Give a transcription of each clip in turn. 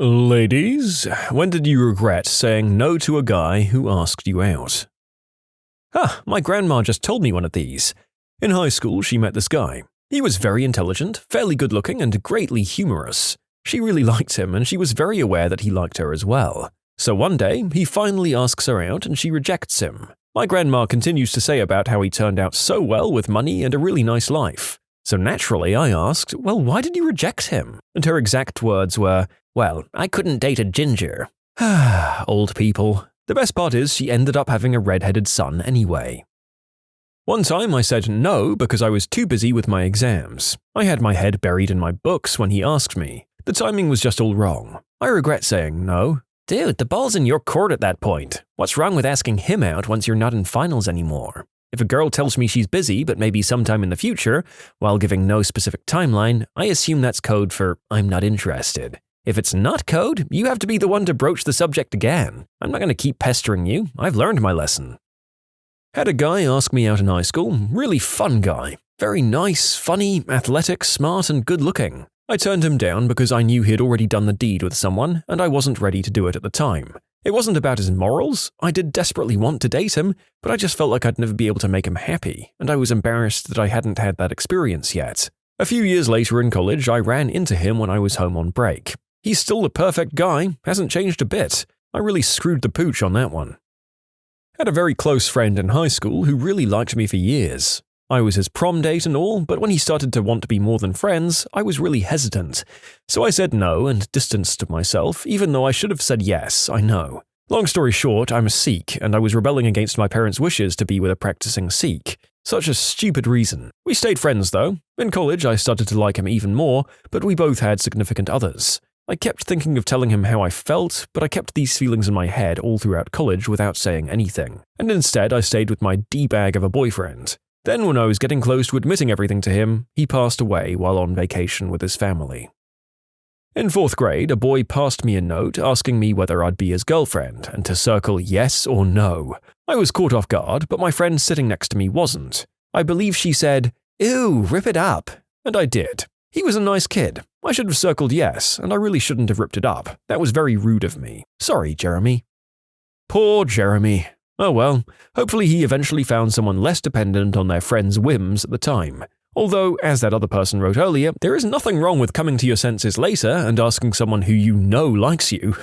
Ladies, when did you regret saying no to a guy who asked you out? My grandma just told me one of these. In high school, she met this guy. He was very intelligent, fairly good-looking, and greatly humorous. She really liked him, and she was very aware that he liked her as well. So one day, he finally asks her out, and she rejects him. My grandma continues to say about how he turned out so well with money and a really nice life. So naturally, I asked, well, why did you reject him? And her exact words were, well, I couldn't date a ginger. Old people. The best part is she ended up having a red-headed son anyway. One time I said no because I was too busy with my exams. I had my head buried in my books when he asked me. The timing was just all wrong. I regret saying no. Dude, the ball's in your court at that point. What's wrong with asking him out once you're not in finals anymore? If a girl tells me she's busy but maybe sometime in the future, while giving no specific timeline, I assume that's code for I'm not interested. If it's not code, you have to be the one to broach the subject again. I'm not going to keep pestering you. I've learned my lesson. Had a guy ask me out in high school. Really fun guy. Very nice, funny, athletic, smart, and good-looking. I turned him down because I knew he'd already done the deed with someone, and I wasn't ready to do it at the time. It wasn't about his morals. I did desperately want to date him, but I just felt like I'd never be able to make him happy, and I was embarrassed that I hadn't had that experience yet. A few years later in college, I ran into him when I was home on break. He's still the perfect guy, hasn't changed a bit. I really screwed the pooch on that one. Had a very close friend in high school who really liked me for years. I was his prom date and all, but when he started to want to be more than friends, I was really hesitant. So I said no and distanced myself, even though I should have said yes, I know. Long story short, I'm a Sikh, and I was rebelling against my parents' wishes to be with a practicing Sikh. Such a stupid reason. We stayed friends though. In college, I started to like him even more, but we both had significant others. I kept thinking of telling him how I felt, but I kept these feelings in my head all throughout college without saying anything. And instead, I stayed with my D-bag of a boyfriend. Then when I was getting close to admitting everything to him, he passed away while on vacation with his family. In 4th grade, a boy passed me a note asking me whether I'd be his girlfriend and to circle yes or no. I was caught off guard, but my friend sitting next to me wasn't. I believe she said, "Ew, rip it up." And I did. He was a nice kid. I should have circled yes, and I really shouldn't have ripped it up. That was very rude of me. Sorry, Jeremy. Poor Jeremy. Oh well, hopefully he eventually found someone less dependent on their friends' whims at the time. Although, as that other person wrote earlier, there is nothing wrong with coming to your senses later and asking someone who you know likes you.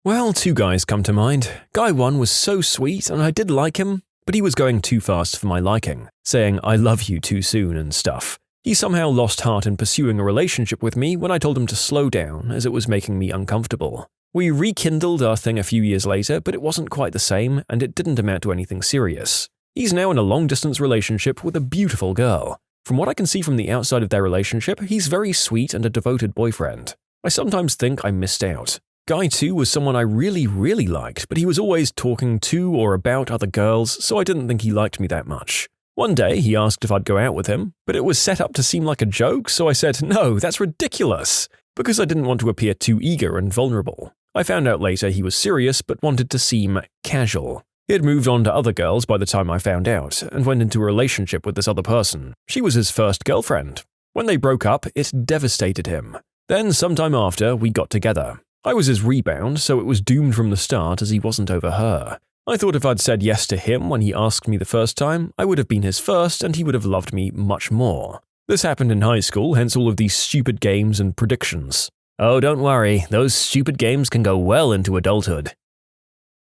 Well, 2 guys come to mind. Guy 1 was so sweet and I did like him, but he was going too fast for my liking, saying I love you too soon and stuff. He somehow lost heart in pursuing a relationship with me when I told him to slow down as it was making me uncomfortable. We rekindled our thing a few years later, but it wasn't quite the same and it didn't amount to anything serious. He's now in a long-distance relationship with a beautiful girl. From what I can see from the outside of their relationship, he's very sweet and a devoted boyfriend. I sometimes think I missed out. Guy 2 was someone I really liked, but he was always talking to or about other girls, so I didn't think he liked me that much. One day, he asked if I'd go out with him, but it was set up to seem like a joke, so I said, no, that's ridiculous, because I didn't want to appear too eager and vulnerable. I found out later he was serious, but wanted to seem casual. He had moved on to other girls by the time I found out, and went into a relationship with this other person. She was his first girlfriend. When they broke up, it devastated him. Then, sometime after, we got together. I was his rebound, so it was doomed from the start as he wasn't over her. I thought if I'd said yes to him when he asked me the first time, I would have been his first and he would have loved me much more. This happened in high school, hence all of these stupid games and predictions. Oh, don't worry, those stupid games can go well into adulthood.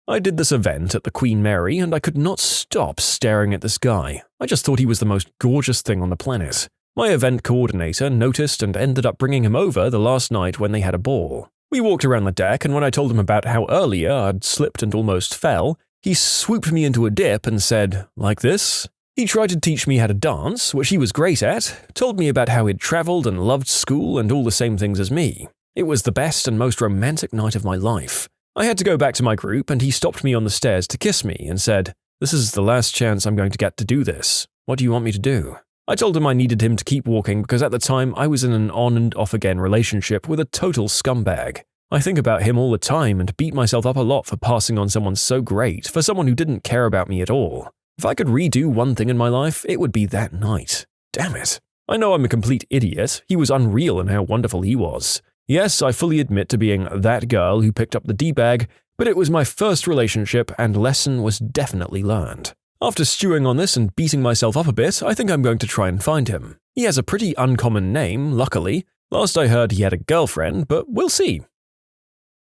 I did this event at the Queen Mary and I could not stop staring at this guy. I just thought he was the most gorgeous thing on the planet. My event coordinator noticed and ended up bringing him over the last night when they had a ball. We walked around the deck, and when I told him about how earlier I'd slipped and almost fell, he swooped me into a dip and said, like this. He tried to teach me how to dance, which he was great at, told me about how he'd traveled and loved school and all the same things as me. It was the best and most romantic night of my life. I had to go back to my group, and he stopped me on the stairs to kiss me and said, "This is the last chance I'm going to get to do this. What do you want me to do?" I told him I needed him to keep walking because at the time I was in an on and off again relationship with a total scumbag. I think about him all the time and beat myself up a lot for passing on someone so great for someone who didn't care about me at all. If I could redo one thing in my life, it would be that night. Damn it. I know I'm a complete idiot. He was unreal in how wonderful he was. Yes, I fully admit to being that girl who picked up the D-bag, but it was my first relationship and lesson was definitely learned. After stewing on this and beating myself up a bit, I think I'm going to try and find him. He has a pretty uncommon name, luckily. Last I heard he had a girlfriend, but we'll see.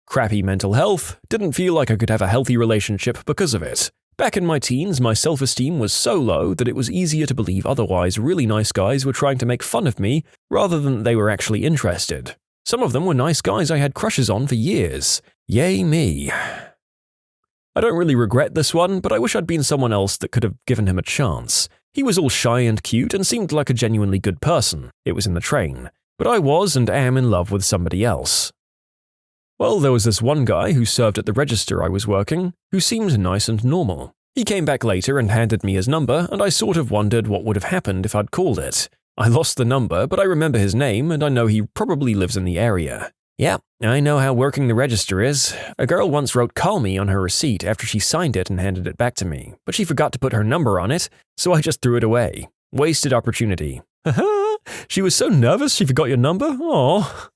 Crappy mental health, didn't feel like I could have a healthy relationship because of it. Back in my teens, my self-esteem was so low that it was easier to believe otherwise really nice guys were trying to make fun of me rather than they were actually interested. Some of them were nice guys I had crushes on for years. Yay me. I don't really regret this one, but I wish I'd been someone else that could have given him a chance. He was all shy and cute and seemed like a genuinely good person. It was in the train. But I was and am in love with somebody else. Well, there was this one guy who served at the register I was working, who seemed nice and normal. He came back later and handed me his number, and I sort of wondered what would have happened if I'd called it. I lost the number, but I remember his name, and I know he probably lives in the area. Yeah, I know how working the register is. A girl once wrote "call me" on her receipt after she signed it and handed it back to me, but she forgot to put her number on it, so I just threw it away. Wasted opportunity. Haha, she was so nervous she forgot your number? Aww.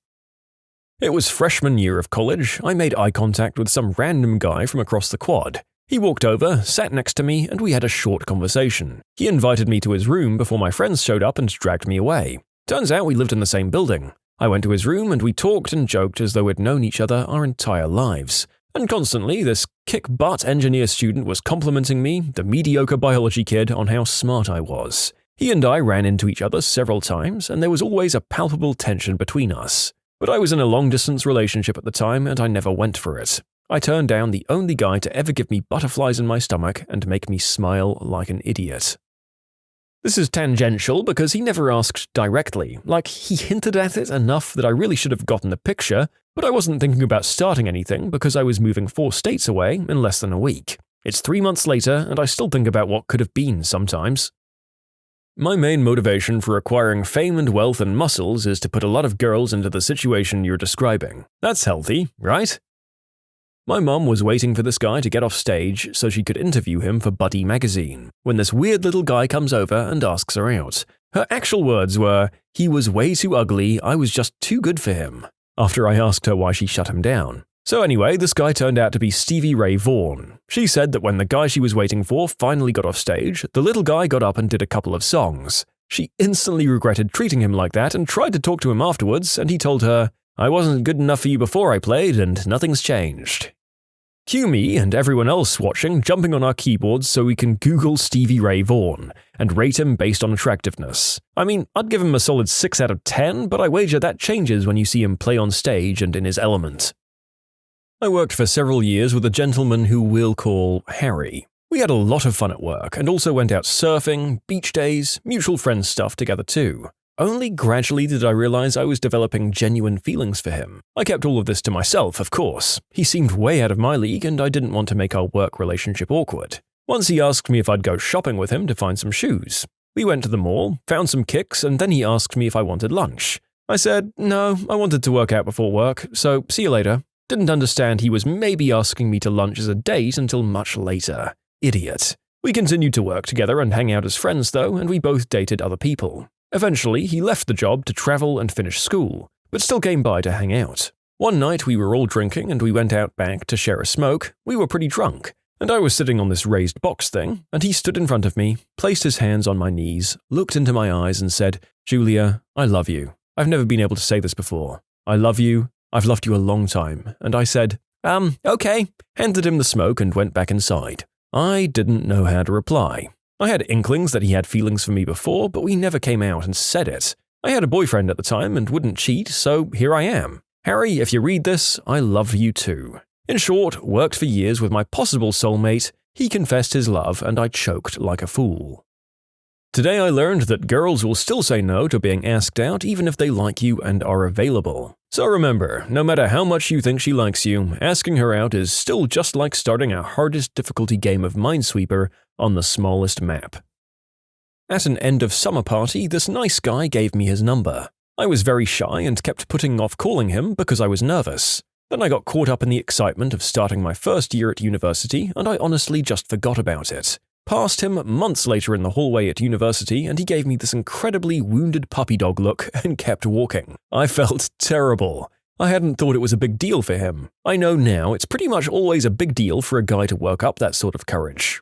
It was freshman year of college. I made eye contact with some random guy from across the quad. He walked over, sat next to me, and we had a short conversation. He invited me to his room before my friends showed up and dragged me away. Turns out we lived in the same building. I went to his room and we talked and joked as though we'd known each other our entire lives. And constantly, this kick-butt engineer student was complimenting me, the mediocre biology kid, on how smart I was. He and I ran into each other several times, and there was always a palpable tension between us. But I was in a long-distance relationship at the time, and I never went for it. I turned down the only guy to ever give me butterflies in my stomach and make me smile like an idiot. This is tangential because he never asked directly, like he hinted at it enough that I really should have gotten the picture, but I wasn't thinking about starting anything because I was moving 4 states away in less than a week. It's 3 months later, and I still think about what could have been sometimes. My main motivation for acquiring fame and wealth and muscles is to put a lot of girls into the situation you're describing. That's healthy, right? My mum was waiting for this guy to get off stage so she could interview him for Buddy magazine, when this weird little guy comes over and asks her out. Her actual words were, "He was way too ugly, I was just too good for him," after I asked her why she shut him down. So anyway, this guy turned out to be Stevie Ray Vaughan. She said that when the guy she was waiting for finally got off stage, the little guy got up and did a couple of songs. She instantly regretted treating him like that and tried to talk to him afterwards, and he told her, "I wasn't good enough for you before I played, and nothing's changed." Cue me and everyone else watching jumping on our keyboards so we can Google Stevie Ray Vaughan and rate him based on attractiveness. I mean, I'd give him a solid 6 out of 10, but I wager that changes when you see him play on stage and in his element. I worked for several years with a gentleman who we'll call Harry. We had a lot of fun at work and also went out surfing, beach days, mutual friends stuff together too. Only gradually did I realize I was developing genuine feelings for him. I kept all of this to myself, of course. He seemed way out of my league and I didn't want to make our work relationship awkward. Once he asked me if I'd go shopping with him to find some shoes. We went to the mall, found some kicks, and then he asked me if I wanted lunch. I said, no, I wanted to work out before work, so see you later. Didn't understand he was maybe asking me to lunch as a date until much later. Idiot. We continued to work together and hang out as friends though, and we both dated other people. Eventually, he left the job to travel and finish school, but still came by to hang out. One night we were all drinking and we went out back to share a smoke. We were pretty drunk, and I was sitting on this raised box thing, and he stood in front of me, placed his hands on my knees, looked into my eyes and said, "Julia, I love you. I've never been able to say this before. I love you. I've loved you a long time." And I said, okay, handed him the smoke and went back inside. I didn't know how to reply. I had inklings that he had feelings for me before, but we never came out and said it. I had a boyfriend at the time and wouldn't cheat, so here I am. Harry, if you read this, I love you too. In short, worked for years with my possible soulmate, he confessed his love and I choked like a fool. Today I learned that girls will still say no to being asked out even if they like you and are available. So remember, no matter how much you think she likes you, asking her out is still just like starting a hardest difficulty game of Minesweeper on the smallest map. At an end of summer party, this nice guy gave me his number. I was very shy and kept putting off calling him because I was nervous. Then I got caught up in the excitement of starting my first year at university and I honestly just forgot about it. Passed him months later in the hallway at university and he gave me this incredibly wounded puppy dog look and kept walking. I felt terrible. I hadn't thought it was a big deal for him. I know now it's pretty much always a big deal for a guy to work up that sort of courage.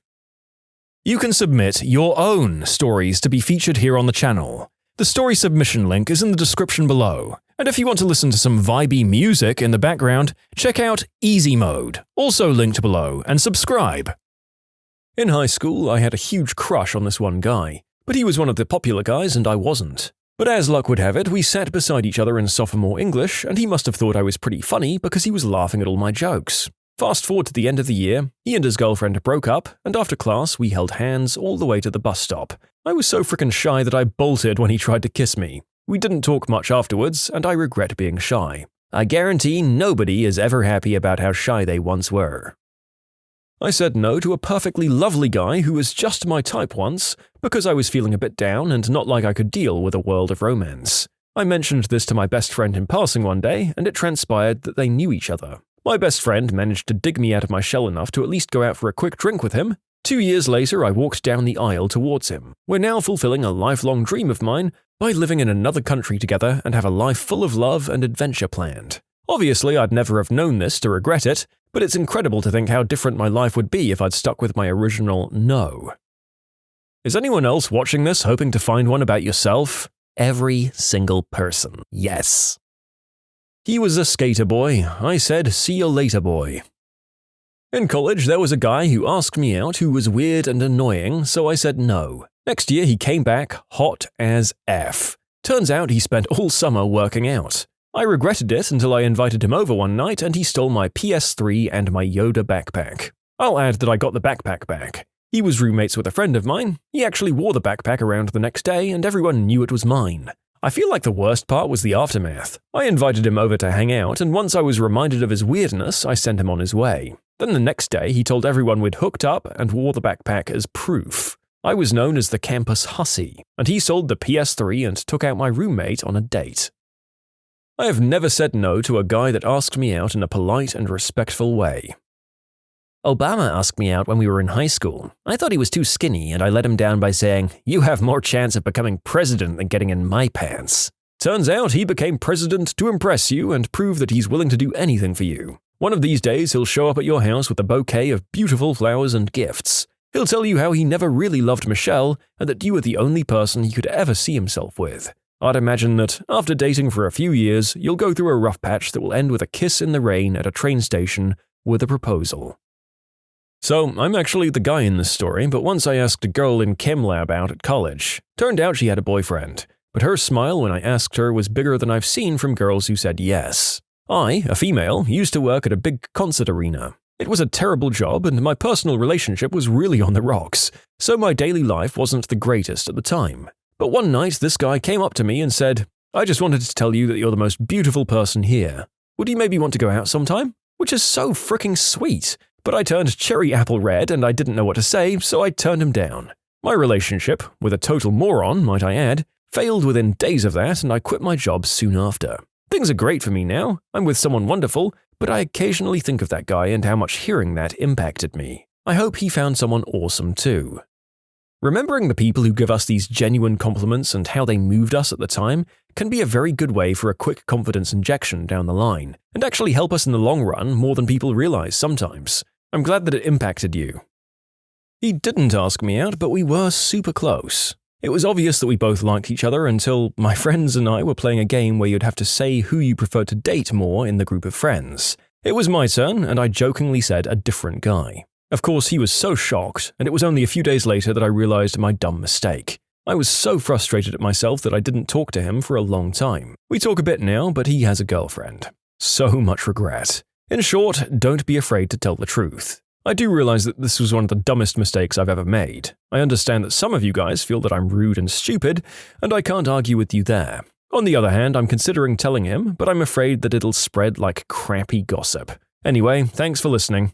You can submit your own stories to be featured here on the channel. The story submission link is in the description below. And if you want to listen to some vibey music in the background, check out easymode, also linked below, and subscribe. In high school, I had a huge crush on this one guy, but he was one of the popular guys and I wasn't. But as luck would have it, we sat beside each other in sophomore English, and he must have thought I was pretty funny because he was laughing at all my jokes. Fast forward to the end of the year, he and his girlfriend broke up, and after class we held hands all the way to the bus stop. I was so frickin' shy that I bolted when he tried to kiss me. We didn't talk much afterwards, and I regret being shy. I guarantee nobody is ever happy about how shy they once were. I said no to a perfectly lovely guy who was just my type once because I was feeling a bit down and not like I could deal with a world of romance. I mentioned this to my best friend in passing one day, and it transpired that they knew each other. My best friend managed to dig me out of my shell enough to at least go out for a quick drink with him. 2 years later, I walked down the aisle towards him. We're now fulfilling a lifelong dream of mine by living in another country together and have a life full of love and adventure planned. Obviously, I'd never have known this to regret it, but it's incredible to think how different my life would be if I'd stuck with my original no. Is anyone else watching this hoping to find one about yourself? Every single person, yes. He was a skater boy. I said, see you later, boy. In college, there was a guy who asked me out who was weird and annoying, so I said no. Next year, he came back hot as F. Turns out he spent all summer working out. I regretted it until I invited him over one night and he stole my PS3 and my Yoda backpack. I'll add that I got the backpack back. He was roommates with a friend of mine. He actually wore the backpack around the next day and everyone knew it was mine. I feel like the worst part was the aftermath. I invited him over to hang out, and once I was reminded of his weirdness, I sent him on his way. Then the next day, he told everyone we'd hooked up and wore the backpack as proof. I was known as the campus hussy, and he sold the PS3 and took out my roommate on a date. I have never said no to a guy that asked me out in a polite and respectful way. Obama asked me out when we were in high school. I thought he was too skinny and I let him down by saying, "You have more chance of becoming president than getting in my pants." Turns out he became president to impress you and prove that he's willing to do anything for you. One of these days he'll show up at your house with a bouquet of beautiful flowers and gifts. He'll tell you how he never really loved Michelle and that you were the only person he could ever see himself with. I'd imagine that, after dating for a few years, you'll go through a rough patch that will end with a kiss in the rain at a train station with a proposal. So, I'm actually the guy in this story, but once I asked a girl in chem lab out at college. Turned out she had a boyfriend, but her smile when I asked her was bigger than I've seen from girls who said yes. I, a female, used to work at a big concert arena. It was a terrible job and my personal relationship was really on the rocks, so my daily life wasn't the greatest at the time. But one night this guy came up to me and said, "I just wanted to tell you that you're the most beautiful person here. Would you maybe want to go out sometime?" Which is so freaking sweet. But I turned cherry apple red and I didn't know what to say, so I turned him down. My relationship, with a total moron, might I add, failed within days of that and I quit my job soon after. Things are great for me now. I'm with someone wonderful, but I occasionally think of that guy and how much hearing that impacted me. I hope he found someone awesome too. Remembering the people who give us these genuine compliments and how they moved us at the time can be a very good way for a quick confidence injection down the line, and actually help us in the long run more than people realize sometimes. I'm glad that it impacted you. He didn't ask me out, but we were super close. It was obvious that we both liked each other until my friends and I were playing a game where you'd have to say who you preferred to date more in the group of friends. It was my turn, and I jokingly said a different guy. Of course, he was so shocked, and it was only a few days later that I realized my dumb mistake. I was so frustrated at myself that I didn't talk to him for a long time. We talk a bit now, but he has a girlfriend. So much regret. In short, don't be afraid to tell the truth. I do realize that this was one of the dumbest mistakes I've ever made. I understand that some of you guys feel that I'm rude and stupid, and I can't argue with you there. On the other hand, I'm considering telling him, but I'm afraid that it'll spread like crappy gossip. Anyway, thanks for listening.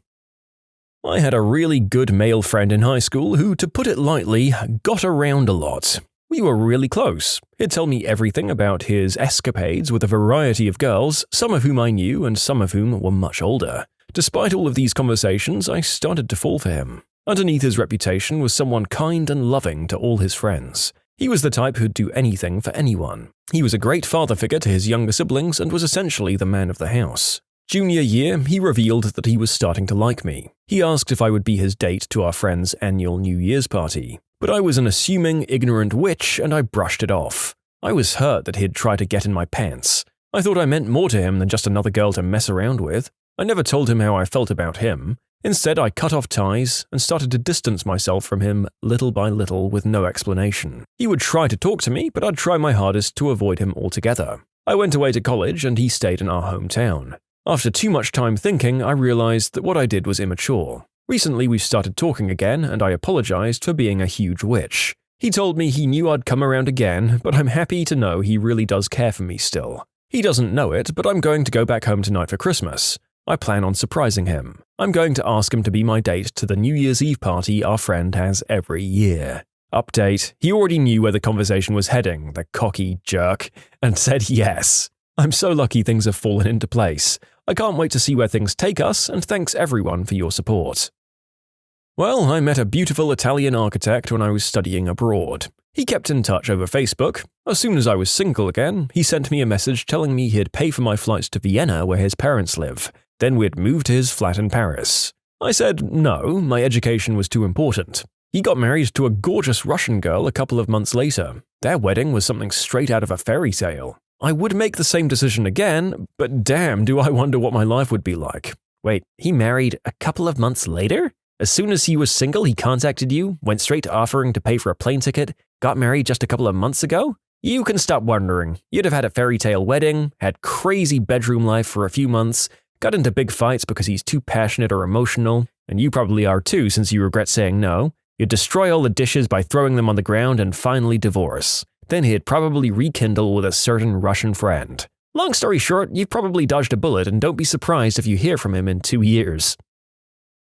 I had a really good male friend in high school who, to put it lightly, got around a lot. We were really close. He'd tell me everything about his escapades with a variety of girls, some of whom I knew and some of whom were much older. Despite all of these conversations, I started to fall for him. Underneath his reputation was someone kind and loving to all his friends. He was the type who'd do anything for anyone. He was a great father figure to his younger siblings and was essentially the man of the house. Junior year, he revealed that he was starting to like me. He asked if I would be his date to our friend's annual New Year's party. But I was an assuming, ignorant witch and I brushed it off. I was hurt that he'd try to get in my pants. I thought I meant more to him than just another girl to mess around with. I never told him how I felt about him. Instead, I cut off ties and started to distance myself from him little by little with no explanation. He would try to talk to me, but I'd try my hardest to avoid him altogether. I went away to college and he stayed in our hometown. After too much time thinking, I realized that what I did was immature. Recently, we've started talking again and I apologized for being a huge witch. He told me he knew I'd come around again, but I'm happy to know he really does care for me still. He doesn't know it, but I'm going to go back home tonight for Christmas. I plan on surprising him. I'm going to ask him to be my date to the New Year's Eve party our friend has every year. Update, he already knew where the conversation was heading, the cocky jerk, and said yes. I'm so lucky things have fallen into place. I can't wait to see where things take us, and thanks everyone for your support. Well, I met a beautiful Italian architect when I was studying abroad. He kept in touch over Facebook. As soon as I was single again, he sent me a message telling me he'd pay for my flights to Vienna where his parents live. Then we'd move to his flat in Paris. I said no, my education was too important. He got married to a gorgeous Russian girl a couple of months later. Their wedding was something straight out of a fairy tale. I would make the same decision again, but damn, do I wonder what my life would be like. Wait, he married a couple of months later? As soon as he was single, he contacted you, went straight to offering to pay for a plane ticket, got married just a couple of months ago? You can stop wondering. You'd have had a fairy tale wedding, had crazy bedroom life for a few months, got into big fights because he's too passionate or emotional, and you probably are too since you regret saying no. You'd destroy all the dishes by throwing them on the ground and finally divorce. Then he'd probably rekindle with a certain Russian friend. Long story short, you've probably dodged a bullet and don't be surprised if you hear from him in 2 years.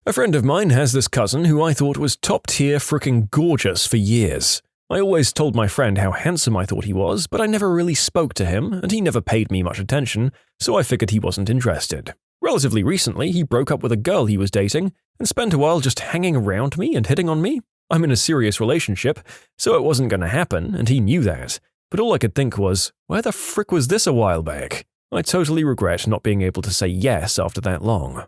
A friend of mine has this cousin who I thought was top-tier frickin' gorgeous for years. I always told my friend how handsome I thought he was, but I never really spoke to him, and he never paid me much attention, so I figured he wasn't interested. Relatively recently, he broke up with a girl he was dating, and spent a while just hanging around me and hitting on me. I'm in a serious relationship, so it wasn't gonna happen, and he knew that. But all I could think was, where the frick was this a while back? I totally regret not being able to say yes after that long.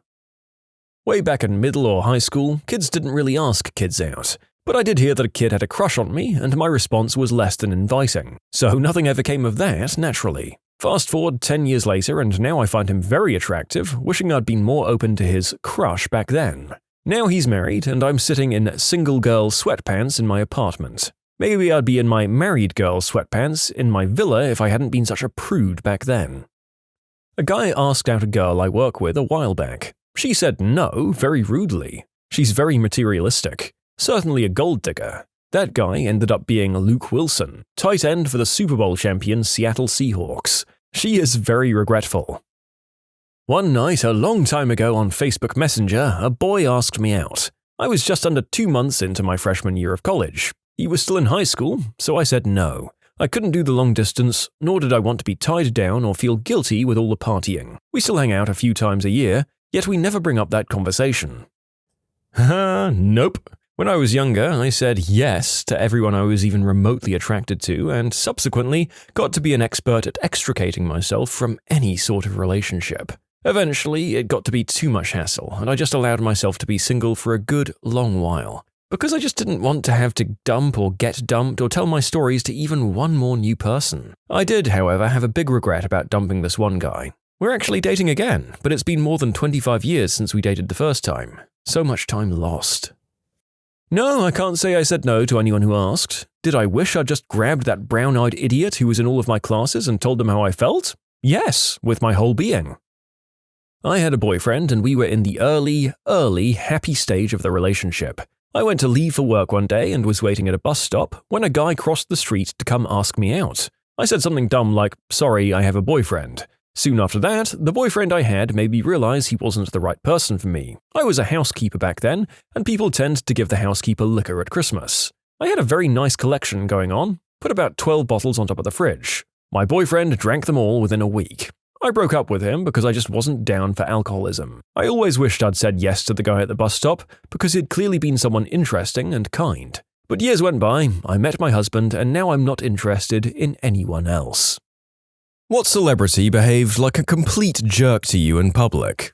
Way back in middle or high school, kids didn't really ask kids out. But I did hear that a kid had a crush on me, and my response was less than inviting. So nothing ever came of that, naturally. Fast forward 10 years later, and now I find him very attractive, wishing I'd been more open to his crush back then. Now he's married, and I'm sitting in single girl sweatpants in my apartment. Maybe I'd be in my married girl sweatpants in my villa if I hadn't been such a prude back then. A guy asked out a girl I work with a while back. She said no, very rudely. She's very materialistic. Certainly a gold digger. That guy ended up being Luke Wilson, tight end for the Super Bowl champion Seattle Seahawks. She is very regretful. One night, a long time ago on Facebook Messenger, a boy asked me out. I was just under 2 months into my freshman year of college. He was still in high school, so I said no. I couldn't do the long distance, nor did I want to be tied down or feel guilty with all the partying. We still hang out a few times a year, yet we never bring up that conversation. Nope. When I was younger, I said yes to everyone I was even remotely attracted to, and subsequently got to be an expert at extricating myself from any sort of relationship. Eventually, it got to be too much hassle, and I just allowed myself to be single for a good long while. Because I just didn't want to have to dump or get dumped or tell my stories to even one more new person. I did, however, have a big regret about dumping this one guy. We're actually dating again, but it's been more than 25 years since we dated the first time. So much time lost. No, I can't say I said no to anyone who asked. Did I wish I'd just grabbed that brown-eyed idiot who was in all of my classes and told them how I felt? Yes, with my whole being. I had a boyfriend and we were in the early, happy stage of the relationship. I went to leave for work one day and was waiting at a bus stop when a guy crossed the street to come ask me out. I said something dumb like, "Sorry, I have a boyfriend." Soon after that, the boyfriend I had made me realize he wasn't the right person for me. I was a housekeeper back then, and people tend to give the housekeeper liquor at Christmas. I had a very nice collection going on, put about 12 bottles on top of the fridge. My boyfriend drank them all within a week. I broke up with him because I just wasn't down for alcoholism. I always wished I'd said yes to the guy at the bus stop because he'd clearly been someone interesting and kind. But years went by, I met my husband, and now I'm not interested in anyone else. What celebrity behaved like a complete jerk to you in public?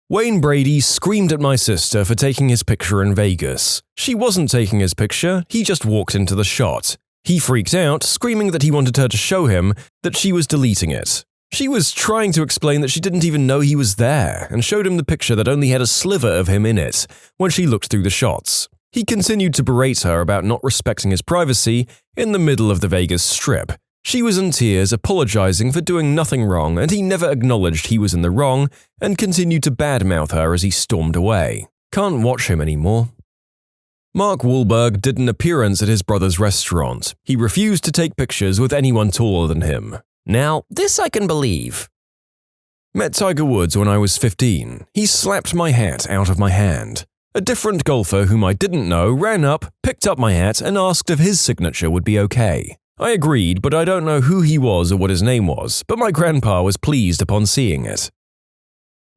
Wayne Brady screamed at my sister for taking his picture in Vegas. She wasn't taking his picture, he just walked into the shot. He freaked out, screaming that he wanted her to show him that she was deleting it. She was trying to explain that she didn't even know he was there, and showed him the picture that only had a sliver of him in it when she looked through the shots. He continued to berate her about not respecting his privacy in the middle of the Vegas Strip. She was in tears, apologizing for doing nothing wrong, and he never acknowledged he was in the wrong and continued to badmouth her as he stormed away. Can't watch him anymore. Mark Wahlberg did an appearance at his brother's restaurant. He refused to take pictures with anyone taller than him. Now, this I can believe. Met Tiger Woods when I was 15. He slapped my hat out of my hand. A different golfer whom I didn't know ran up, picked up my hat, and asked if his signature would be okay. I agreed, but I don't know who he was or what his name was, but my grandpa was pleased upon seeing it.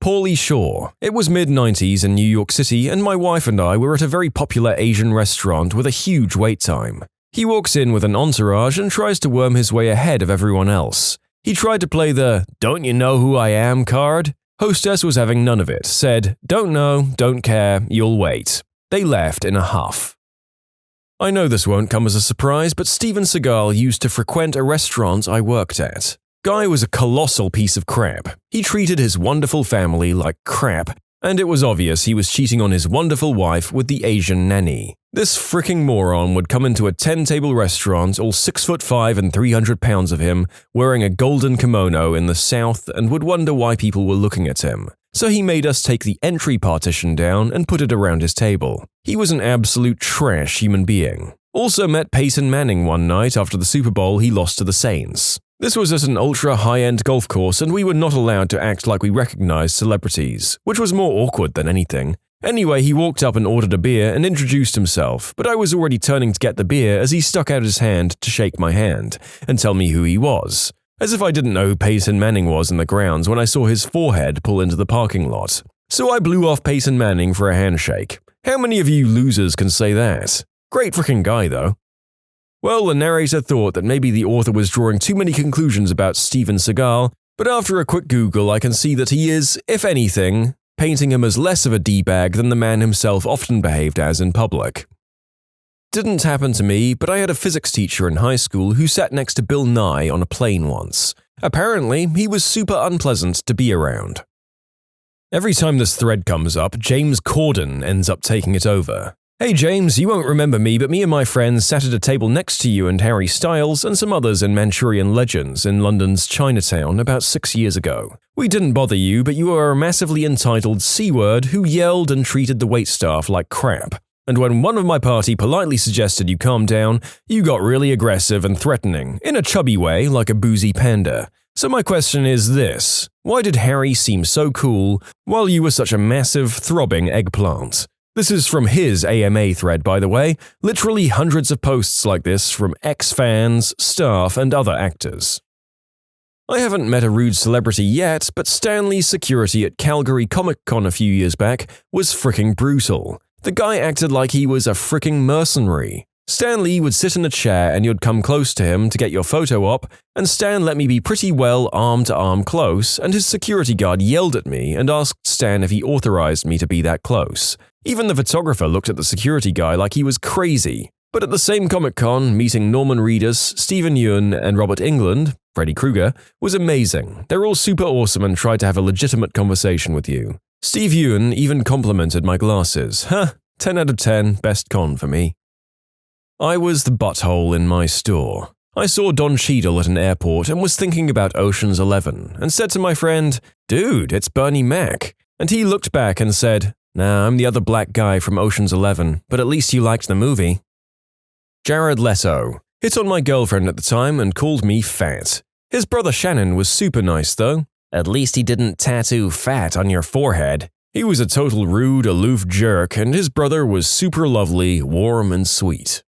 Pauly Shore. It was mid-90s in New York City, and my wife and I were at a very popular Asian restaurant with a huge wait time. He walks in with an entourage and tries to worm his way ahead of everyone else. He tried to play the "don't you know who I am" card. Hostess was having none of it, said, "Don't know, don't care, you'll wait." They left in a huff. I know this won't come as a surprise, but Steven Seagal used to frequent a restaurant I worked at. Guy was a colossal piece of crap. He treated his wonderful family like crap, and it was obvious he was cheating on his wonderful wife with the Asian nanny. This fricking moron would come into a 10-table restaurant, all 6'5" and 300 pounds of him, wearing a golden kimono in the South, and would wonder why people were looking at him. So he made us take the entry partition down and put it around his table. He was an absolute trash human being. Also met Peyton Manning one night after the Super Bowl he lost to the Saints. This was at an ultra-high-end golf course, and we were not allowed to act like we recognized celebrities, which was more awkward than anything. Anyway, he walked up and ordered a beer and introduced himself, but I was already turning to get the beer as he stuck out his hand to shake my hand and tell me who he was. As if I didn't know who Peyton Manning was in the grounds when I saw his forehead pull into the parking lot. So I blew off Peyton Manning for a handshake. How many of you losers can say that? Great frickin' guy, though. Well, the narrator thought that maybe the author was drawing too many conclusions about Steven Seagal, but after a quick Google I can see that he is, if anything, painting him as less of a D-bag than the man himself often behaved as in public. Didn't happen to me, but I had a physics teacher in high school who sat next to Bill Nye on a plane once. Apparently, he was super unpleasant to be around. Every time this thread comes up, James Corden ends up taking it over. Hey James, you won't remember me, but me and my friends sat at a table next to you and Harry Styles and some others in Manchurian Legends in London's Chinatown about 6 years ago. We didn't bother you, but you were a massively entitled C-word who yelled and treated the waitstaff like crap. And when one of my party politely suggested you calm down, you got really aggressive and threatening, in a chubby way like a boozy panda. So my question is this: why did Harry seem so cool while you were such a massive, throbbing eggplant? This is from his AMA thread, by the way, literally hundreds of posts like this from ex-fans, staff, and other actors. I haven't met a rude celebrity yet, but Stanley's security at Calgary Comic Con a few years back was fricking brutal. The guy acted like he was a fricking mercenary. Stanley would sit in a chair and you'd come close to him to get your photo op, and Stan let me be pretty well arm-to-arm close, and his security guard yelled at me and asked Stan if he authorized me to be that close. Even the photographer looked at the security guy like he was crazy. But at the same Comic-Con, meeting Norman Reedus, Stephen Yeun, and Robert Englund, Freddy Krueger, was amazing. They're all super awesome and tried to have a legitimate conversation with you. Steve Yeun even complimented my glasses. 10 out of 10, best con for me. I was the butthole in my store. I saw Don Cheadle at an airport and was thinking about Ocean's 11 and said to my friend, "Dude, it's Bernie Mac." And he looked back and said, "Nah, I'm the other black guy from Ocean's 11, but at least you liked the movie." Jared Leto hit on my girlfriend at the time and called me fat. His brother Shannon was super nice though. At least he didn't tattoo fat on your forehead. He was a total rude, aloof jerk, and his brother was super lovely, warm, and sweet.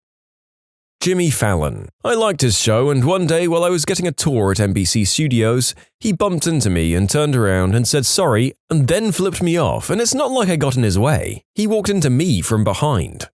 Jimmy Fallon. I liked his show, and one day while I was getting a tour at NBC Studios, he bumped into me and turned around and said sorry, and then flipped me off, and it's not like I got in his way. He walked into me from behind.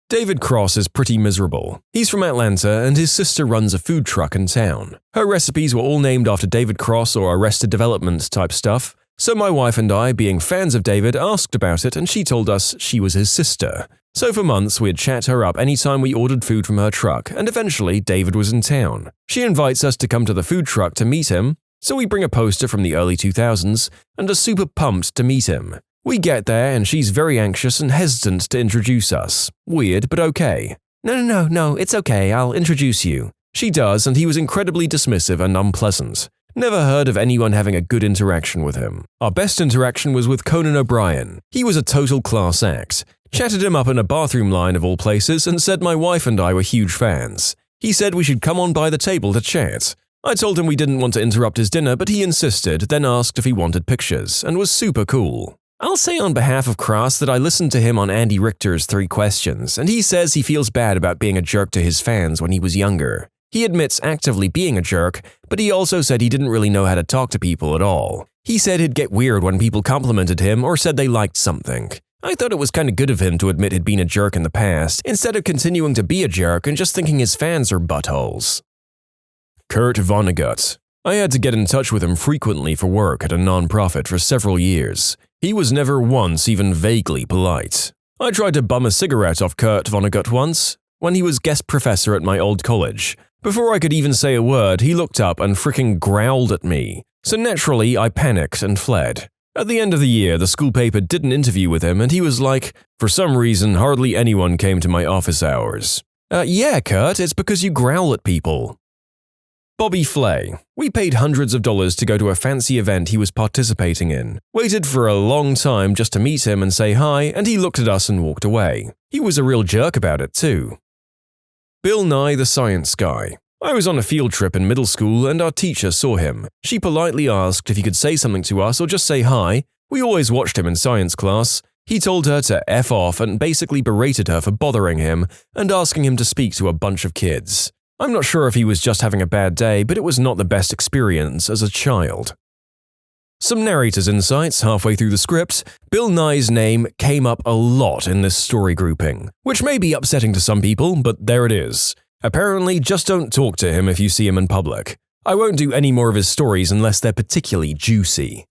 David Cross is pretty miserable. He's from Atlanta and his sister runs a food truck in town. Her recipes were all named after David Cross or Arrested Development type stuff, so my wife and I, being fans of David, asked about it and she told us she was his sister. So for months we'd chat her up anytime we ordered food from her truck, and eventually David was in town. She invites us to come to the food truck to meet him, so we bring a poster from the early 2000s and are super pumped to meet him. We get there and she's very anxious and hesitant to introduce us. Weird, but okay. No, it's okay, I'll introduce you. She does, and he was incredibly dismissive and unpleasant. Never heard of anyone having a good interaction with him. Our best interaction was with Conan O'Brien. He was a total class act. Chatted him up in a bathroom line of all places and said my wife and I were huge fans. He said we should come on by the table to chat. I told him we didn't want to interrupt his dinner, but he insisted, then asked if he wanted pictures, and was super cool. I'll say on behalf of Cross that I listened to him on Andy Richter's 3 Questions, and he says he feels bad about being a jerk to his fans when he was younger. He admits actively being a jerk, but he also said he didn't really know how to talk to people at all. He said he'd get weird when people complimented him or said they liked something. I thought it was kind of good of him to admit he'd been a jerk in the past, instead of continuing to be a jerk and just thinking his fans are buttholes. Kurt Vonnegut. I had to get in touch with him frequently for work at a non-profit for several years. He was never once even vaguely polite. I tried to bum a cigarette off Kurt Vonnegut once, when he was guest professor at my old college. Before I could even say a word, he looked up and fricking growled at me. So naturally, I panicked and fled. At the end of the year, the school paper did an interview with him and he was like, for some reason, hardly anyone came to my office hours. Yeah, Kurt, it's because you growl at people. Bobby Flay. We paid hundreds of dollars to go to a fancy event he was participating in. Waited for a long time just to meet him and say hi, and he looked at us and walked away. He was a real jerk about it too. Bill Nye the Science Guy. I was on a field trip in middle school and our teacher saw him. She politely asked if he could say something to us or just say hi. We always watched him in science class. He told her to F off and basically berated her for bothering him and asking him to speak to a bunch of kids. I'm not sure if he was just having a bad day, but it was not the best experience as a child. Some narrator's insights halfway through the script. Bill Nye's name came up a lot in this story grouping, which may be upsetting to some people, but there it is. Apparently, just don't talk to him if you see him in public. I won't do any more of his stories unless they're particularly juicy.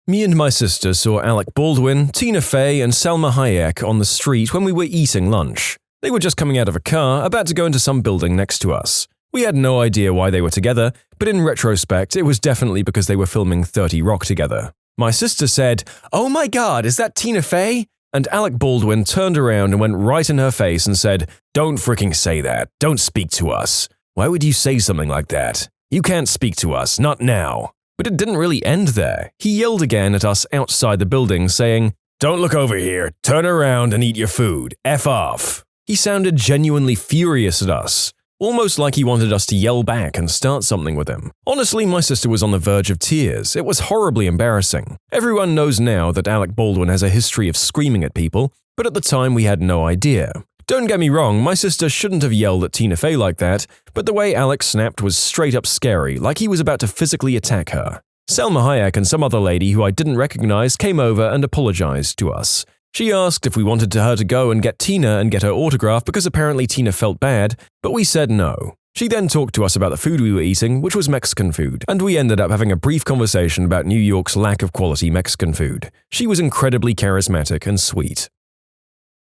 Me and my sister saw Alec Baldwin, Tina Fey, and Salma Hayek on the street when we were eating lunch. They were just coming out of a car, about to go into some building next to us. We had no idea why they were together, but in retrospect, it was definitely because they were filming 30 Rock together. My sister said, "Oh my god, is that Tina Fey?" And Alec Baldwin turned around and went right in her face and said, "Don't freaking say that. Don't speak to us. Why would you say something like that? You can't speak to us, not now." But it didn't really end there. He yelled again at us outside the building, saying, "Don't look over here. Turn around and eat your food. F off." He sounded genuinely furious at us, almost like he wanted us to yell back and start something with him. Honestly, my sister was on the verge of tears. It was horribly embarrassing. Everyone knows now that Alec Baldwin has a history of screaming at people, but at the time we had no idea. Don't get me wrong, my sister shouldn't have yelled at Tina Fey like that, but the way Alec snapped was straight up scary, like he was about to physically attack her. Salma Hayek and some other lady who I didn't recognize came over and apologized to us. She asked if we wanted her to go and get Tina and get her autograph because apparently Tina felt bad, but we said no. She then talked to us about the food we were eating, which was Mexican food, and we ended up having a brief conversation about New York's lack of quality Mexican food. She was incredibly charismatic and sweet.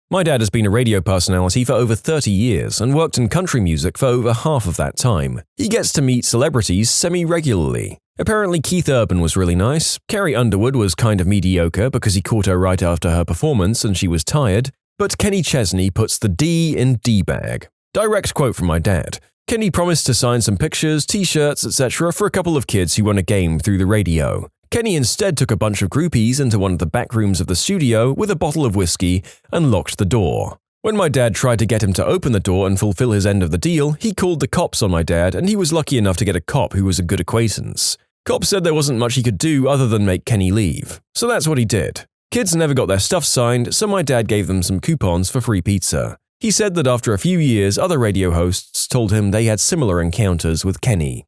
My dad has been a radio personality for over 30 years and worked in country music for over half of that time. He gets to meet celebrities semi-regularly. Apparently Keith Urban was really nice, Carrie Underwood was kind of mediocre because he caught her right after her performance and she was tired, but Kenny Chesney puts the D in D-bag. Direct quote from my dad. Kenny promised to sign some pictures, t-shirts, etc. for a couple of kids who won a game through the radio. Kenny instead took a bunch of groupies into one of the back rooms of the studio with a bottle of whiskey and locked the door. When my dad tried to get him to open the door and fulfill his end of the deal, he called the cops on my dad and he was lucky enough to get a cop who was a good acquaintance. Cops said there wasn't much he could do other than make Kenny leave. So that's what he did. Kids never got their stuff signed, so my dad gave them some coupons for free pizza. He said that after a few years, other radio hosts told him they had similar encounters with Kenny.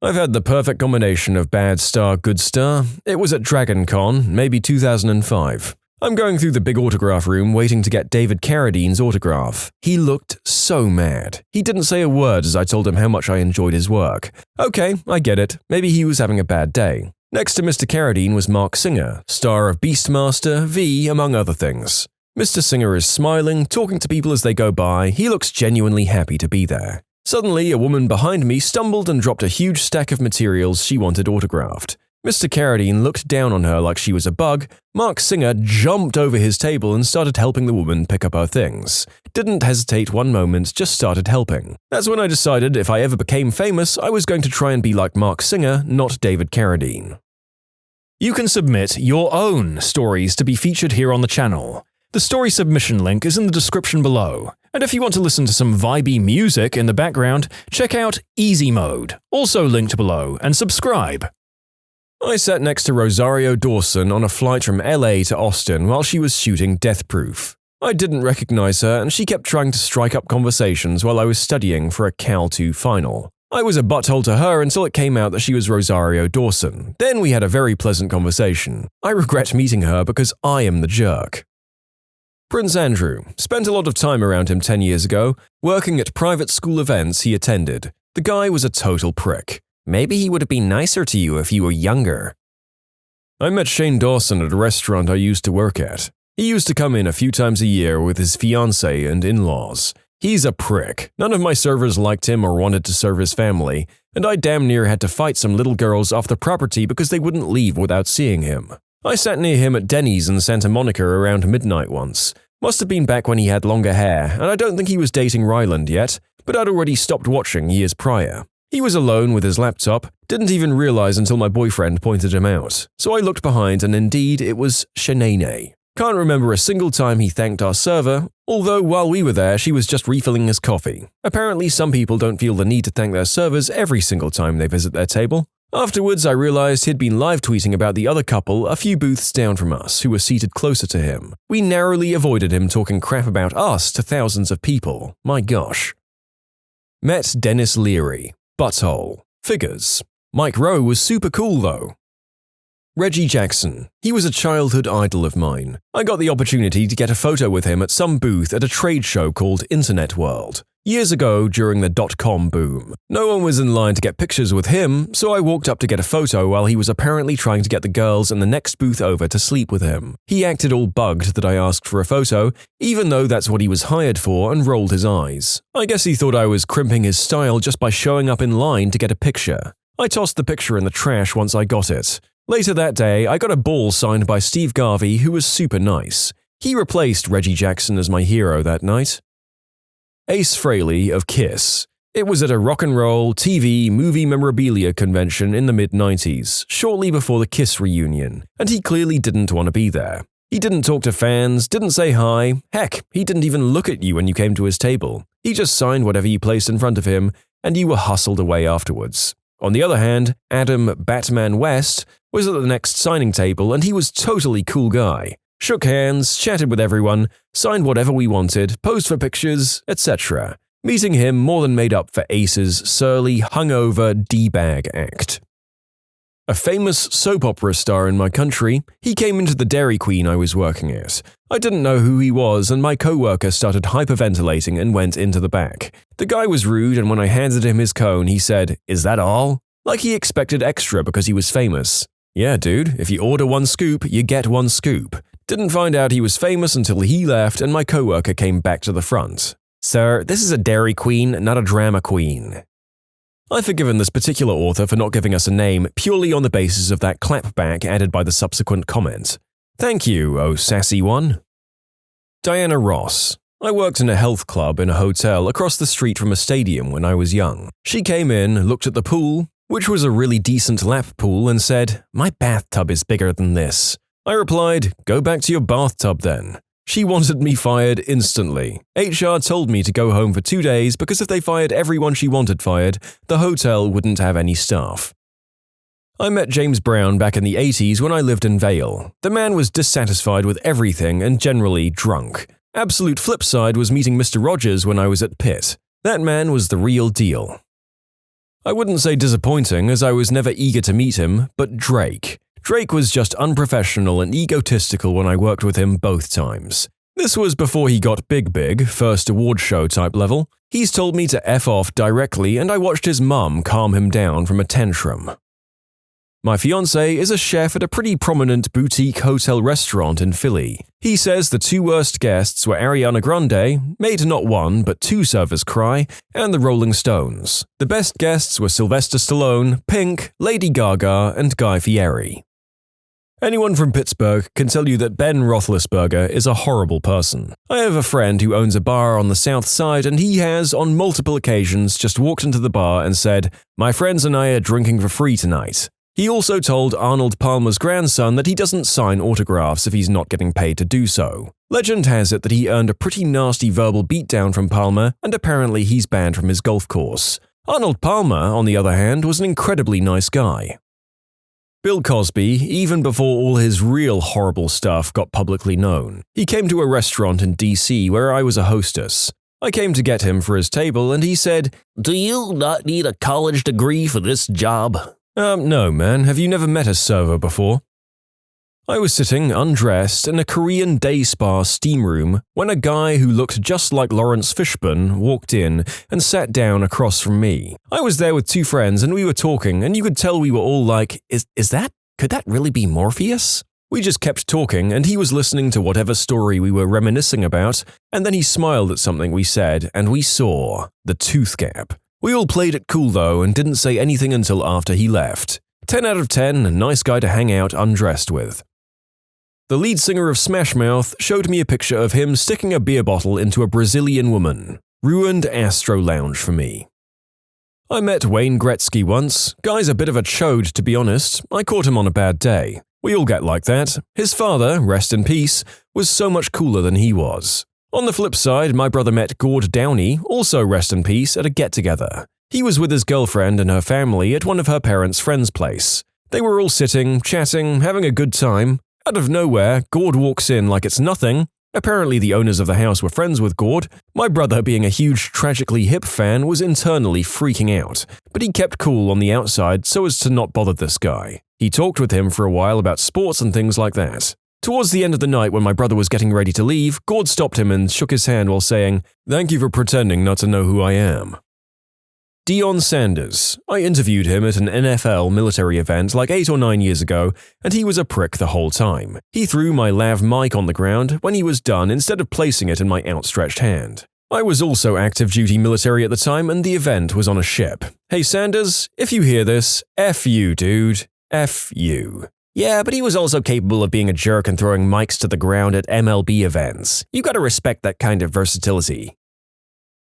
I've had the perfect combination of bad star, good star. It was at Dragon Con, maybe 2005. I'm going through the big autograph room waiting to get David Carradine's autograph. He looked so mad. He didn't say a word as I told him how much I enjoyed his work. Okay, I get it. Maybe he was having a bad day. Next to Mr. Carradine was Mark Singer, star of Beastmaster, V, among other things. Mr. Singer is smiling, talking to people as they go by. He looks genuinely happy to be there. Suddenly, a woman behind me stumbled and dropped a huge stack of materials she wanted autographed. Mr. Carradine looked down on her like she was a bug. Mark Singer jumped over his table and started helping the woman pick up her things. Didn't hesitate one moment, just started helping. That's when I decided if I ever became famous, I was going to try and be like Mark Singer, not David Carradine. You can submit your own stories to be featured here on the channel. The story submission link is in the description below. And if you want to listen to some vibey music in the background, check out easymode, also linked below, and subscribe. I sat next to Rosario Dawson on a flight from LA to Austin while she was shooting Death Proof. I didn't recognize her and she kept trying to strike up conversations while I was studying for a Cal 2 final. I was a butthole to her until it came out that she was Rosario Dawson. Then we had a very pleasant conversation. I regret meeting her because I am the jerk. Prince Andrew. Spent a lot of time around him 10 years ago, working at private school events he attended. The guy was a total prick. Maybe he would have been nicer to you if you were younger. I met Shane Dawson at a restaurant I used to work at. He used to come in a few times a year with his fiancée and in-laws. He's a prick. None of my servers liked him or wanted to serve his family, and I damn near had to fight some little girls off the property because they wouldn't leave without seeing him. I sat near him at Denny's in Santa Monica around midnight once. Must have been back when he had longer hair, and I don't think he was dating Ryland yet, but I'd already stopped watching years prior. He was alone with his laptop, didn't even realize until my boyfriend pointed him out, so I looked behind and indeed it was Shanae. Can't remember a single time he thanked our server, although while we were there she was just refilling his coffee. Apparently some people don't feel the need to thank their servers every single time they visit their table. Afterwards I realized he'd been live tweeting about the other couple a few booths down from us who were seated closer to him. We narrowly avoided him talking crap about us to thousands of people. My gosh. Met Dennis Leary. Butthole. Figures. Mike Rowe was super cool though. Reggie Jackson. He was a childhood idol of mine. I got the opportunity to get a photo with him at some booth at a trade show called Internet World. Years ago during the .com boom. No one was in line to get pictures with him, so I walked up to get a photo while he was apparently trying to get the girls in the next booth over to sleep with him. He acted all bugged that I asked for a photo, even though that's what he was hired for, and rolled his eyes. I guess he thought I was crimping his style just by showing up in line to get a picture. I tossed the picture in the trash once I got it. Later that day, I got a ball signed by Steve Garvey, who was super nice. He replaced Reggie Jackson as my hero that night. Ace Frehley of Kiss. It was at a rock and roll, TV, movie memorabilia convention in the mid-90s, shortly before the Kiss reunion, and he clearly didn't want to be there. He didn't talk to fans, didn't say hi, heck, he didn't even look at you when you came to his table. He just signed whatever you placed in front of him, and you were hustled away afterwards. On the other hand, Adam Batman West was at the next signing table and he was totally cool guy. Shook hands, chatted with everyone, signed whatever we wanted, posed for pictures, etc. Meeting him more than made up for Ace's surly, hungover D-bag act. A famous soap opera star in my country, he came into the Dairy Queen I was working at. I didn't know who he was and my co-worker started hyperventilating and went into the back. The guy was rude and when I handed him his cone he said, "Is that all?" Like he expected extra because he was famous. Yeah dude, if you order one scoop, you get one scoop. Didn't find out he was famous until he left and my co-worker came back to the front. "Sir, this is a Dairy Queen, not a drama queen." I've forgiven this particular author for not giving us a name purely on the basis of that clapback added by the subsequent comment. Thank you, oh sassy one. Diana Ross. I worked in a health club in a hotel across the street from a stadium when I was young. She came in, looked at the pool, which was a really decent lap pool, and said, "My bathtub is bigger than this." I replied, "Go back to your bathtub then." She wanted me fired instantly. HR told me to go home for 2 days because if they fired everyone she wanted fired, the hotel wouldn't have any staff. I met James Brown back in the 80s when I lived in Vale. The man was dissatisfied with everything and generally drunk. Absolute flip side was meeting Mr. Rogers when I was at Pitt. That man was the real deal. I wouldn't say disappointing as I was never eager to meet him, but Drake. Drake was just unprofessional and egotistical when I worked with him both times. This was before he got big, first award show type level. He's told me to F off directly, and I watched his mum calm him down from a tantrum. My fiancé is a chef at a pretty prominent boutique hotel restaurant in Philly. He says the two worst guests were Ariana Grande, made not one but two servers cry, and the Rolling Stones. The best guests were Sylvester Stallone, Pink, Lady Gaga, and Guy Fieri. Anyone from Pittsburgh can tell you that Ben Roethlisberger is a horrible person. I have a friend who owns a bar on the south side, and he has, on multiple occasions, just walked into the bar and said, "My friends and I are drinking for free tonight." He also told Arnold Palmer's grandson that he doesn't sign autographs if he's not getting paid to do so. Legend has it that he earned a pretty nasty verbal beatdown from Palmer, and apparently he's banned from his golf course. Arnold Palmer, on the other hand, was an incredibly nice guy. Bill Cosby, even before all his real horrible stuff got publicly known, he came to a restaurant in DC where I was a hostess. I came to get him for his table and he said, "Do you not need a college degree for this job?" No, man, have you never met a server before? I was sitting undressed in a Korean day spa steam room when a guy who looked just like Lawrence Fishburne walked in and sat down across from me. I was there with two friends and we were talking, and you could tell we were all like, could that really be Morpheus? We just kept talking and he was listening to whatever story we were reminiscing about, and then he smiled at something we said and we saw the tooth gap. We all played it cool though and didn't say anything until after he left. 10 out of 10, a nice guy to hang out undressed with. The lead singer of Smash Mouth showed me a picture of him sticking a beer bottle into a Brazilian woman. Ruined Astro Lounge for me. I met Wayne Gretzky once. Guy's a bit of a chode, to be honest. I caught him on a bad day. We all get like that. His father, rest in peace, was so much cooler than he was. On the flip side, my brother met Gord Downey, also rest in peace, at a get-together. He was with his girlfriend and her family at one of her parents' friends' place. They were all sitting, chatting, having a good time. Out of nowhere, Gord walks in like it's nothing. Apparently the owners of the house were friends with Gord. My brother, being a huge Tragically Hip fan, was internally freaking out, but he kept cool on the outside so as to not bother this guy. He talked with him for a while about sports and things like that. Towards the end of the night when my brother was getting ready to leave, Gord stopped him and shook his hand while saying, "Thank you for pretending not to know who I am." Deion Sanders. I interviewed him at an NFL military event like 8 or 9 years ago, and he was a prick the whole time. He threw my lav mic on the ground when he was done instead of placing it in my outstretched hand. I was also active duty military at the time, and the event was on a ship. Hey Sanders, if you hear this, F you, dude. F you. Yeah, but he was also capable of being a jerk and throwing mics to the ground at MLB events. You gotta respect that kind of versatility.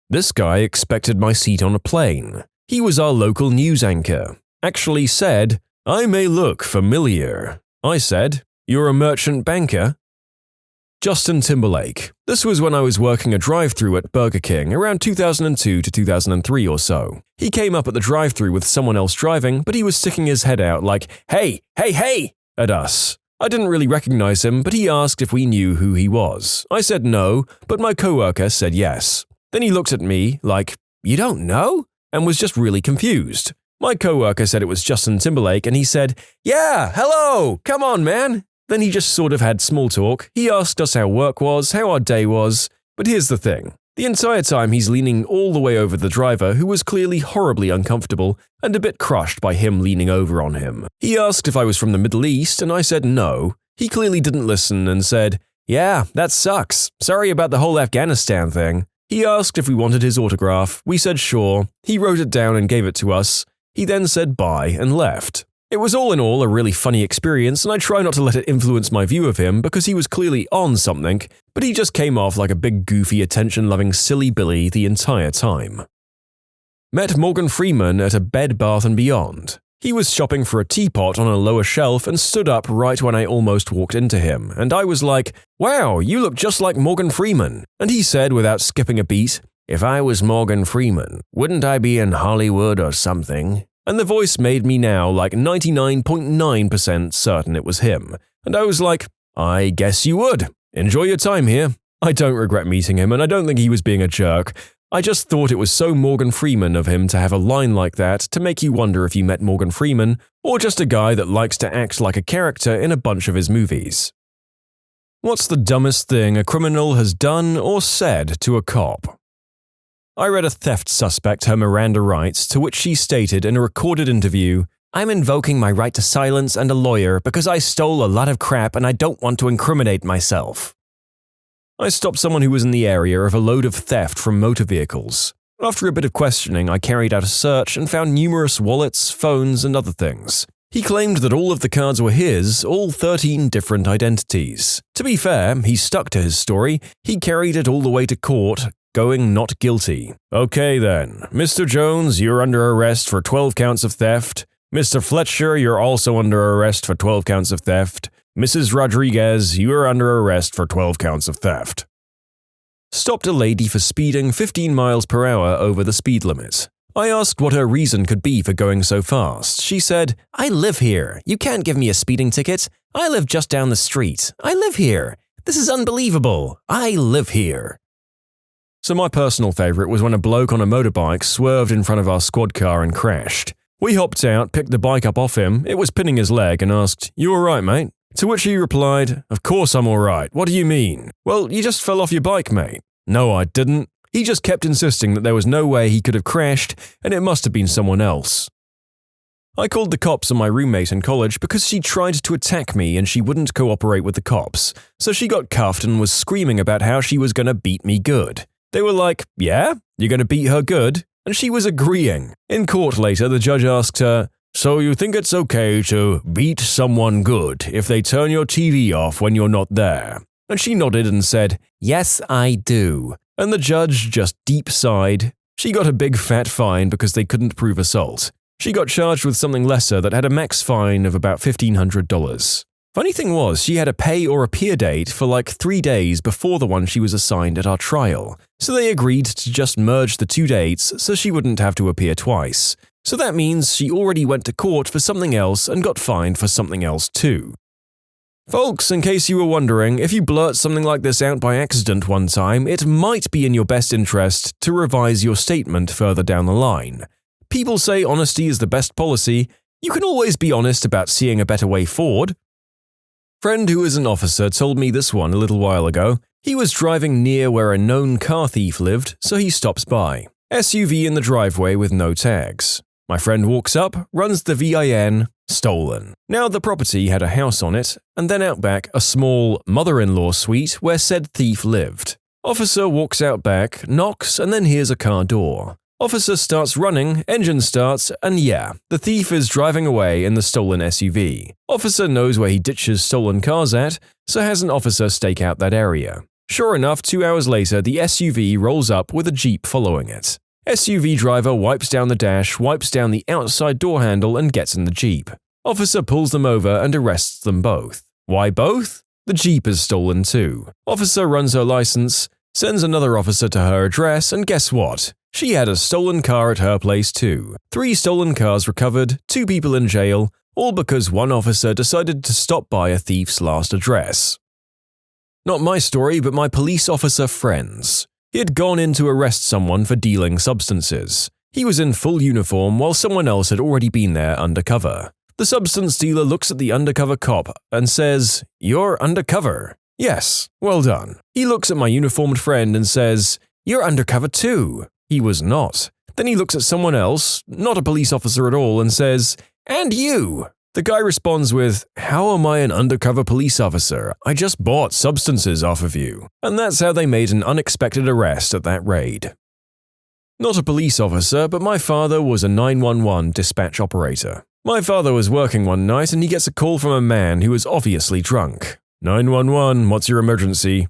This guy expected my seat on a plane. He was our local news anchor. Actually said, "I may look familiar." I said, "You're a merchant banker?" Justin Timberlake. This was when I was working a drive-thru at Burger King around 2002 to 2003 or so. He came up at the drive-thru with someone else driving, but he was sticking his head out like, "Hey, hey, hey!" at us. I didn't really recognize him, but he asked if we knew who he was. I said no, but my coworker said yes. Then he looked at me like, "You don't know?" and was just really confused. My coworker said it was Justin Timberlake and he said, "Yeah, hello, come on man." Then he just sort of had small talk. He asked us how work was, how our day was. But here's the thing. The entire time he's leaning all the way over the driver, who was clearly horribly uncomfortable and a bit crushed by him leaning over on him. He asked if I was from the Middle East and I said no. He clearly didn't listen and said, "Yeah, that sucks. Sorry about the whole Afghanistan thing." He asked if we wanted his autograph. We said sure. He wrote it down and gave it to us. He then said bye and left. It was all in all a really funny experience, and I try not to let it influence my view of him because he was clearly on something, but he just came off like a big goofy attention-loving silly Billy the entire time. Met Morgan Freeman at a Bed Bath & Beyond. He was shopping for a teapot on a lower shelf and stood up right when I almost walked into him, and I was like, "Wow, you look just like Morgan Freeman." And he said without skipping a beat, "If I was Morgan Freeman, wouldn't I be in Hollywood or something?" And the voice made me now like 99.9% certain it was him. And I was like, "I guess you would. Enjoy your time here." I don't regret meeting him, and I don't think he was being a jerk. I just thought it was so Morgan Freeman of him to have a line like that to make you wonder if you met Morgan Freeman or just a guy that likes to act like a character in a bunch of his movies. What's the dumbest thing a criminal has done or said to a cop? I read a theft suspect her Miranda rights, to which she stated in a recorded interview, "I'm invoking my right to silence and a lawyer because I stole a lot of crap and I don't want to incriminate myself." I stopped someone who was in the area of a load of theft from motor vehicles. After a bit of questioning, I carried out a search and found numerous wallets, phones, and other things. He claimed that all of the cards were his, all 13 different identities. To be fair, he stuck to his story. He carried it all the way to court, going not guilty. "Okay then, Mr. Jones, you're under arrest for 12 counts of theft. Mr. Fletcher, you're also under arrest for 12 counts of theft. Mrs. Rodriguez, you are under arrest for 12 counts of theft." Stopped a lady for speeding 15 miles per hour over the speed limit. I asked what her reason could be for going so fast. She said, "I live here. You can't give me a speeding ticket. I live just down the street. I live here. This is unbelievable. I live here." So my personal favorite was when a bloke on a motorbike swerved in front of our squad car and crashed. We hopped out, picked the bike up off him, it was pinning his leg, and asked, "You alright, mate?" To which he replied, "Of course I'm alright. What do you mean?" "Well, you just fell off your bike, mate." "No, I didn't." He just kept insisting that there was no way he could have crashed, and it must have been someone else. I called the cops on my roommate in college because she tried to attack me and she wouldn't cooperate with the cops, so she got cuffed and was screaming about how she was going to beat me good. They were like, "Yeah? You're going to beat her good?" And she was agreeing. In court later, the judge asked her, "So you think it's okay to beat someone good if they turn your TV off when you're not there?" And she nodded and said, "Yes, I do." And the judge just deep sighed. She got a big fat fine because they couldn't prove assault. She got charged with something lesser that had a max fine of about $1,500. Funny thing was, she had a pay or appear date for like 3 days before the one she was assigned at our trial, so they agreed to just merge the 2 dates so she wouldn't have to appear twice. So that means she already went to court for something else and got fined for something else too. Folks, in case you were wondering, if you blurt something like this out by accident one time, it might be in your best interest to revise your statement further down the line. People say honesty is the best policy. You can always be honest about seeing a better way forward. Friend who is an officer told me this one a little while ago. He was driving near where a known car thief lived, so he stops by. SUV in the driveway with no tags. My friend walks up, runs the VIN, stolen. Now the property had a house on it, and then out back a small mother-in-law suite where said thief lived. Officer walks out back, knocks, and then hears a car door. Officer starts running, engine starts, and yeah, the thief is driving away in the stolen SUV. Officer knows where he ditches stolen cars at, so has an officer stake out that area. Sure enough, 2 hours later, the SUV rolls up with a Jeep following it. SUV driver wipes down the dash, wipes down the outside door handle, and gets in the Jeep. Officer pulls them over and arrests them both. Why both? The Jeep is stolen too. Officer runs her license, sends another officer to her address, and guess what? She had a stolen car at her place too. 3 stolen cars recovered, 2 people in jail, all because one officer decided to stop by a thief's last address. Not my story, but my police officer friend's. He had gone in to arrest someone for dealing substances. He was in full uniform while someone else had already been there undercover. The substance dealer looks at the undercover cop and says, "You're undercover." "Yes, well done." He looks at my uniformed friend and says, "You're undercover too." He was not. Then he looks at someone else, not a police officer at all, and says, "And you." The guy responds with, "How am I an undercover police officer? I just bought substances off of you." And that's how they made an unexpected arrest at that raid. Not a police officer, but my father was a 911 dispatch operator. My father was working one night and he gets a call from a man who was obviously drunk. 911, what's your emergency?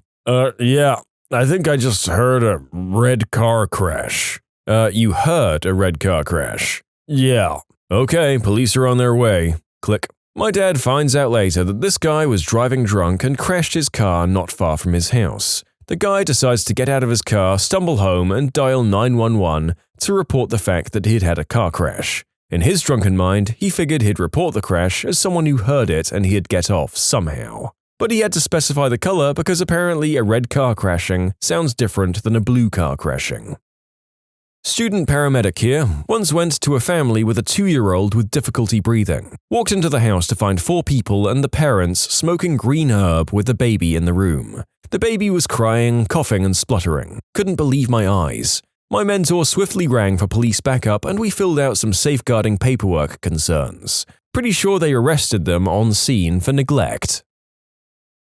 Yeah, I think I just heard a red car crash." You heard a red car crash?" "Yeah." "Okay, police are on their way." Click. My dad finds out later that this guy was driving drunk and crashed his car not far from his house. The guy decides to get out of his car, stumble home, and dial 911 to report the fact that he'd had a car crash. In his drunken mind, he figured he'd report the crash as someone who heard it and he'd get off somehow. But he had to specify the color because apparently a red car crashing sounds different than a blue car crashing. Student paramedic here, once went to a family with a 2-year-old with difficulty breathing. Walked into the house to find 4 people and the parents smoking green herb with the baby in the room. The baby was crying, coughing and spluttering. Couldn't believe my eyes. My mentor swiftly rang for police backup and we filled out some safeguarding paperwork concerns. Pretty sure they arrested them on scene for neglect.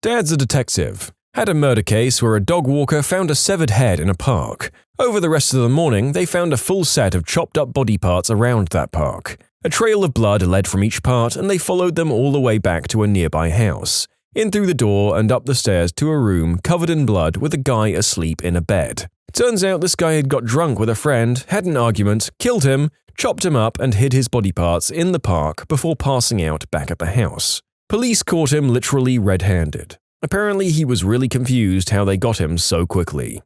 Dad's a detective. Had a murder case where a dog walker found a severed head in a park. Over the rest of the morning, they found a full set of chopped up body parts around that park. A trail of blood led from each part and they followed them all the way back to a nearby house. In through the door and up the stairs to a room covered in blood with a guy asleep in a bed. Turns out this guy had got drunk with a friend, had an argument, killed him, chopped him up and hid his body parts in the park before passing out back at the house. Police caught him literally red-handed. Apparently he was really confused how they got him so quickly.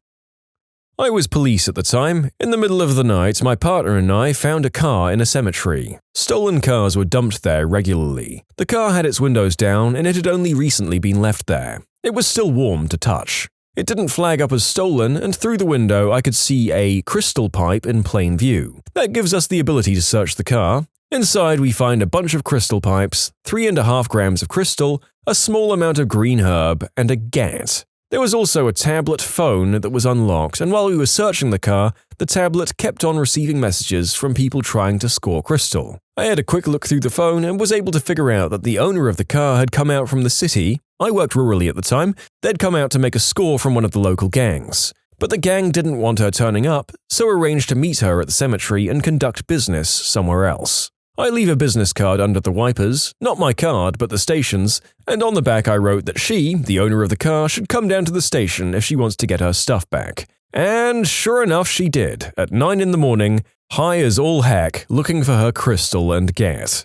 I was police at the time. In the middle of the night, my partner and I found a car in a cemetery. Stolen cars were dumped there regularly. The car had its windows down and it had only recently been left there. It was still warm to touch. It didn't flag up as stolen, and through the window I could see a crystal pipe in plain view. That gives us the ability to search the car. Inside we find a bunch of crystal pipes, 3.5 grams of crystal, a small amount of green herb, and a gat. There was also a tablet phone that was unlocked, and while we were searching the car, the tablet kept on receiving messages from people trying to score crystal. I had a quick look through the phone and was able to figure out that the owner of the car had come out from the city. I worked rurally at the time. They'd come out to make a score from one of the local gangs. But the gang didn't want her turning up, so arranged to meet her at the cemetery and conduct business somewhere else. I leave a business card under the wipers, not my card but the station's, and on the back I wrote that she, the owner of the car, should come down to the station if she wants to get her stuff back. And sure enough she did, at 9 in the morning, high as all heck, looking for her crystal and gat.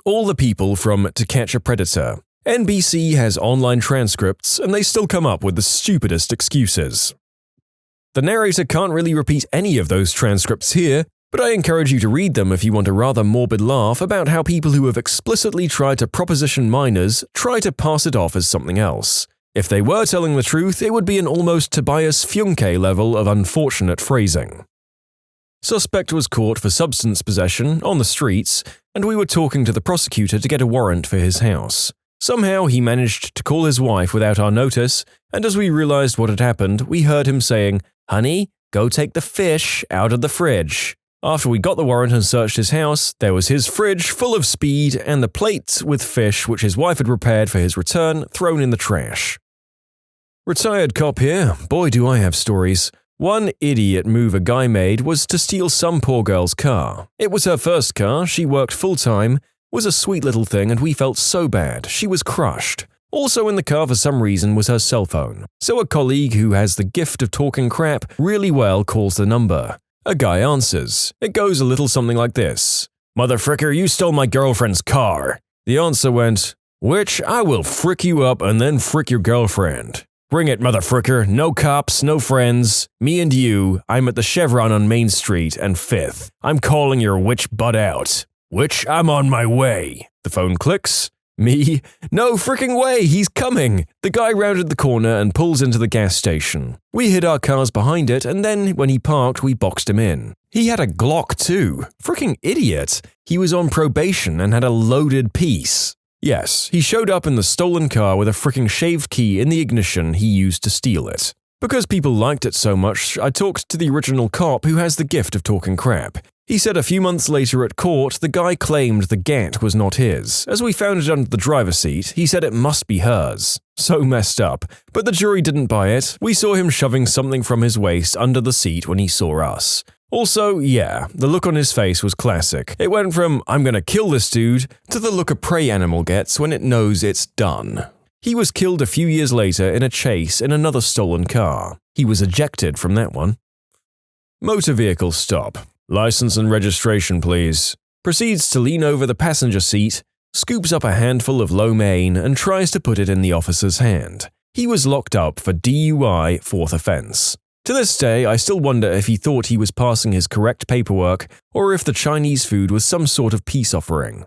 All the people from To Catch a Predator. NBC has online transcripts and they still come up with the stupidest excuses. The narrator can't really repeat any of those transcripts here, but I encourage you to read them if you want a rather morbid laugh about how people who have explicitly tried to proposition minors try to pass it off as something else. If they were telling the truth, it would be an almost Tobias Funke level of unfortunate phrasing. Suspect was caught for substance possession on the streets, and we were talking to the prosecutor to get a warrant for his house. Somehow he managed to call his wife without our notice, and as we realized what had happened, we heard him saying, "Honey, go take the fish out of the fridge." After we got the warrant and searched his house, there was his fridge full of speed and the plate with fish which his wife had prepared for his return thrown in the trash. Retired cop here. Boy, do I have stories. One idiot move a guy made was to steal some poor girl's car. It was her first car, she worked full-time, was a sweet little thing and we felt so bad, she was crushed. Also in the car for some reason was her cell phone. So a colleague who has the gift of talking crap really well calls the number. A guy answers. It goes a little something like this. "Motherfricker, you stole my girlfriend's car." The answer went, "Which I will frick you up and then frick your girlfriend." "Bring it, motherfricker. No cops, no friends. Me and you. I'm at the Chevron on Main Street and 5th. I'm calling your witch butt out." "Which, I'm on my way." The phone clicks. Me? "No fricking way, he's coming." The guy rounded the corner and pulls into the gas station. We hid our cars behind it and then, when he parked, we boxed him in. He had a Glock too. Fricking idiot. He was on probation and had a loaded piece. Yes, he showed up in the stolen car with a fricking shaved key in the ignition he used to steal it. Because people liked it so much, I talked to the original cop who has the gift of talking crap. He said a few months later at court, the guy claimed the gat was not his. As we found it under the driver's seat, he said it must be hers. So messed up. But the jury didn't buy it. We saw him shoving something from his waist under the seat when he saw us. Also, yeah, the look on his face was classic. It went from, "I'm gonna kill this dude," to the look a prey animal gets when it knows it's done. He was killed a few years later in a chase in another stolen car. He was ejected from that one. Motor vehicle stop. "License and registration, please." Proceeds to lean over the passenger seat, scoops up a handful of lo mein and tries to put it in the officer's hand. He was locked up for DUI, 4th offense. To this day, I still wonder if he thought he was passing his correct paperwork or if the Chinese food was some sort of peace offering.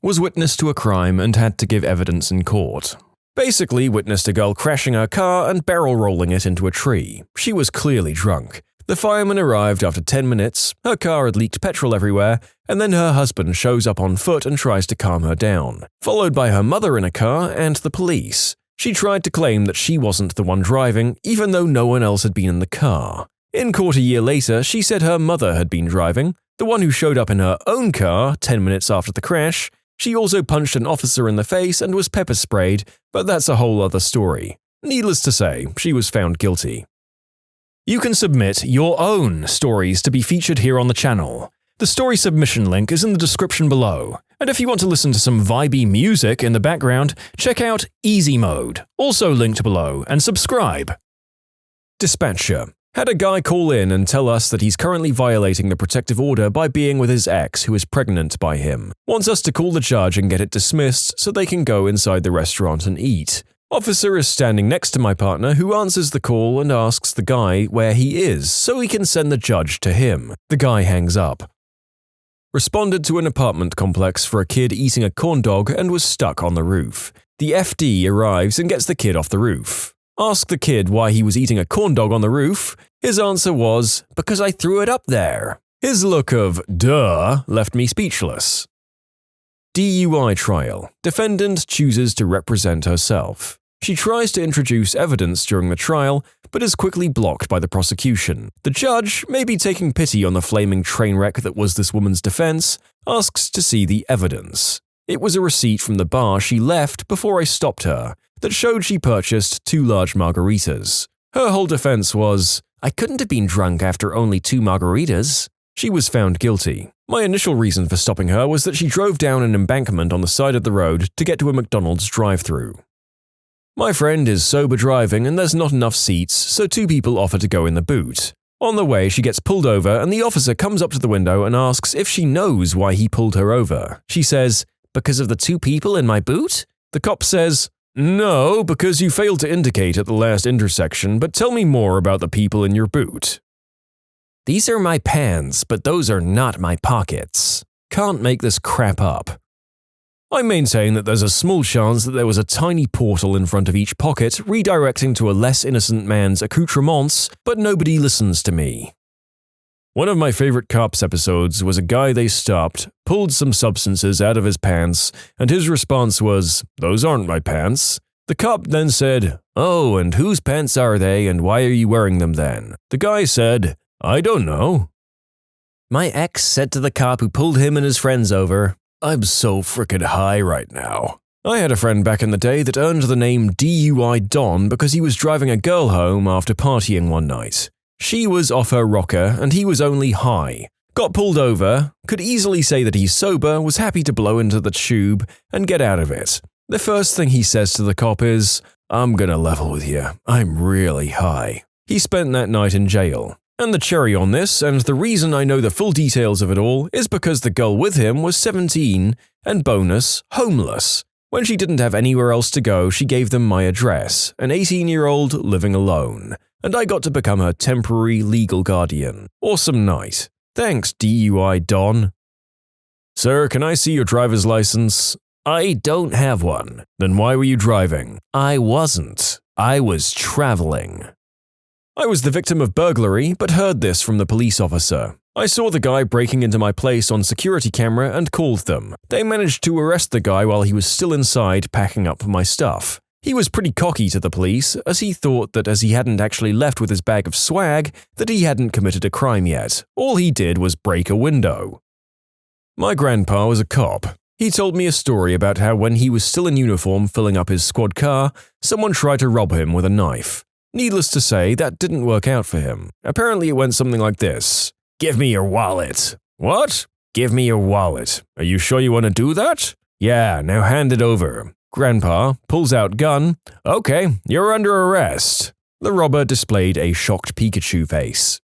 Was witness to a crime and had to give evidence in court. Basically witnessed a girl crashing her car and barrel rolling it into a tree. She was clearly drunk. The firemen arrived after 10 minutes, her car had leaked petrol everywhere, and then her husband shows up on foot and tries to calm her down, followed by her mother in a car and the police. She tried to claim that she wasn't the one driving, even though no one else had been in the car. In court a year later, she said her mother had been driving, the one who showed up in her own car 10 minutes after the crash. She also punched an officer in the face and was pepper sprayed, but that's a whole other story. Needless to say, she was found guilty. You can submit your own stories to be featured here on the channel. The story submission link is in the description below. And if you want to listen to some vibey music in the background, check out easymode, also linked below, and subscribe. Dispatcher. Had a guy call in and tell us that he's currently violating the protective order by being with his ex who is pregnant by him. Wants us to call the judge and get it dismissed so they can go inside the restaurant and eat. Officer is standing next to my partner who answers the call and asks the guy where he is so he can send the judge to him. The guy hangs up. Responded to an apartment complex for a kid eating a corn dog and was stuck on the roof. The FD arrives and gets the kid off the roof. Asked the kid why he was eating a corn dog on the roof. His answer was, "Because I threw it up there." His look of duh left me speechless. DUI trial. Defendant chooses to represent herself. She tries to introduce evidence during the trial, but is quickly blocked by the prosecution. The judge, maybe taking pity on the flaming train wreck that was this woman's defense, asks to see the evidence. It was a receipt from the bar she left before I stopped her that showed she purchased 2 large margaritas. Her whole defense was, "I couldn't have been drunk after only 2 margaritas." She was found guilty. My initial reason for stopping her was that she drove down an embankment on the side of the road to get to a McDonald's drive-thru. My friend is sober driving and there's not enough seats, so 2 people offer to go in the boot. On the way, she gets pulled over and the officer comes up to the window and asks if she knows why he pulled her over. She says, "Because of the 2 people in my boot?" The cop says, "No, because you failed to indicate at the last intersection, but tell me more about the people in your boot." "These are my pants, but those are not my pockets. Can't make this crap up." I maintain that there's a small chance that there was a tiny portal in front of each pocket redirecting to a less innocent man's accoutrements, but nobody listens to me. One of my favorite Cops episodes was a guy they stopped, pulled some substances out of his pants, and his response was, "Those aren't my pants." The cop then said, "Oh, and whose pants are they and why are you wearing them then?" The guy said, "I don't know." My ex said to the cop who pulled him and his friends over, "I'm so frickin' high right now." I had a friend back in the day that earned the name DUI Don because he was driving a girl home after partying one night. She was off her rocker and he was only high. Got pulled over, could easily say that he's sober, was happy to blow into the tube and get out of it. The first thing he says to the cop is, "I'm gonna level with you, I'm really high." He spent that night in jail. And the cherry on this, and the reason I know the full details of it all, is because the girl with him was 17 and bonus, homeless. When she didn't have anywhere else to go, she gave them my address, an 18-year-old living alone, and I got to become her temporary legal guardian. Awesome night. Thanks, DUI Don. "Sir, can I see your driver's license?" "I don't have one." "Then why were you driving?" "I wasn't. I was traveling." I was the victim of burglary, but heard this from the police officer. I saw the guy breaking into my place on security camera and called them. They managed to arrest the guy while he was still inside packing up my stuff. He was pretty cocky to the police, as he thought that as he hadn't actually left with his bag of swag, that he hadn't committed a crime yet. All he did was break a window. My grandpa was a cop. He told me a story about how when he was still in uniform filling up his squad car, someone tried to rob him with a knife. Needless to say, that didn't work out for him. Apparently it went something like this. "Give me your wallet." "What?" "Give me your wallet." "Are you sure you want to do that?" "Yeah, now hand it over." Grandpa pulls out gun. "Okay, you're under arrest." The robber displayed a shocked Pikachu face.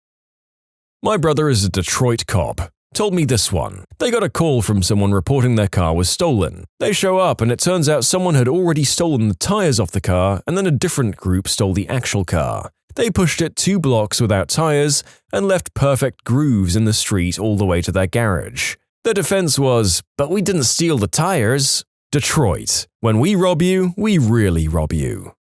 My brother is a Detroit cop. Told me this one. They got a call from someone reporting their car was stolen. They show up and it turns out someone had already stolen the tires off the car and then a different group stole the actual car. They pushed it 2 blocks without tires and left perfect grooves in the street all the way to their garage. Their defense was, "But we didn't steal the tires." Detroit. When we rob you, we really rob you.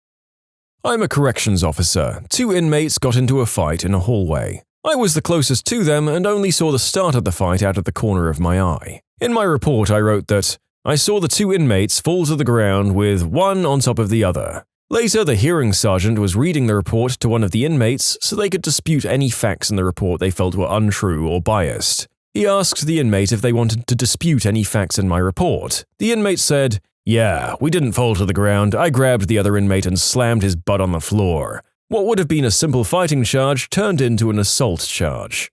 I'm a corrections officer. 2 inmates got into a fight in a hallway. I was the closest to them and only saw the start of the fight out of the corner of my eye. In my report, I wrote that I saw the two inmates fall to the ground with one on top of the other. Later, the hearing sergeant was reading the report to one of the inmates so they could dispute any facts in the report they felt were untrue or biased. He asked the inmate if they wanted to dispute any facts in my report. The inmate said, "Yeah, we didn't fall to the ground. I grabbed the other inmate and slammed his butt on the floor." What would have been a simple fighting charge turned into an assault charge.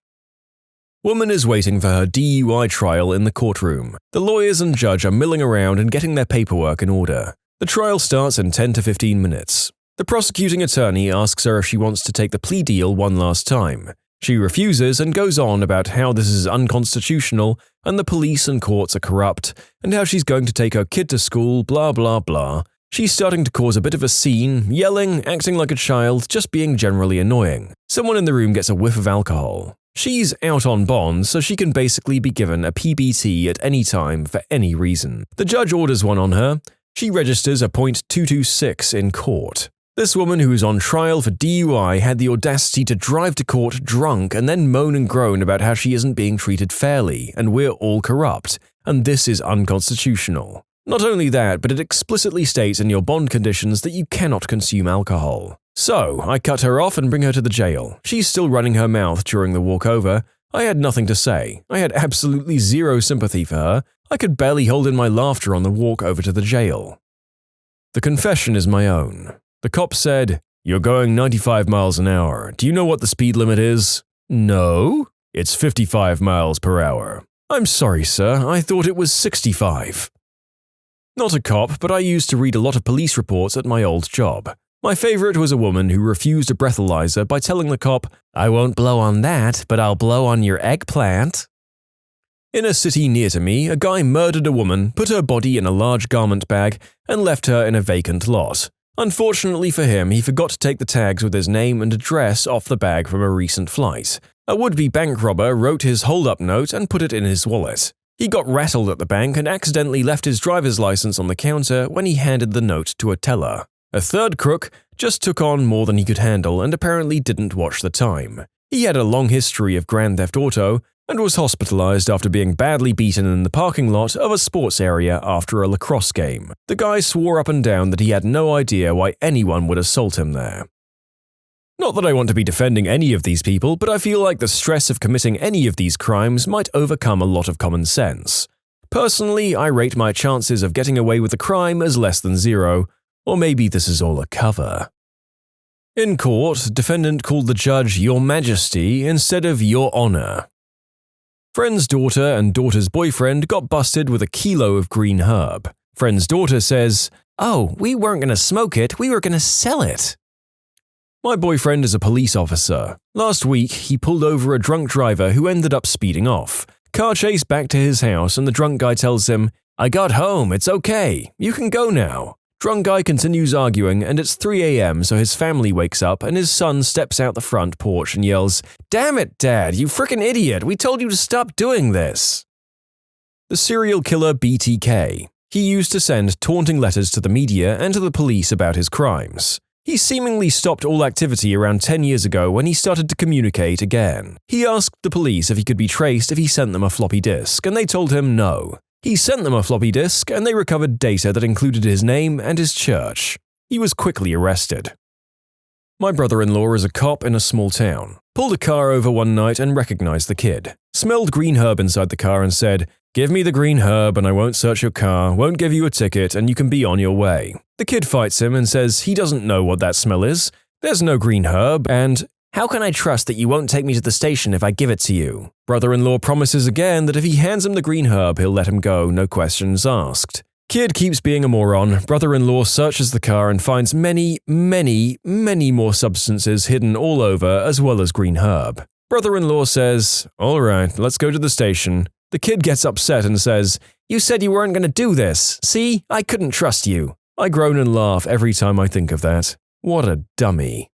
Woman is waiting for her DUI trial in the courtroom. The lawyers and judge are milling around and getting their paperwork in order. The trial starts in 10 to 15 minutes. The prosecuting attorney asks her if she wants to take the plea deal one last time. She refuses and goes on about how this is unconstitutional and the police and courts are corrupt and how she's going to take her kid to school, blah blah blah. She's starting to cause a bit of a scene, yelling, acting like a child, just being generally annoying. Someone in the room gets a whiff of alcohol. She's out on bond, so she can basically be given a PBT at any time for any reason. The judge orders one on her. She registers a .226 in court. This woman who is on trial for DUI had the audacity to drive to court drunk and then moan and groan about how she isn't being treated fairly and we're all corrupt, and this is unconstitutional. Not only that, but it explicitly states in your bond conditions that you cannot consume alcohol. So, I cut her off and bring her to the jail. She's still running her mouth during the walk over. I had nothing to say. I had absolutely zero sympathy for her. I could barely hold in my laughter on the walk over to the jail. The confession is my own. The cop said, "You're going 95 miles an hour. Do you know what the speed limit is?" "No." "It's 55 miles per hour." "I'm sorry, sir. I thought it was 65. Not a cop, but I used to read a lot of police reports at my old job. My favorite was a woman who refused a breathalyzer by telling the cop, "I won't blow on that, but I'll blow on your eggplant." In a city near to me, a guy murdered a woman, put her body in a large garment bag, and left her in a vacant lot. Unfortunately for him, he forgot to take the tags with his name and address off the bag from a recent flight. A would-be bank robber wrote his hold-up note and put it in his wallet. He got rattled at the bank and accidentally left his driver's license on the counter when he handed the note to a teller. A third crook just took on more than he could handle and apparently didn't watch the time. He had a long history of Grand Theft Auto and was hospitalized after being badly beaten in the parking lot of a sports area after a lacrosse game. The guy swore up and down that he had no idea why anyone would assault him there. Not that I want to be defending any of these people, but I feel like the stress of committing any of these crimes might overcome a lot of common sense. Personally, I rate my chances of getting away with a crime as less than zero, or maybe this is all a cover. In court, defendant called the judge "Your Majesty" instead of "Your Honor." Friend's daughter and daughter's boyfriend got busted with a kilo of green herb. Friend's daughter says, "Oh, we weren't going to smoke it, we were going to sell it." My boyfriend is a police officer. Last week, he pulled over a drunk driver who ended up speeding off. Car chase back to his house and the drunk guy tells him, "I got home, it's okay, you can go now." Drunk guy continues arguing and it's 3 a.m. so his family wakes up and his son steps out the front porch and yells, "Damn it, Dad, you frickin' idiot, we told you to stop doing this." The serial killer BTK. He used to send taunting letters to the media and to the police about his crimes. He seemingly stopped all activity around 10 years ago when he started to communicate again. He asked the police if he could be traced if he sent them a floppy disk, and they told him no. He sent them a floppy disk, and they recovered data that included his name and his church. He was quickly arrested. My brother-in-law is a cop in a small town. Pulled a car over one night and recognized the kid. Smelled green herb inside the car and said, "Give me the green herb and I won't search your car, won't give you a ticket, and you can be on your way." The kid fights him and says he doesn't know what that smell is. There's no green herb, and "How can I trust that you won't take me to the station if I give it to you?" Brother-in-law promises again that if he hands him the green herb, he'll let him go, no questions asked. Kid keeps being a moron. Brother-in-law searches the car and finds many more substances hidden all over, as well as green herb. Brother-in-law says, "All right, let's go to the station." The kid gets upset and says, "You said you weren't going to do this. See, I couldn't trust you." I groan and laugh every time I think of that. What a dummy.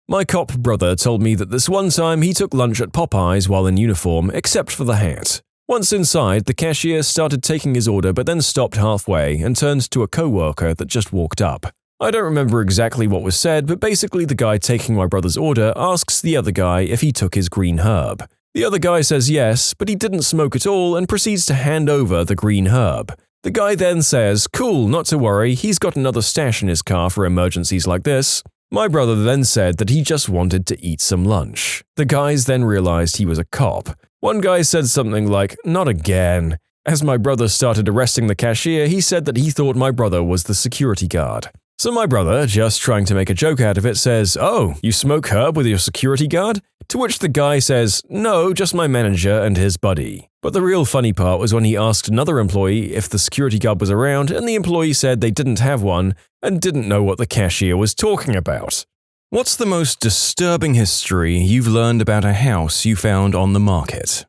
My cop brother told me that this one time he took lunch at Popeyes while in uniform, except for the hat. Once inside, the cashier started taking his order but then stopped halfway and turned to a co-worker that just walked up. I don't remember exactly what was said, but basically the guy taking my brother's order asks the other guy if he took his green herb. The other guy says yes, but he didn't smoke at all and proceeds to hand over the green herb. The guy then says, "Cool, not to worry, he's got another stash in his car for emergencies like this." My brother then said that he just wanted to eat some lunch. The guys then realized he was a cop. One guy said something like, "Not again." As my brother started arresting the cashier, he said that he thought my brother was the security guard. So my brother, just trying to make a joke out of it, says, "Oh, you smoke herb with your security guard?" To which the guy says, "No, just my manager and his buddy." But the real funny part was when he asked another employee if the security guard was around, and the employee said they didn't have one and didn't know what the cashier was talking about. What's the most disturbing history you've learned about a house you found on the market?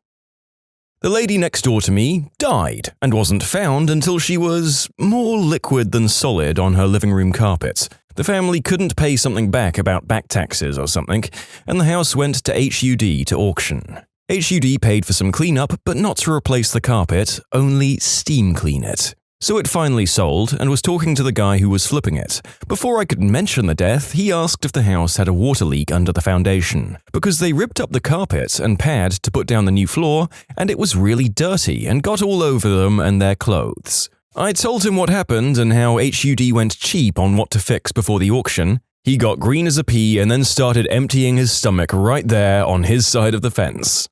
The lady next door to me died and wasn't found until she was more liquid than solid on her living room carpet. The family couldn't pay something back about back taxes or something, and the house went to HUD to auction. HUD paid for some cleanup, but not to replace the carpet, only steam clean it. So it finally sold and was talking to the guy who was flipping it. Before I could mention the death, he asked if the house had a water leak under the foundation, because they ripped up the carpet and pad to put down the new floor, and it was really dirty and got all over them and their clothes. I told him what happened and how HUD went cheap on what to fix before the auction. He got green as a pea and then started emptying his stomach right there on his side of the fence.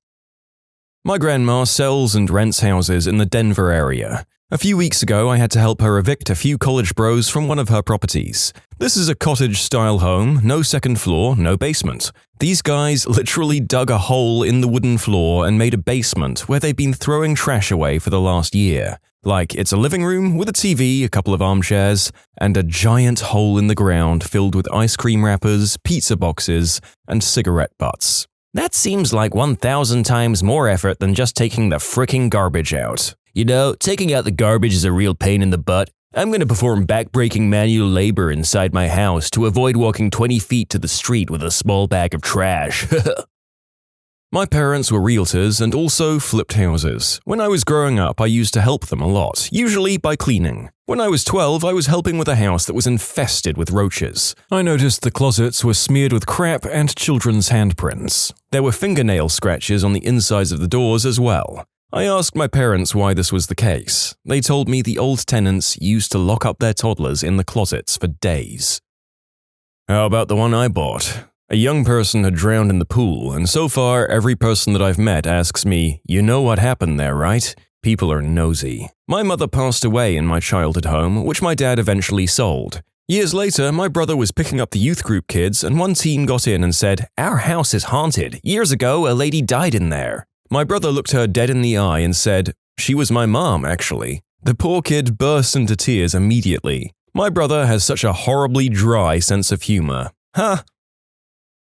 My grandma sells and rents houses in the Denver area. A few weeks ago, I had to help her evict a few college bros from one of her properties. This is a cottage-style home, no second floor, no basement. These guys literally dug a hole in the wooden floor and made a basement where they've been throwing trash away for the last year. Like, it's a living room with a TV, a couple of armchairs, and a giant hole in the ground filled with ice cream wrappers, pizza boxes, and cigarette butts. That seems like 1,000 times more effort than just taking the fricking garbage out. You know, taking out the garbage is a real pain in the butt. I'm going to perform back-breaking manual labor inside my house to avoid walking 20 feet to the street with a small bag of trash. My parents were realtors and also flipped houses. When I was growing up, I used to help them a lot, usually by cleaning. When I was 12, I was helping with a house that was infested with roaches. I noticed the closets were smeared with crap and children's handprints. There were fingernail scratches on the insides of the doors as well. I asked my parents why this was the case. They told me the old tenants used to lock up their toddlers in the closets for days. How about the one I bought? A young person had drowned in the pool, and so far every person that I've met asks me, "You know what happened there, right?" People are nosy. My mother passed away in my childhood home, which my dad eventually sold. Years later, my brother was picking up the youth group kids, and one teen got in and said, "Our house is haunted. Years ago, a lady died in there." My brother looked her dead in the eye and said, "She was my mom, actually." The poor kid burst into tears immediately. My brother has such a horribly dry sense of humor. Huh?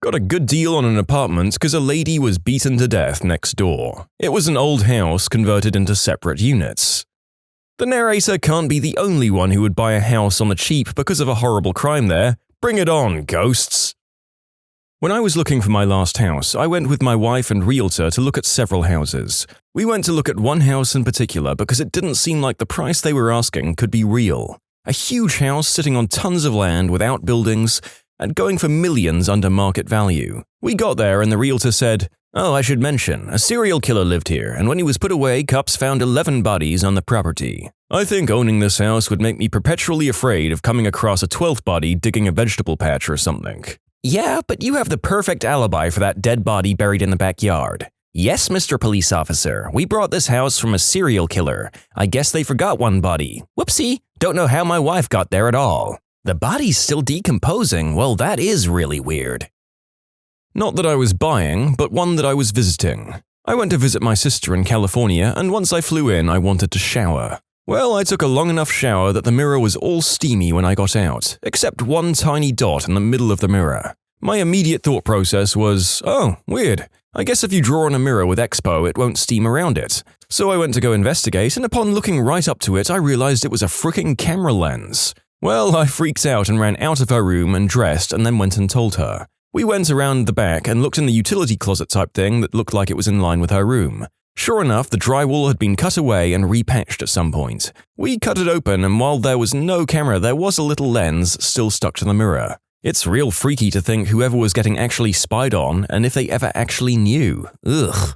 Got a good deal on an apartment because a lady was beaten to death next door. It was an old house converted into separate units. The narrator can't be the only one who would buy a house on the cheap because of a horrible crime there. Bring it on, ghosts! When I was looking for my last house, I went with my wife and realtor to look at several houses. We went to look at one house in particular because it didn't seem like the price they were asking could be real. A huge house sitting on tons of land with outbuildings and going for millions under market value. We got there and the realtor said, "Oh, I should mention, a serial killer lived here, and when he was put away, cops found 11 bodies on the property. I think owning this house would make me perpetually afraid of coming across a 12th body digging a vegetable patch or something." "Yeah, but you have the perfect alibi for that dead body buried in the backyard." "Yes, Mr. Police Officer, we brought this house from a serial killer. I guess they forgot one body. Whoopsie, don't know how my wife got there at all." "The body's still decomposing. Well, that is really weird." Not that I was buying, but one that I was visiting. I went to visit my sister in California, and once I flew in, I wanted to shower. Well, I took a long enough shower that the mirror was all steamy when I got out, except one tiny dot in the middle of the mirror. My immediate thought process was, oh, weird. I guess if you draw on a mirror with Expo, it won't steam around it. So I went to go investigate, and upon looking right up to it, I realized it was a fricking camera lens. Well, I freaked out and ran out of her room and dressed and then went and told her. We went around the back and looked in the utility closet type thing that looked like it was in line with her room. Sure enough, the drywall had been cut away and repatched at some point. We cut it open, and while there was no camera, there was a little lens still stuck to the mirror. It's real freaky to think whoever was getting actually spied on, and if they ever actually knew. Ugh.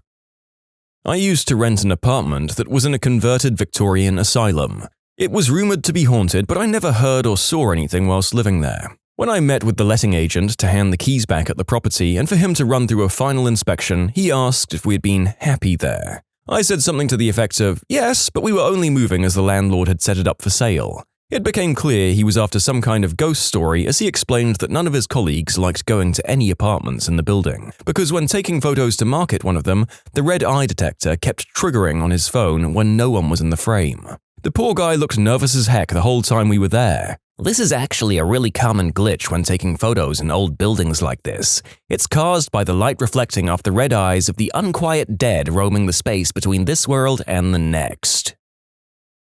I used to rent an apartment that was in a converted Victorian asylum. It was rumored to be haunted, but I never heard or saw anything whilst living there. When I met with the letting agent to hand the keys back at the property and for him to run through a final inspection, he asked if we had been happy there. I said something to the effect of, yes, but we were only moving as the landlord had set it up for sale. It became clear he was after some kind of ghost story as he explained that none of his colleagues liked going to any apartments in the building, because when taking photos to market one of them, the red eye detector kept triggering on his phone when no one was in the frame. The poor guy looked nervous as heck the whole time we were there. This is actually a really common glitch when taking photos in old buildings like this. It's caused by the light reflecting off the red eyes of the unquiet dead roaming the space between this world and the next.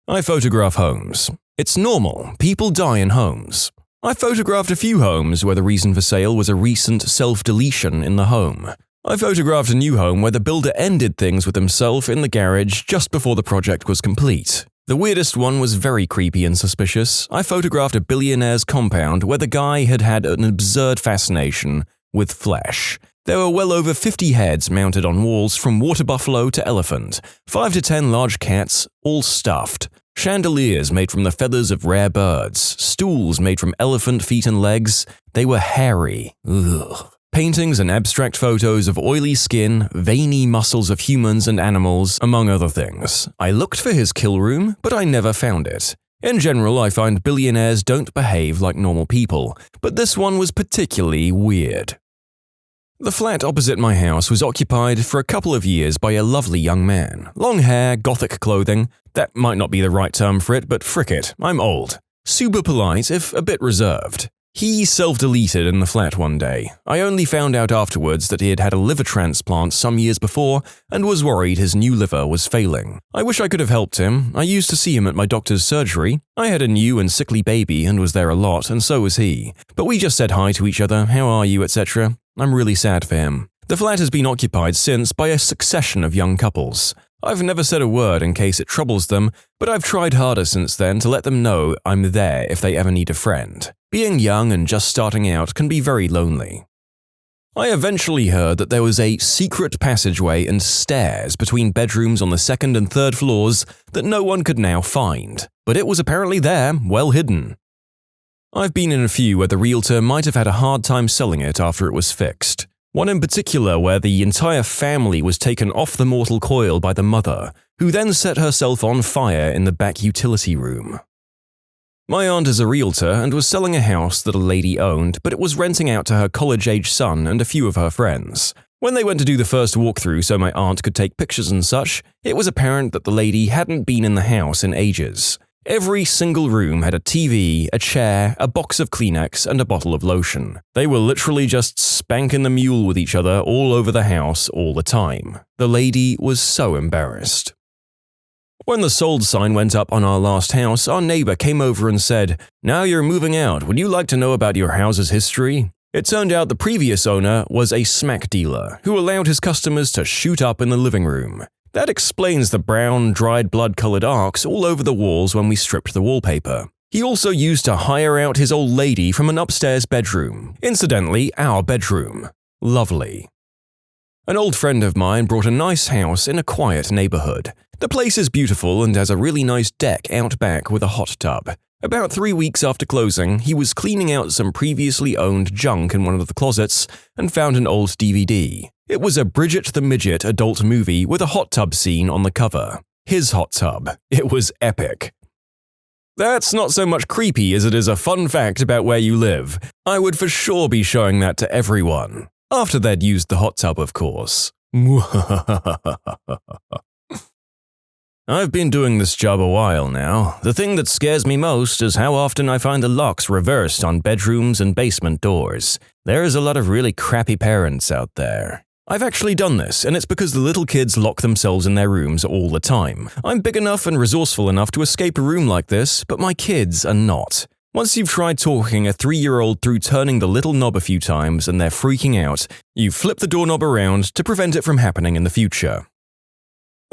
I photograph homes. It's normal. People die in homes. I photographed a few homes where the reason for sale was a recent self-deletion in the home. I photographed a new home where the builder ended things with himself in the garage just before the project was complete. The weirdest one was very creepy and suspicious. I photographed a billionaire's compound where the guy had had an absurd fascination with flesh. There were well over 50 heads mounted on walls from water buffalo to elephant, 5 to 10 large cats, all stuffed. Chandeliers made from the feathers of rare birds, stools made from elephant feet and legs. They were hairy. Ugh. Paintings and abstract photos of oily skin, veiny muscles of humans and animals, among other things. I looked for his kill room, but I never found it. In general, I find billionaires don't behave like normal people, but this one was particularly weird. The flat opposite my house was occupied for a couple of years by a lovely young man. Long hair, gothic clothing. That might not be the right term for it, but frick it, I'm old. Super polite, if a bit reserved. He self-deleted in the flat one day. I only found out afterwards that he had had a liver transplant some years before and was worried his new liver was failing. I wish I could have helped him. I used to see him at my doctor's surgery. I had a new and sickly baby and was there a lot, and so was he. But we just said hi to each other, how are you, etc. I'm really sad for him. The flat has been occupied since by a succession of young couples. I've never said a word in case it troubles them, but I've tried harder since then to let them know I'm there if they ever need a friend. Being young and just starting out can be very lonely. I eventually heard that there was a secret passageway and stairs between bedrooms on the 2nd and 3rd floors that no one could now find, but it was apparently there, well hidden. I've been in a few where the realtor might have had a hard time selling it after it was fixed. One in particular where the entire family was taken off the mortal coil by the mother, who then set herself on fire in the back utility room. My aunt is a realtor and was selling a house that a lady owned, but it was renting out to her college-age son and a few of her friends. When they went to do the first walkthrough so my aunt could take pictures and such, it was apparent that the lady hadn't been in the house in ages. Every single room had a TV, a chair, a box of Kleenex, and a bottle of lotion. They were literally just spanking the mule with each other all over the house all the time. The lady was so embarrassed. When the sold sign went up on our last house, our neighbor came over and said, "Now you're moving out, would you like to know about your house's history?" It turned out the previous owner was a smack dealer who allowed his customers to shoot up in the living room. That explains the brown, dried blood-colored arcs all over the walls when we stripped the wallpaper. He also used to hire out his old lady from an upstairs bedroom. Incidentally, our bedroom. Lovely. An old friend of mine bought a nice house in a quiet neighborhood. The place is beautiful and has a really nice deck out back with a hot tub. About 3 weeks after closing, he was cleaning out some previously owned junk in one of the closets and found an old DVD. It was a Bridget the Midget adult movie with a hot tub scene on the cover. His hot tub. It was epic. That's not so much creepy as it is a fun fact about where you live. I would for sure be showing that to everyone. After they'd used the hot tub, of course. I've been doing this job a while now. The thing that scares me most is how often I find the locks reversed on bedrooms and basement doors. There's a lot of really crappy parents out there. I've actually done this, and it's because the little kids lock themselves in their rooms all the time. I'm big enough and resourceful enough to escape a room like this, but my kids are not. Once you've tried talking a 3-year-old through turning the little knob a few times and they're freaking out, you flip the doorknob around to prevent it from happening in the future.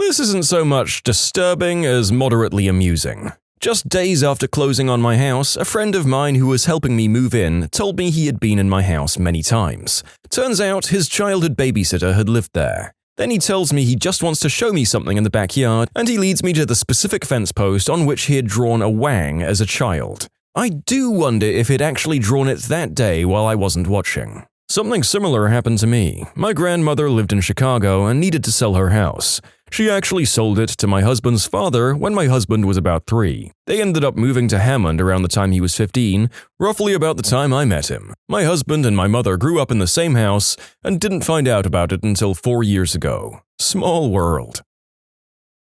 This isn't so much disturbing as moderately amusing. Just days after closing on my house, a friend of mine who was helping me move in told me he had been in my house many times. Turns out his childhood babysitter had lived there. Then he tells me he just wants to show me something in the backyard, and he leads me to the specific fence post on which he had drawn a wang as a child. I do wonder if he'd actually drawn it that day while I wasn't watching. Something similar happened to me. My grandmother lived in Chicago and needed to sell her house. She actually sold it to my husband's father when my husband was about 3. They ended up moving to Hammond around the time he was 15, roughly about the time I met him. My husband and my mother grew up in the same house and didn't find out about it until 4 years ago. Small world.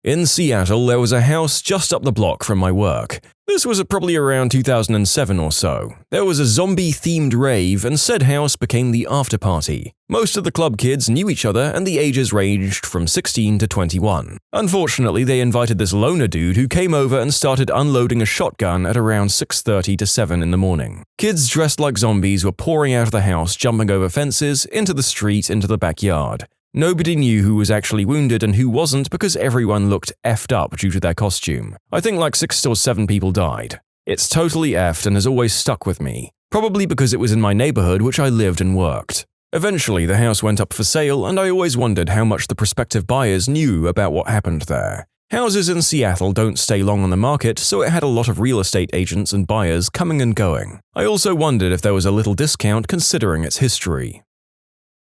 In Seattle, there was a house just up the block from my work. This was probably around 2007 or so. There was a zombie-themed rave, and said house became the after-party. Most of the club kids knew each other, and the ages ranged from 16 to 21. Unfortunately, they invited this loner dude who came over and started unloading a shotgun at around 6:30 to 7 in the morning. Kids dressed like zombies were pouring out of the house, jumping over fences, into the street, into the backyard. Nobody knew who was actually wounded and who wasn't because everyone looked effed up due to their costume. I think like 6 or 7 people died. It's totally effed and has always stuck with me, probably because it was in my neighborhood which I lived and worked. Eventually, the house went up for sale, and I always wondered how much the prospective buyers knew about what happened there. Houses in Seattle don't stay long on the market, so it had a lot of real estate agents and buyers coming and going. I also wondered if there was a little discount considering its history.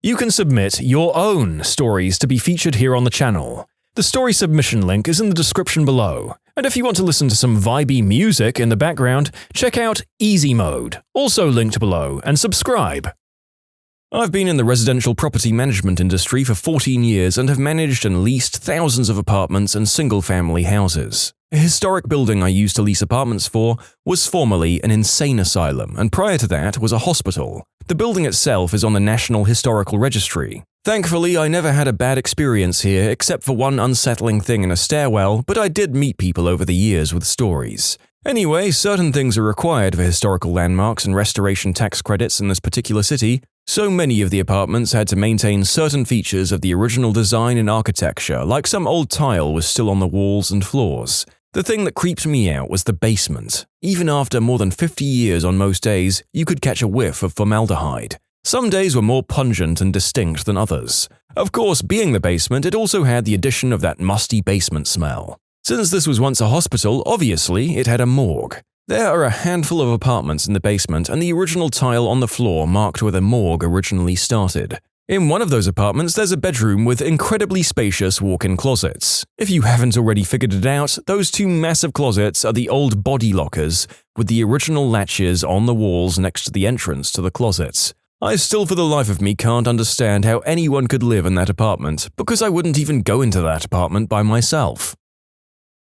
You can submit your own stories to be featured here on the channel. The story submission link is in the description below. And if you want to listen to some vibey music in the background, check out easymode, also linked below, and subscribe. I've been in the residential property management industry for 14 years and have managed and leased thousands of apartments and single-family houses. A historic building I used to lease apartments for was formerly an insane asylum, and prior to that was a hospital. The building itself is on the National Historical Registry. Thankfully, I never had a bad experience here except for one unsettling thing in a stairwell, but I did meet people over the years with stories. Anyway, certain things are required for historical landmarks and restoration tax credits in this particular city. So many of the apartments had to maintain certain features of the original design and architecture, like some old tile was still on the walls and floors. The thing that creeped me out was the basement. Even after more than 50 years on most days, you could catch a whiff of formaldehyde. Some days were more pungent and distinct than others. Of course, being the basement, it also had the addition of that musty basement smell. Since this was once a hospital, obviously, it had a morgue. There are a handful of apartments in the basement, and the original tile on the floor marked where the morgue originally started. In one of those apartments, there's a bedroom with incredibly spacious walk-in closets. If you haven't already figured it out, those 2 massive closets are the old body lockers, with the original latches on the walls next to the entrance to the closets. I still for the life of me can't understand how anyone could live in that apartment, because I wouldn't even go into that apartment by myself.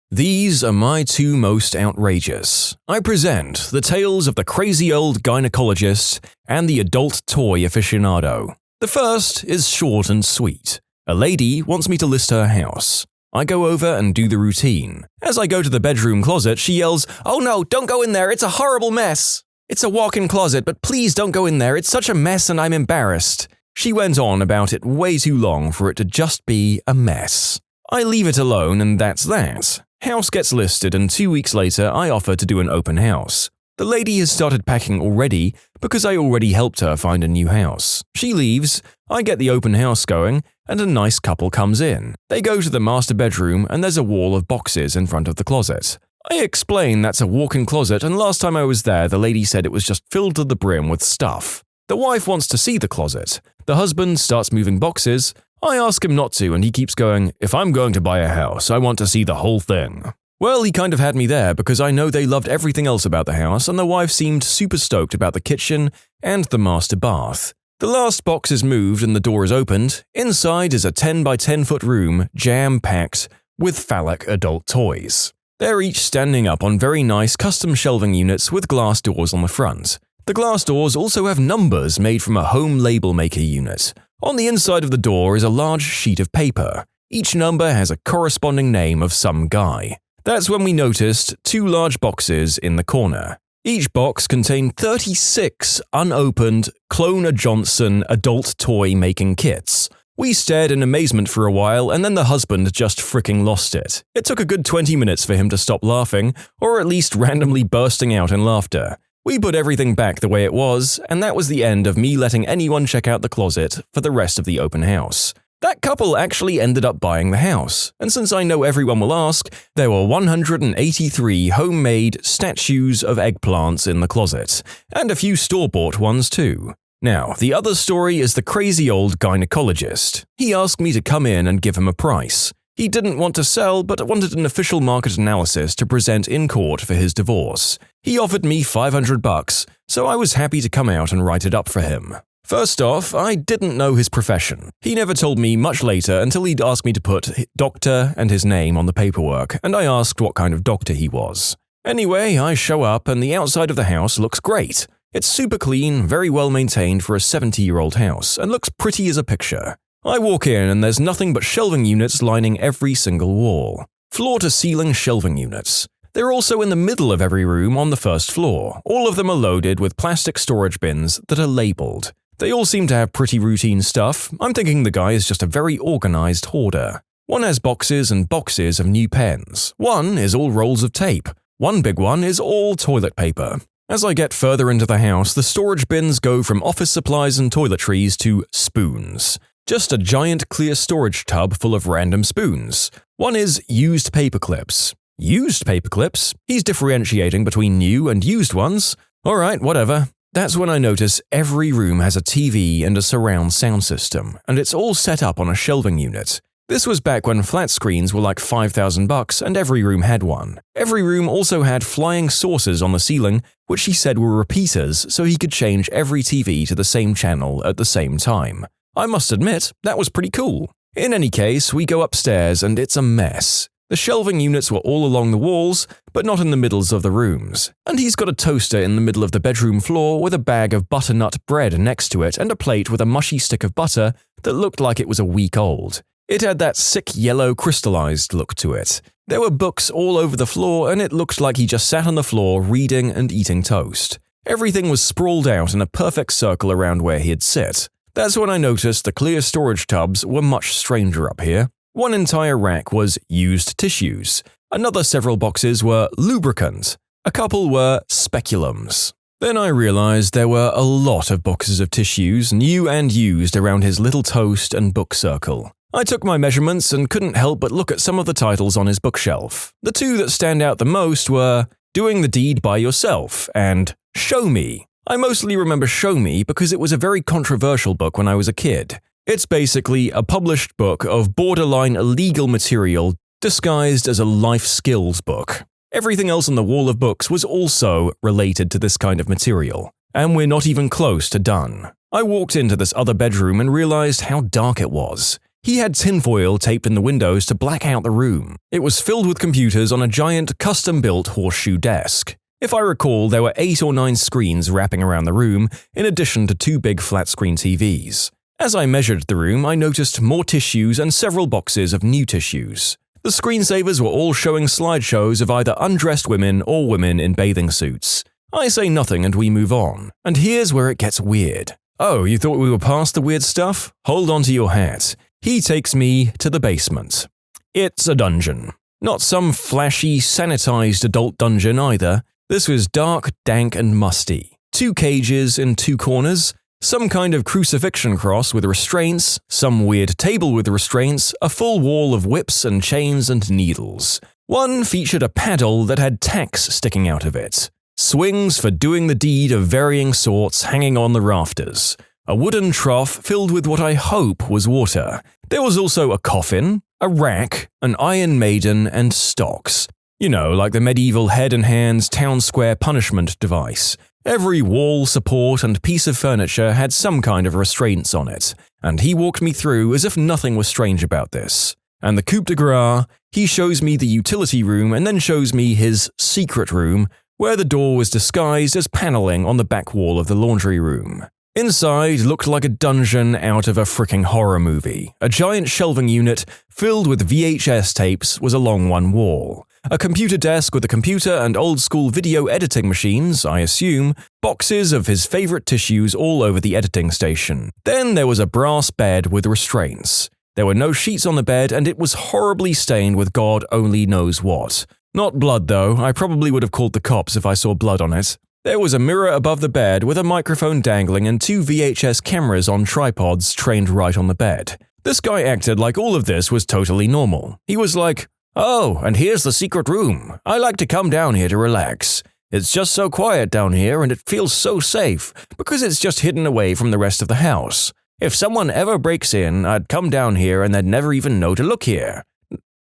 These are my 2 most outrageous. I present the tales of the crazy old gynecologist and the adult toy aficionado. The first is short and sweet. A lady wants me to list her house. I go over and do the routine. As I go to the bedroom closet, she yells, "Oh no, don't go in there, it's a horrible mess. It's a walk-in closet, but please don't go in there, it's such a mess and I'm embarrassed." She went on about it way too long for it to just be a mess. I leave it alone and that's that. House gets listed, and 2 weeks later I offer to do an open house. The lady has started packing already because I already helped her find a new house. She leaves, I get the open house going, and a nice couple comes in. They go to the master bedroom and there's a wall of boxes in front of the closet. I explain that's a walk-in closet, and last time I was there the lady said it was just filled to the brim with stuff. The wife wants to see the closet. The husband starts moving boxes. I ask him not to and he keeps going, "If I'm going to buy a house, I want to see the whole thing." Well, he kind of had me there because I know they loved everything else about the house, and the wife seemed super stoked about the kitchen and the master bath. The last box is moved and the door is opened. Inside is a 10 by 10 foot room, jam-packed with phallic adult toys. They're each standing up on very nice custom shelving units with glass doors on the front. The glass doors also have numbers made from a home label maker unit. On the inside of the door is a large sheet of paper. Each number has a corresponding name of some guy. That's when we noticed 2 large boxes in the corner. Each box contained 36 unopened Clona Johnson adult toy making kits. We stared in amazement for a while, and then the husband just fricking lost it. It took a good 20 minutes for him to stop laughing, or at least randomly bursting out in laughter. We put everything back the way it was, and that was the end of me letting anyone check out the closet for the rest of the open house. That couple actually ended up buying the house, and since I know everyone will ask, there were 183 homemade statues of eggplants in the closet, and a few store-bought ones too. Now, the other story is the crazy old gynecologist. He asked me to come in and give him a price. He didn't want to sell, but wanted an official market analysis to present in court for his divorce. He offered me $500, so I was happy to come out and write it up for him. First off, I didn't know his profession. He never told me much later until he'd asked me to put doctor and his name on the paperwork, and I asked what kind of doctor he was. Anyway, I show up and the outside of the house looks great. It's super clean, very well maintained for a 70-year-old house, and looks pretty as a picture. I walk in and there's nothing but shelving units lining every single wall. Floor-to-ceiling shelving units. They're also in the middle of every room on the first floor. All of them are loaded with plastic storage bins that are labeled. They all seem to have pretty routine stuff. I'm thinking the guy is just a very organized hoarder. One has boxes and boxes of new pens. One is all rolls of tape. One big one is all toilet paper. As I get further into the house, the storage bins go from office supplies and toiletries to spoons. Just a giant clear storage tub full of random spoons. One is used paper clips. Used paper clips? He's differentiating between new and used ones. Alright, whatever. That's when I notice every room has a TV and a surround sound system, and it's all set up on a shelving unit. This was back when flat screens were like $5,000 and every room had one. Every room also had flying saucers on the ceiling, which he said were repeaters so he could change every TV to the same channel at the same time. I must admit, that was pretty cool. In any case, we go upstairs and it's a mess. The shelving units were all along the walls, but not in the middles of the rooms. And he's got a toaster in the middle of the bedroom floor with a bag of butternut bread next to it and a plate with a mushy stick of butter that looked like it was a week old. It had that sick yellow crystallized look to it. There were books all over the floor and it looked like he just sat on the floor reading and eating toast. Everything was sprawled out in a perfect circle around where he'd sit. That's when I noticed the clear storage tubs were much stranger up here. One entire rack was used tissues. Another several boxes were lubricant. A couple were speculums. Then I realized there were a lot of boxes of tissues, new and used, around his little toast and book circle. I took my measurements and couldn't help but look at some of the titles on his bookshelf. The two that stand out the most were Doing the Deed by Yourself and Show Me. I mostly remember Show Me because it was a very controversial book when I was a kid. It's basically a published book of borderline illegal material disguised as a life skills book. Everything else on the wall of books was also related to this kind of material, and we're not even close to done. I walked into this other bedroom and realized how dark it was. He had tinfoil taped in the windows to black out the room. It was filled with computers on a giant custom-built horseshoe desk. If I recall, there were 8 or 9 screens wrapping around the room, in addition to 2 big flat-screen TVs. As I measured the room, I noticed more tissues and several boxes of new tissues. The screensavers were all showing slideshows of either undressed women or women in bathing suits. I say nothing and we move on. And here's where it gets weird. Oh, you thought we were past the weird stuff? Hold on to your hat. He takes me to the basement. It's a dungeon. Not some flashy, sanitized adult dungeon either. This was dark, dank, and musty. 2 cages in 2 corners. Some kind of crucifixion cross with restraints, some weird table with restraints, a full wall of whips and chains and needles. One featured a paddle that had tacks sticking out of it. Swings for doing the deed of varying sorts hanging on the rafters. A wooden trough filled with what I hope was water. There was also a coffin, a rack, an Iron Maiden, and stocks. You know, like the medieval head and hands town square punishment device. Every wall, support, and piece of furniture had some kind of restraints on it, and he walked me through as if nothing was strange about this. And the coup de grace, he shows me the utility room and then shows me his secret room, where the door was disguised as paneling on the back wall of the laundry room. Inside looked like a dungeon out of a fricking horror movie. A giant shelving unit filled with VHS tapes was along one wall. a computer desk with a computer and old-school video editing machines, I assume, boxes of his favorite tissues all over the editing station. Then there was a brass bed with restraints. There were no sheets on the bed, and it was horribly stained with God only knows what. Not blood, though. I probably would have called the cops if I saw blood on it. There was a mirror above the bed with a microphone dangling and 2 VHS cameras on tripods trained right on the bed. This guy acted like all of this was totally normal. He was like, "Oh, and here's the secret room. I like to come down here to relax. It's just so quiet down here and it feels so safe because it's just hidden away from the rest of the house. If someone ever breaks in, I'd come down here and they'd never even know to look here."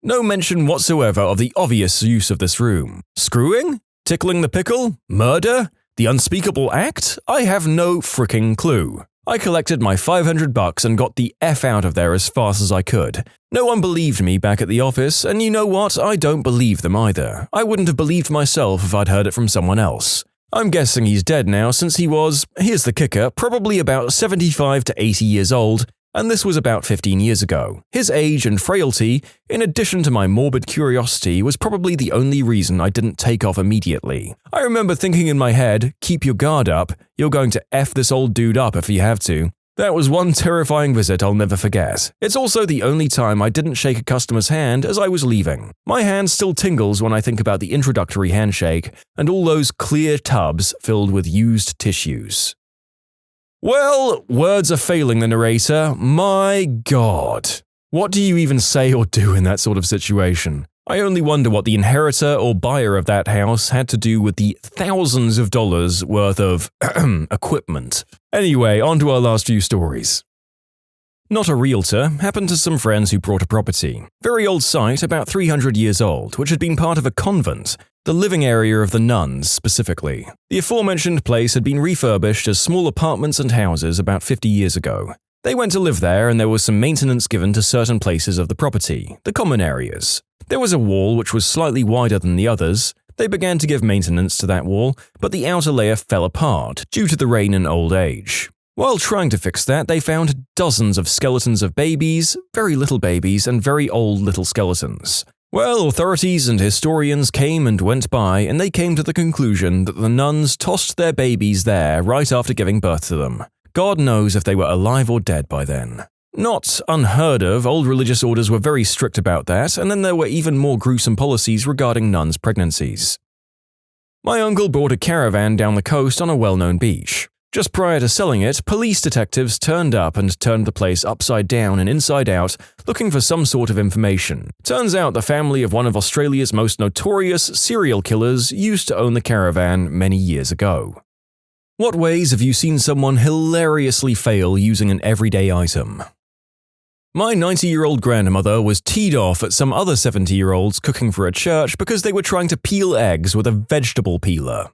No mention whatsoever of the obvious use of this room. Screwing? Tickling the pickle? Murder? The unspeakable act? I have no fricking clue. I collected my $500 and got the F out of there as fast as I could. No one believed me back at the office, and you know what? I don't believe them either. I wouldn't have believed myself if I'd heard it from someone else. I'm guessing he's dead now since he was, here's the kicker, probably about 75 to 80 years old, and this was about 15 years ago. His age and frailty, in addition to my morbid curiosity, was probably the only reason I didn't take off immediately. I remember thinking in my head, keep your guard up, you're going to F this old dude up if you have to. That was one terrifying visit I'll never forget. It's also the only time I didn't shake a customer's hand as I was leaving. My hand still tingles when I think about the introductory handshake and all those clear tubs filled with used tissues. Well, words are failing the narrator. My God. What do you even say or do in that sort of situation? I only wonder what the inheritor or buyer of that house had to do with the thousands of dollars worth of equipment. Anyway, on to our last few stories. Not a realtor, happened to some friends who brought a property. Very old site, about 300 years old, which had been part of a convent, the living area of the nuns specifically. The aforementioned place had been refurbished as small apartments and houses about 50 years ago. They went to live there and there was some maintenance given to certain places of the property, the common areas. There was a wall which was slightly wider than the others. They began to give maintenance to that wall, but the outer layer fell apart due to the rain and old age. While trying to fix that, they found dozens of skeletons of babies, very little babies, and very old little skeletons. Well, authorities and historians came and went by, and they came to the conclusion that the nuns tossed their babies there right after giving birth to them. God knows if they were alive or dead by then. Not unheard of, old religious orders were very strict about that, and then there were even more gruesome policies regarding nuns' pregnancies. My uncle bought a caravan down the coast on a well-known beach. Just prior to selling it, police detectives turned up and turned the place upside down and inside out, looking for some sort of information. Turns out the family of one of Australia's most notorious serial killers used to own the caravan many years ago. What ways have you seen someone hilariously fail using an everyday item? My 90-year-old grandmother was teed off at some other 70-year-olds cooking for a church because they were trying to peel eggs with a vegetable peeler.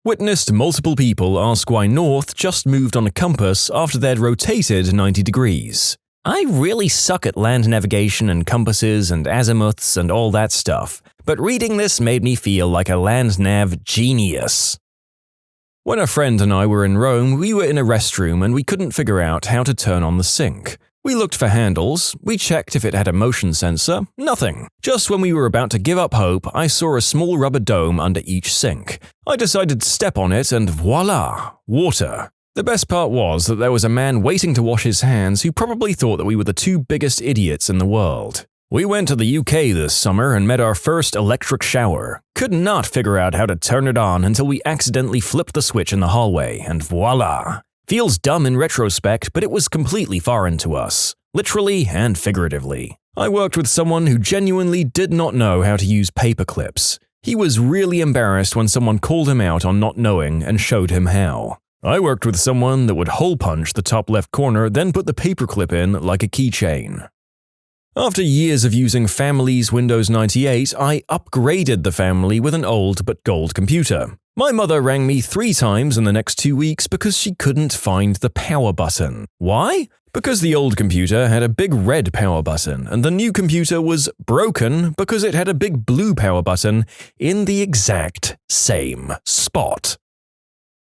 Witnessed multiple people ask why north just moved on a compass after they'd rotated 90 degrees. I really suck at land navigation and compasses and azimuths and all that stuff, but reading this made me feel like a land nav genius. When a friend and I were in Rome, we were in a restroom and we couldn't figure out how to turn on the sink. We looked for handles, we checked if it had a motion sensor, nothing. Just when we were about to give up hope, I saw a small rubber dome under each sink. I decided to step on it and voila, water. The best part was that there was a man waiting to wash his hands who probably thought that we were the two biggest idiots in the world. We went to the UK this summer and met our first electric shower. Could not figure out how to turn it on until we accidentally flipped the switch in the hallway, and voila! Feels dumb in retrospect, but it was completely foreign to us, literally and figuratively. I worked with someone who genuinely did not know how to use paper clips. He was really embarrassed when someone called him out on not knowing and showed him how. I worked with someone that would hole punch the top left corner, then put the paperclip in like a keychain. After years of using family's Windows 98, I upgraded the family with an old but gold computer. My mother rang me 3 times in the next 2 weeks because she couldn't find the power button. Why? Because the old computer had a big red power button, and the new computer was broken because it had a big blue power button in the exact same spot.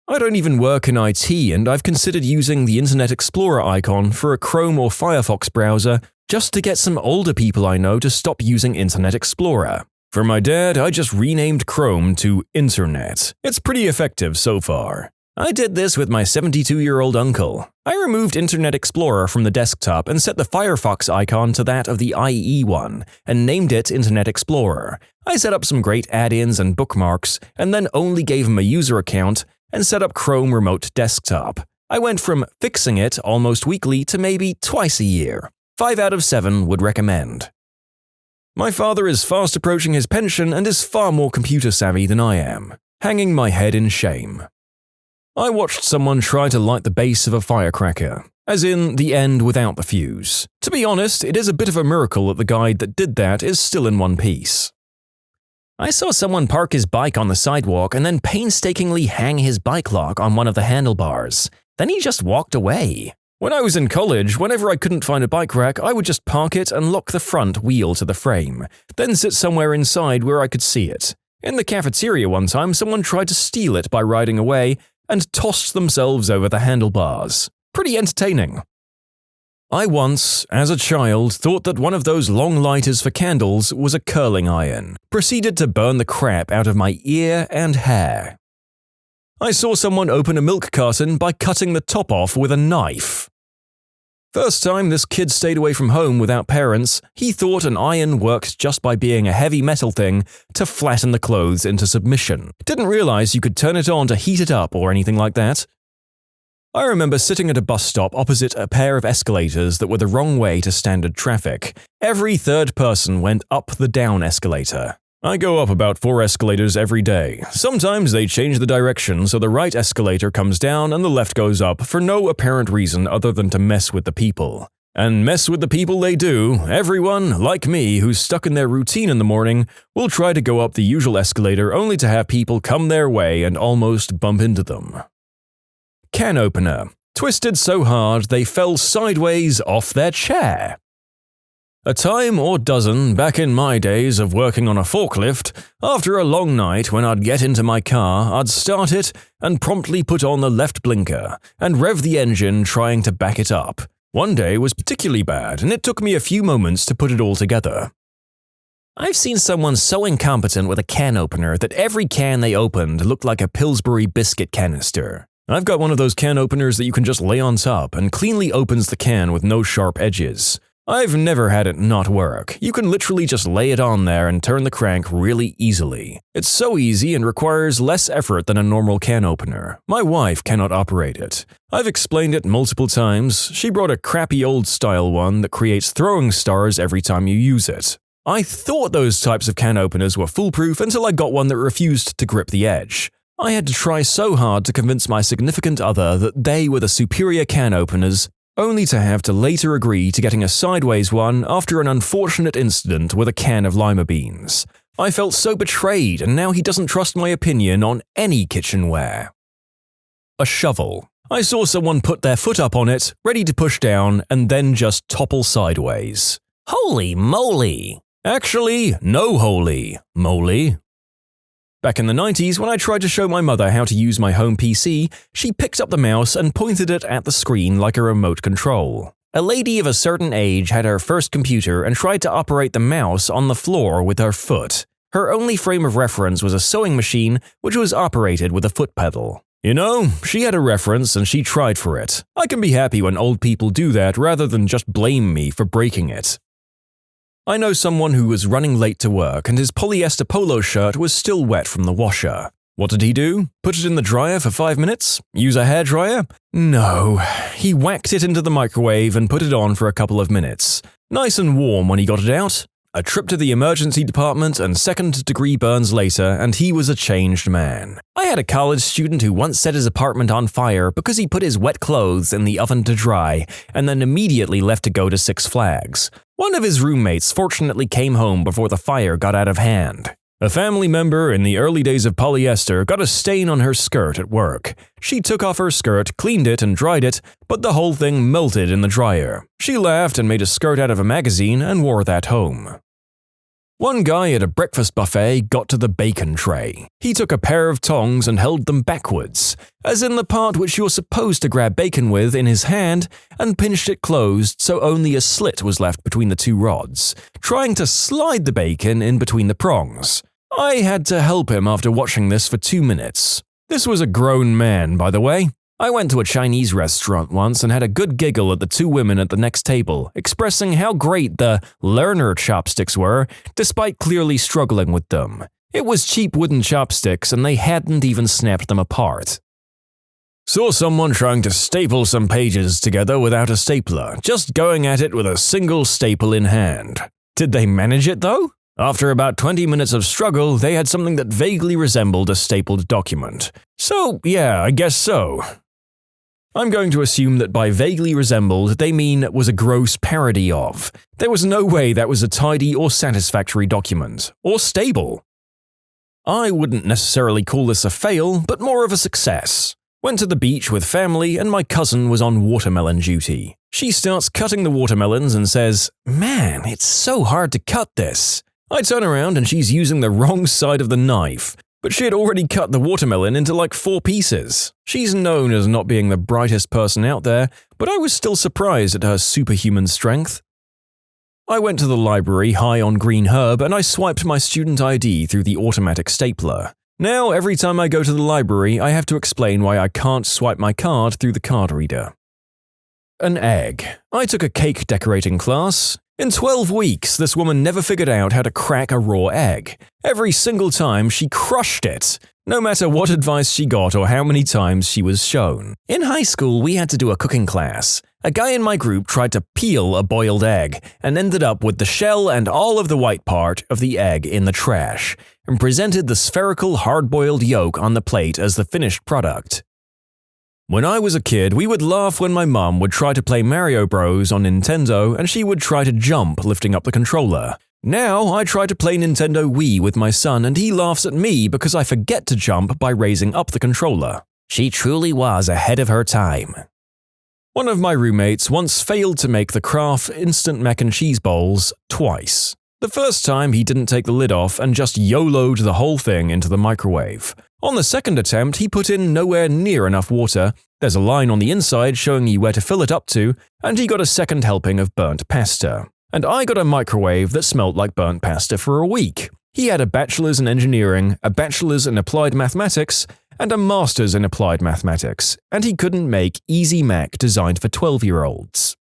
I don't even work in IT, and I've considered using the Internet Explorer icon for a Chrome or Firefox browser just to get some older people I know to stop using Internet Explorer. For my dad, I just renamed Chrome to Internet. It's pretty effective so far. I did this with my 72-year-old uncle. I removed Internet Explorer from the desktop and set the Firefox icon to that of the IE one, and named it Internet Explorer. I set up some great add-ins and bookmarks, and then only gave him a user account and set up Chrome Remote Desktop. I went from fixing it almost weekly to maybe twice a year. 5 out of 7 would recommend. My father is fast approaching his pension and is far more computer savvy than I am, hanging my head in shame. I watched someone try to light the base of a firecracker, as in the end without the fuse. To be honest, it is a bit of a miracle that the guy that did that is still in one piece. I saw someone park his bike on the sidewalk and then painstakingly hang his bike lock on one of the handlebars. Then he just walked away. When I was in college, whenever I couldn't find a bike rack, I would just park it and lock the front wheel to the frame, then sit somewhere inside where I could see it. In the cafeteria one time, someone tried to steal it by riding away and tossed themselves over the handlebars. Pretty entertaining. I once, as a child, thought that one of those long lighters for candles was a curling iron, proceeded to burn the crap out of my ear and hair. I saw someone open a milk carton by cutting the top off with a knife. First time this kid stayed away from home without parents, he thought an iron worked just by being a heavy metal thing to flatten the clothes into submission. Didn't realize you could turn it on to heat it up or anything like that. I remember sitting at a bus stop opposite a pair of escalators that were the wrong way to standard traffic. Every third person went up the down escalator. I go up about 4 escalators every day. Sometimes they change the direction so the right escalator comes down and the left goes up for no apparent reason other than to mess with the people. And mess with the people they do. Everyone, like me, who's stuck in their routine in the morning, will try to go up the usual escalator only to have people come their way and almost bump into them. Can opener. Twisted so hard they fell sideways off their chair. A time or dozen back in my days of working on a forklift, after a long night when I'd get into my car, I'd start it and promptly put on the left blinker and rev the engine trying to back it up. One day was particularly bad and it took me a few moments to put it all together. I've seen someone so incompetent with a can opener that every can they opened looked like a Pillsbury biscuit canister. I've got one of those can openers that you can just lay on top and cleanly opens the can with no sharp edges. I've never had it not work. You can literally just lay it on there and turn the crank really easily. It's so easy and requires less effort than a normal can opener. My wife cannot operate it. I've explained it multiple times. She brought a crappy old style one that creates throwing stars every time you use it. I thought those types of can openers were foolproof until I got one that refused to grip the edge. I had to try so hard to convince my significant other that they were the superior can openers, only to have to later agree to getting a sideways one after an unfortunate incident with a can of lima beans. I felt so betrayed, and now he doesn't trust my opinion on any kitchenware. A shovel. I saw someone put their foot up on it, ready to push down, and then just topple sideways. Holy moly! Actually, no holy moly. Back in the 90s, when I tried to show my mother how to use my home PC, she picked up the mouse and pointed it at the screen like a remote control. A lady of a certain age had her first computer and tried to operate the mouse on the floor with her foot. Her only frame of reference was a sewing machine, which was operated with a foot pedal. You know, she had a reference and she tried for it. I can be happy when old people do that rather than just blame me for breaking it. I know someone who was running late to work and his polyester polo shirt was still wet from the washer. What did he do? Put it in the dryer for 5 minutes? Use a hairdryer? No. He whacked it into the microwave and put it on for a couple of minutes. Nice and warm when he got it out. A trip to the emergency department and second-degree burns later, and he was a changed man. I had a college student who once set his apartment on fire because he put his wet clothes in the oven to dry and then immediately left to go to Six Flags. One of his roommates fortunately came home before the fire got out of hand. A family member in the early days of polyester got a stain on her skirt at work. She took off her skirt, cleaned it, and dried it, but the whole thing melted in the dryer. She laughed and made a skirt out of a magazine and wore that home. One guy at a breakfast buffet got to the bacon tray. He took a pair of tongs and held them backwards, as in the part which you're supposed to grab bacon with, in his hand, and pinched it closed so only a slit was left between the two rods, trying to slide the bacon in between the prongs. I had to help him after watching this for 2 minutes. This was a grown man, by the way. I went to a Chinese restaurant once and had a good giggle at the two women at the next table, expressing how great the learner chopsticks were, despite clearly struggling with them. It was cheap wooden chopsticks and they hadn't even snapped them apart. Saw someone trying to staple some pages together without a stapler, just going at it with a single staple in hand. Did they manage it though? After about 20 minutes of struggle, they had something that vaguely resembled a stapled document. So, yeah, I guess so. I'm going to assume that by vaguely resembled, they mean was a gross parody of. There was no way that was a tidy or satisfactory document, or stable. I wouldn't necessarily call this a fail, but more of a success. Went to the beach with family and my cousin was on watermelon duty. She starts cutting the watermelons and says, "Man, it's so hard to cut this." I turn around and she's using the wrong side of the knife, but she had already cut the watermelon into like 4 pieces. She's known as not being the brightest person out there, but I was still surprised at her superhuman strength. I went to the library high on green herb and I swiped my student ID through the automatic stapler. Now, every time I go to the library, I have to explain why I can't swipe my card through the card reader. An egg. I took a cake decorating class. In 12 weeks, this woman never figured out how to crack a raw egg. Every single time, she crushed it, no matter what advice she got or how many times she was shown. In high school, we had to do a cooking class. A guy in my group tried to peel a boiled egg and ended up with the shell and all of the white part of the egg in the trash, and presented the spherical hard-boiled yolk on the plate as the finished product. When I was a kid, we would laugh when my mum would try to play Mario Bros. On Nintendo and she would try to jump lifting up the controller. Now, I try to play Nintendo Wii with my son and he laughs at me because I forget to jump by raising up the controller. She truly was ahead of her time. One of my roommates once failed to make the Kraft instant mac and cheese bowls twice. The first time he didn't take the lid off and just YOLO'd the whole thing into the microwave. On the second attempt, he put in nowhere near enough water, there's a line on the inside showing you where to fill it up to, and he got a second helping of burnt pasta. And I got a microwave that smelled like burnt pasta for a week. He had a bachelor's in engineering, a bachelor's in applied mathematics, and a master's in applied mathematics, and he couldn't make Easy Mac designed for 12-year-olds.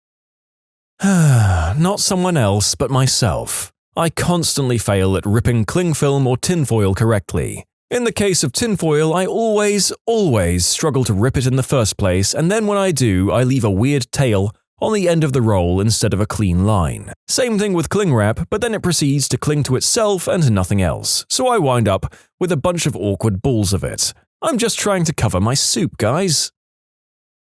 Not someone else, but myself. I constantly fail at ripping cling film or tinfoil correctly. In the case of tinfoil, I always struggle to rip it in the first place, and then when I do, I leave a weird tail on the end of the roll instead of a clean line. Same thing with cling wrap, but then it proceeds to cling to itself and nothing else, so I wind up with a bunch of awkward balls of it. I'm just trying to cover my soup, guys.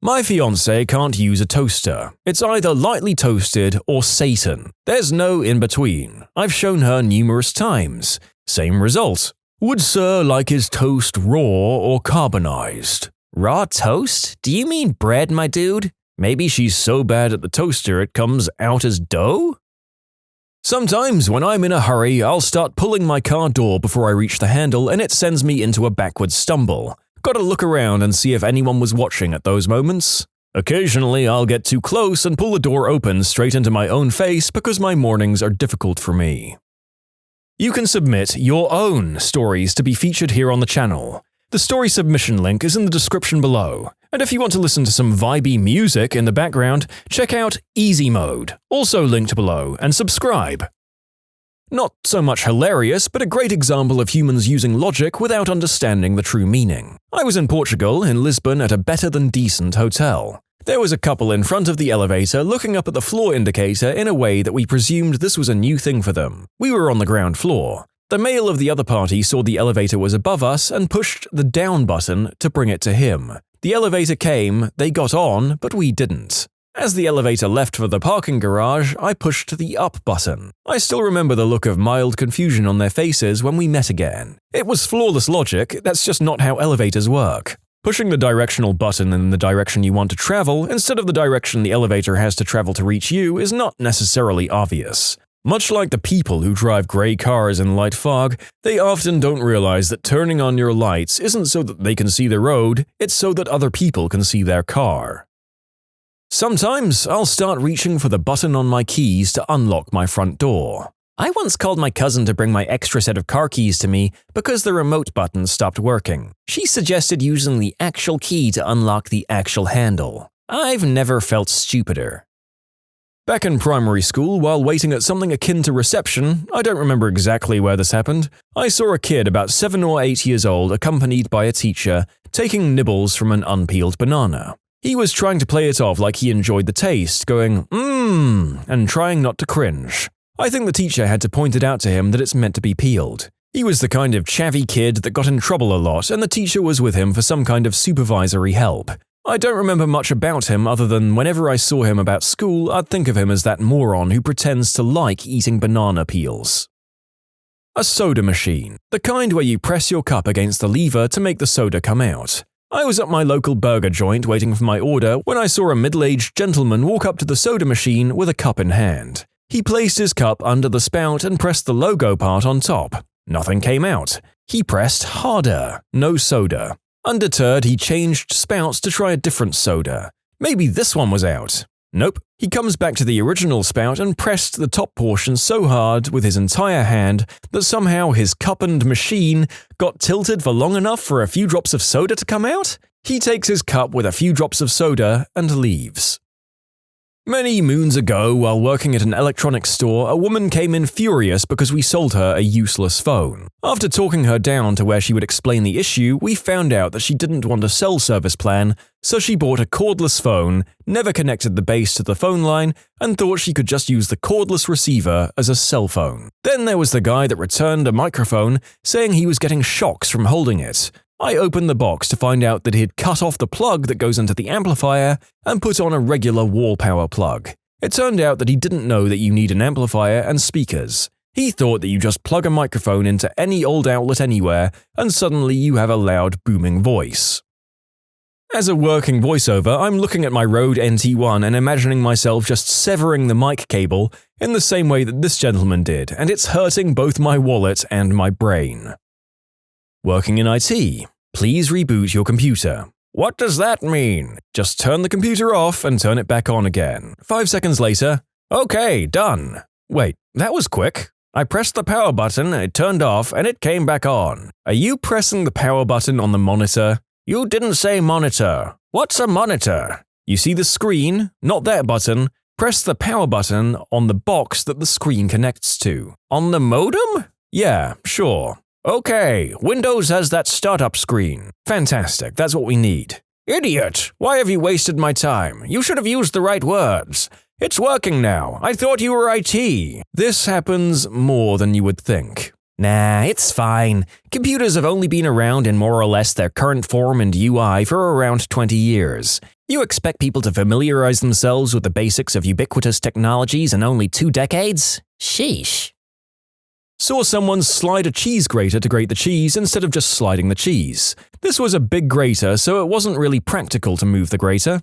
My fiancé can't use a toaster. It's either lightly toasted or Satan. There's no in between. I've shown her numerous times. Same result. Would sir like his toast raw or carbonized? Raw toast? Do you mean bread, my dude? Maybe she's so bad at the toaster it comes out as dough? Sometimes when I'm in a hurry, I'll start pulling my car door before I reach the handle and it sends me into a backward stumble. Gotta look around and see if anyone was watching at those moments. Occasionally, I'll get too close and pull the door open straight into my own face because my mornings are difficult for me. You can submit your own stories to be featured here on the channel. The story submission link is in the description below. And if you want to listen to some vibey music in the background, check out easymode, also linked below, and subscribe. Not so much hilarious, but a great example of humans using logic without understanding the true meaning. I was in Portugal, in Lisbon, at a better-than-decent hotel. There was a couple in front of the elevator looking up at the floor indicator in a way that we presumed this was a new thing for them. We were on the ground floor. The male of the other party saw the elevator was above us and pushed the down button to bring it to him. The elevator came, they got on, but we didn't. As the elevator left for the parking garage, I pushed the up button. I still remember the look of mild confusion on their faces when we met again. It was flawless logic, that's just not how elevators work. Pushing the directional button in the direction you want to travel instead of the direction the elevator has to travel to reach you is not necessarily obvious. Much like the people who drive grey cars in light fog, they often don't realize that turning on your lights isn't so that they can see the road, it's so that other people can see their car. Sometimes I'll start reaching for the button on my keys to unlock my front door. I once called my cousin to bring my extra set of car keys to me because the remote button stopped working. She suggested using the actual key to unlock the actual handle. I've never felt stupider. Back in primary school, while waiting at something akin to reception, I don't remember exactly where this happened, I saw a kid about 7 or 8 years old accompanied by a teacher taking nibbles from an unpeeled banana. He was trying to play it off like he enjoyed the taste, going, and trying not to cringe. I think the teacher had to point it out to him that it's meant to be peeled. He was the kind of chavvy kid that got in trouble a lot, and the teacher was with him for some kind of supervisory help. I don't remember much about him other than whenever I saw him about school, I'd think of him as that moron who pretends to like eating banana peels. A soda machine, the kind where you press your cup against the lever to make the soda come out. I was at my local burger joint waiting for my order when I saw a middle-aged gentleman walk up to the soda machine with a cup in hand. He placed his cup under the spout and pressed the logo part on top. Nothing came out. He pressed harder, no soda. Undeterred, he changed spouts to try a different soda. Maybe this one was out. Nope. He comes back to the original spout and pressed the top portion so hard with his entire hand that somehow his cup and machine got tilted for long enough for a few drops of soda to come out. He takes his cup with a few drops of soda and leaves. Many moons ago, while working at an electronics store, a woman came in furious because we sold her a useless phone. After talking her down to where she would explain the issue, we found out that she didn't want a cell service plan, so she bought a cordless phone, never connected the base to the phone line, and thought she could just use the cordless receiver as a cell phone. Then there was the guy that returned a microphone, saying he was getting shocks from holding it. I opened the box to find out that he'd cut off the plug that goes into the amplifier and put on a regular wall power plug. It turned out that he didn't know that you need an amplifier and speakers. He thought that you just plug a microphone into any old outlet anywhere and suddenly you have a loud booming voice. As a working voiceover, I'm looking at my Rode NT1 and imagining myself just severing the mic cable in the same way that this gentleman did, and it's hurting both my wallet and my brain. Working in IT. Please reboot your computer. What does that mean? Just turn the computer off and turn it back on again. 5 seconds later, okay, done. Wait, that was quick. I pressed the power button, it turned off, and it came back on. Are you pressing the power button on the monitor? You didn't say monitor. What's a monitor? You see the screen? Not that button. Press the power button on the box that the screen connects to. On the modem? Yeah, sure. Okay, Windows has that startup screen. Fantastic, that's what we need. Idiot! Why have you wasted my time? You should have used the right words. It's working now. I thought you were IT. This happens more than you would think. Nah, it's fine. Computers have only been around in more or less their current form and UI for around 20 years. You expect people to familiarize themselves with the basics of ubiquitous technologies in only 2 decades? Sheesh. Saw someone slide a cheese grater to grate the cheese instead of just sliding the cheese. This was a big grater, so it wasn't really practical to move the grater.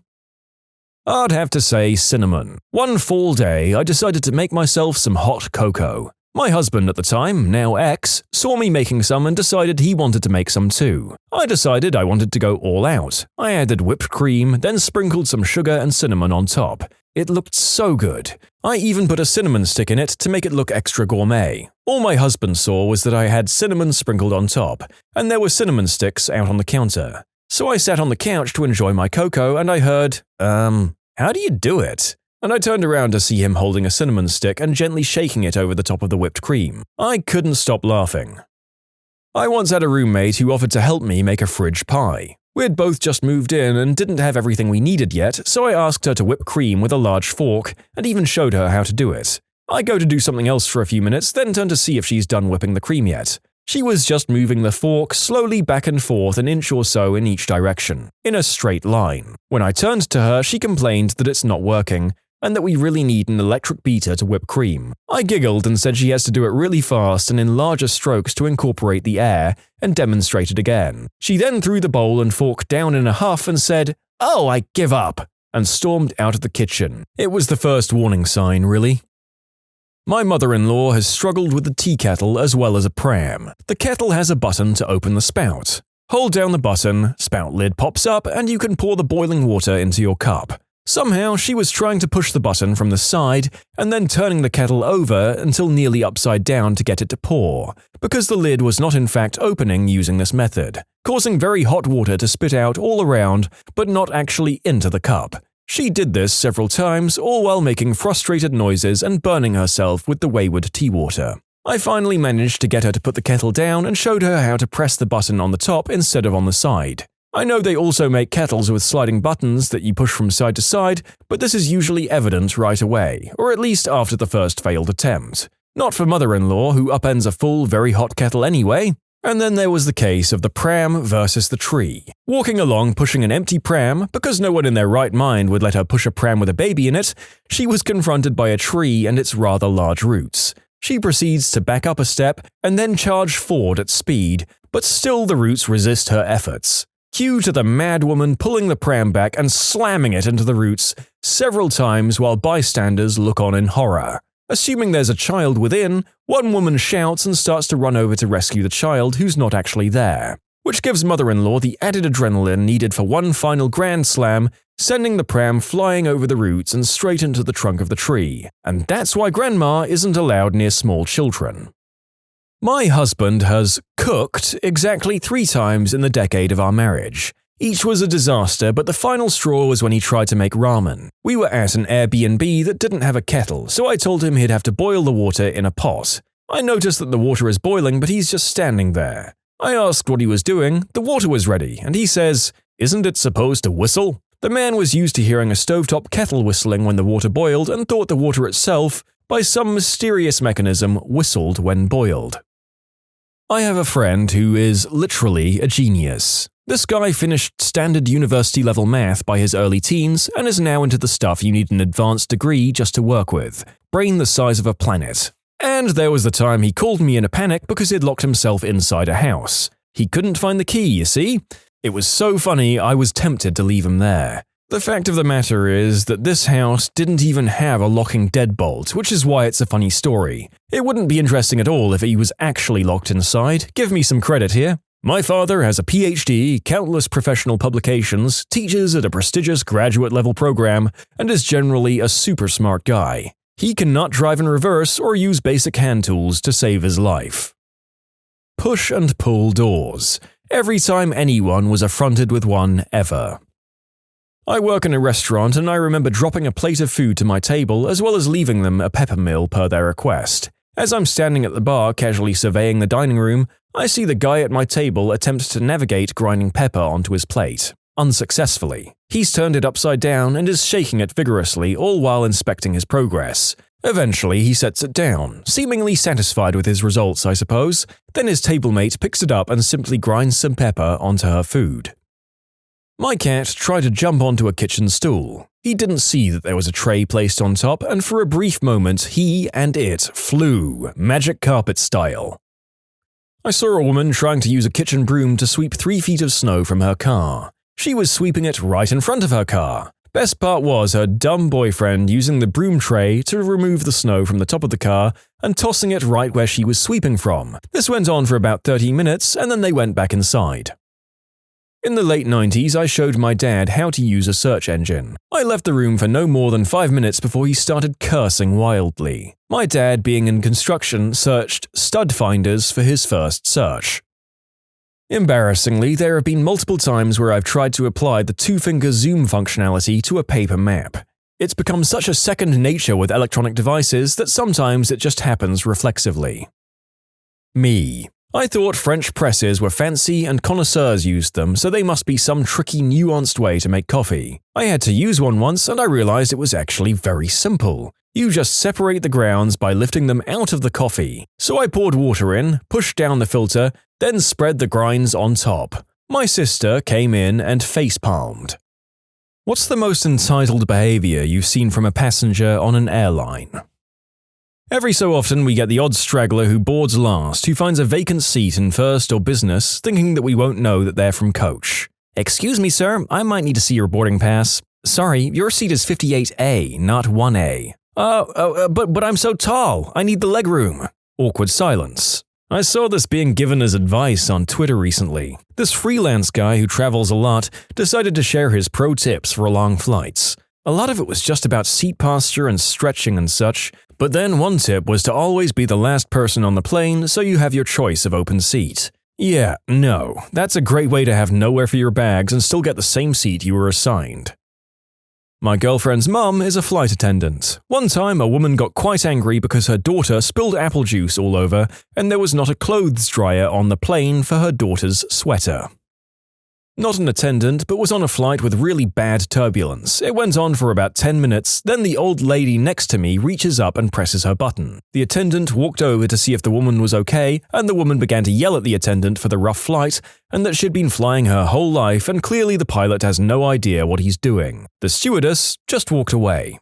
I'd have to say cinnamon. One fall day, I decided to make myself some hot cocoa. My husband at the time, now ex, saw me making some and decided he wanted to make some too. I decided I wanted to go all out. I added whipped cream, then sprinkled some sugar and cinnamon on top. It looked so good. I even put a cinnamon stick in it to make it look extra gourmet. All my husband saw was that I had cinnamon sprinkled on top, and there were cinnamon sticks out on the counter. So I sat on the couch to enjoy my cocoa and I heard, how do you do it? And I turned around to see him holding a cinnamon stick and gently shaking it over the top of the whipped cream. I couldn't stop laughing. I once had a roommate who offered to help me make a fridge pie. We had both just moved in and didn't have everything we needed yet, so I asked her to whip cream with a large fork and even showed her how to do it. I go to do something else for a few minutes, then turn to see if she's done whipping the cream yet. She was just moving the fork slowly back and forth an inch or so in each direction, in a straight line. When I turned to her, she complained that it's not working, and that we really need an electric beater to whip cream. I giggled and said she has to do it really fast and in larger strokes to incorporate the air, and demonstrated again. She then threw the bowl and fork down in a huff and said, "Oh, I give up," and stormed out of the kitchen. It was the first warning sign, really. My mother-in-law has struggled with the tea kettle as well as a pram. The kettle has a button to open the spout. Hold down the button, spout lid pops up, and you can pour the boiling water into your cup. Somehow, she was trying to push the button from the side and then turning the kettle over until nearly upside down to get it to pour, because the lid was not in fact opening using this method, causing very hot water to spit out all around but not actually into the cup. She did this several times, all while making frustrated noises and burning herself with the wayward tea water. I finally managed to get her to put the kettle down and showed her how to press the button on the top instead of on the side. I know they also make kettles with sliding buttons that you push from side to side, but this is usually evident right away, or at least after the first failed attempt. Not for mother-in-law, who upends a full, very hot kettle anyway. And then there was the case of the pram versus the tree. Walking along pushing an empty pram, because no one in their right mind would let her push a pram with a baby in it, she was confronted by a tree and its rather large roots. She proceeds to back up a step and then charge forward at speed, but still the roots resist her efforts. Cue to the mad woman pulling the pram back and slamming it into the roots several times while bystanders look on in horror. Assuming there's a child within, one woman shouts and starts to run over to rescue the child who's not actually there, which gives mother-in-law the added adrenaline needed for one final grand slam, sending the pram flying over the roots and straight into the trunk of the tree. And that's why grandma isn't allowed near small children. My husband has cooked exactly 3 times in the decade of our marriage. Each was a disaster, but the final straw was when he tried to make ramen. We were at an Airbnb that didn't have a kettle, so I told him he'd have to boil the water in a pot. I noticed that the water is boiling, but he's just standing there. I asked what he was doing, the water was ready, and he says, "Isn't it supposed to whistle?" The man was used to hearing a stovetop kettle whistling when the water boiled and thought the water itself, by some mysterious mechanism, whistled when boiled. I have a friend who is literally a genius. This guy finished standard university-level math by his early teens and is now into the stuff you need an advanced degree just to work with, brain the size of a planet. And there was the time he called me in a panic because he'd locked himself inside a house. He couldn't find the key, you see? It was so funny I was tempted to leave him there. The fact of the matter is that this house didn't even have a locking deadbolt, which is why it's a funny story. It wouldn't be interesting at all if he was actually locked inside. Give me some credit here. My father has a PhD, countless professional publications, teaches at a prestigious graduate-level program, and is generally a super smart guy. He cannot drive in reverse or use basic hand tools to save his life. Push and pull doors. Every time anyone was affronted with one ever. I work in a restaurant and I remember dropping a plate of food to my table as well as leaving them a peppermill per their request. As I'm standing at the bar casually surveying the dining room, I see the guy at my table attempt to navigate grinding pepper onto his plate. Unsuccessfully. He's turned it upside down and is shaking it vigorously all while inspecting his progress. Eventually, he sets it down, seemingly satisfied with his results, I suppose. Then his tablemate picks it up and simply grinds some pepper onto her food. My cat tried to jump onto a kitchen stool. He didn't see that there was a tray placed on top, and for a brief moment, he and it flew, magic carpet style. I saw a woman trying to use a kitchen broom to sweep 3 feet of snow from her car. She was sweeping it right in front of her car. Best part was her dumb boyfriend using the broom tray to remove the snow from the top of the car and tossing it right where she was sweeping from. This went on for about 30 minutes, and then they went back inside. In the late 90s, I showed my dad how to use a search engine. I left the room for no more than 5 minutes before he started cursing wildly. My dad, being in construction, searched stud finders for his first search. Embarrassingly, there have been multiple times where I've tried to apply the 2-finger zoom functionality to a paper map. It's become such a second nature with electronic devices that sometimes it just happens reflexively. Me. I thought French presses were fancy and connoisseurs used them, so they must be some tricky, nuanced way to make coffee. I had to use one once and I realized it was actually very simple. You just separate the grounds by lifting them out of the coffee. So I poured water in, pushed down the filter, then spread the grinds on top. My sister came in and face-palmed. What's the most entitled behavior you've seen from a passenger on an airline? Every so often we get the odd straggler who boards last, who finds a vacant seat in first or business, thinking that we won't know that they're from coach. "Excuse me, sir, I might need to see your boarding pass." "Sorry, your seat is 58A, not 1A." But I'm so tall. I need the legroom. Awkward silence. I saw this being given as advice on Twitter recently. This freelance guy who travels a lot decided to share his pro tips for long flights. A lot of it was just about seat posture and stretching and such, but then one tip was to always be the last person on the plane so you have your choice of open seat. Yeah, no, that's a great way to have nowhere for your bags and still get the same seat you were assigned. My girlfriend's mum is a flight attendant. One time, a woman got quite angry because her daughter spilled apple juice all over and there was not a clothes dryer on the plane for her daughter's sweater. Not an attendant, but was on a flight with really bad turbulence. It went on for about 10 minutes, then the old lady next to me reaches up and presses her button. The attendant walked over to see if the woman was okay, and the woman began to yell at the attendant for the rough flight, and that she'd been flying her whole life and clearly the pilot has no idea what he's doing. The stewardess just walked away.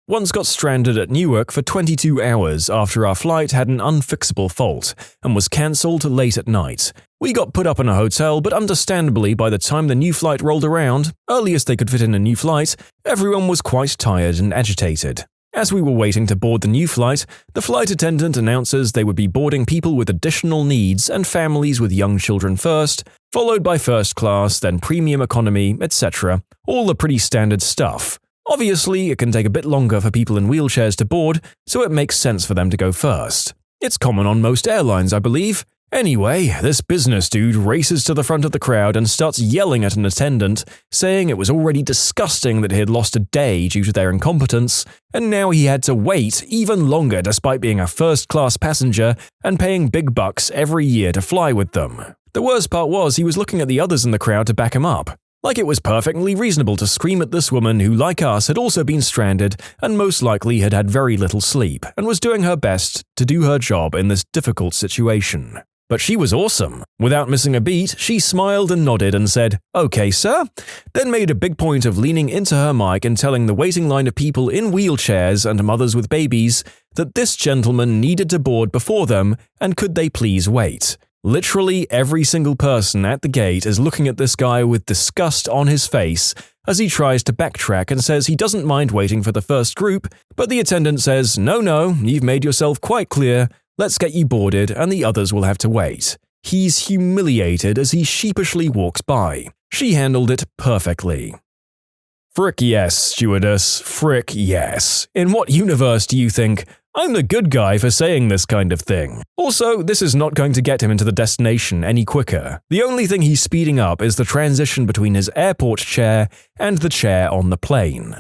Once got stranded at Newark for 22 hours after our flight had an unfixable fault and was cancelled late at night. We got put up in a hotel, but understandably by the time the new flight rolled around, earliest they could fit in a new flight, everyone was quite tired and agitated. As we were waiting to board the new flight, the flight attendant announces they would be boarding people with additional needs and families with young children first, followed by first class, then premium economy, etc. All the pretty standard stuff. Obviously, it can take a bit longer for people in wheelchairs to board, so it makes sense for them to go first. It's common on most airlines, I believe. Anyway, this business dude races to the front of the crowd and starts yelling at an attendant, saying it was already disgusting that he had lost a day due to their incompetence, and now he had to wait even longer despite being a first-class passenger and paying big bucks every year to fly with them. The worst part was he was looking at the others in the crowd to back him up. Like it was perfectly reasonable to scream at this woman who, like us, had also been stranded and most likely had had very little sleep and was doing her best to do her job in this difficult situation. But she was awesome. Without missing a beat, she smiled and nodded and said, "Okay, sir," then made a big point of leaning into her mic and telling the waiting line of people in wheelchairs and mothers with babies that this gentleman needed to board before them and could they please wait. Literally every single person at the gate is looking at this guy with disgust on his face as he tries to backtrack and says he doesn't mind waiting for the first group, but the attendant says, No, you've made yourself quite clear, let's get you boarded and the others will have to wait. He's humiliated as he sheepishly walks by. She handled it perfectly. Frick yes, stewardess, frick yes. In what universe do you think I'm the good guy for saying this kind of thing? Also, this is not going to get him into the destination any quicker. The only thing he's speeding up is the transition between his airport chair and the chair on the plane.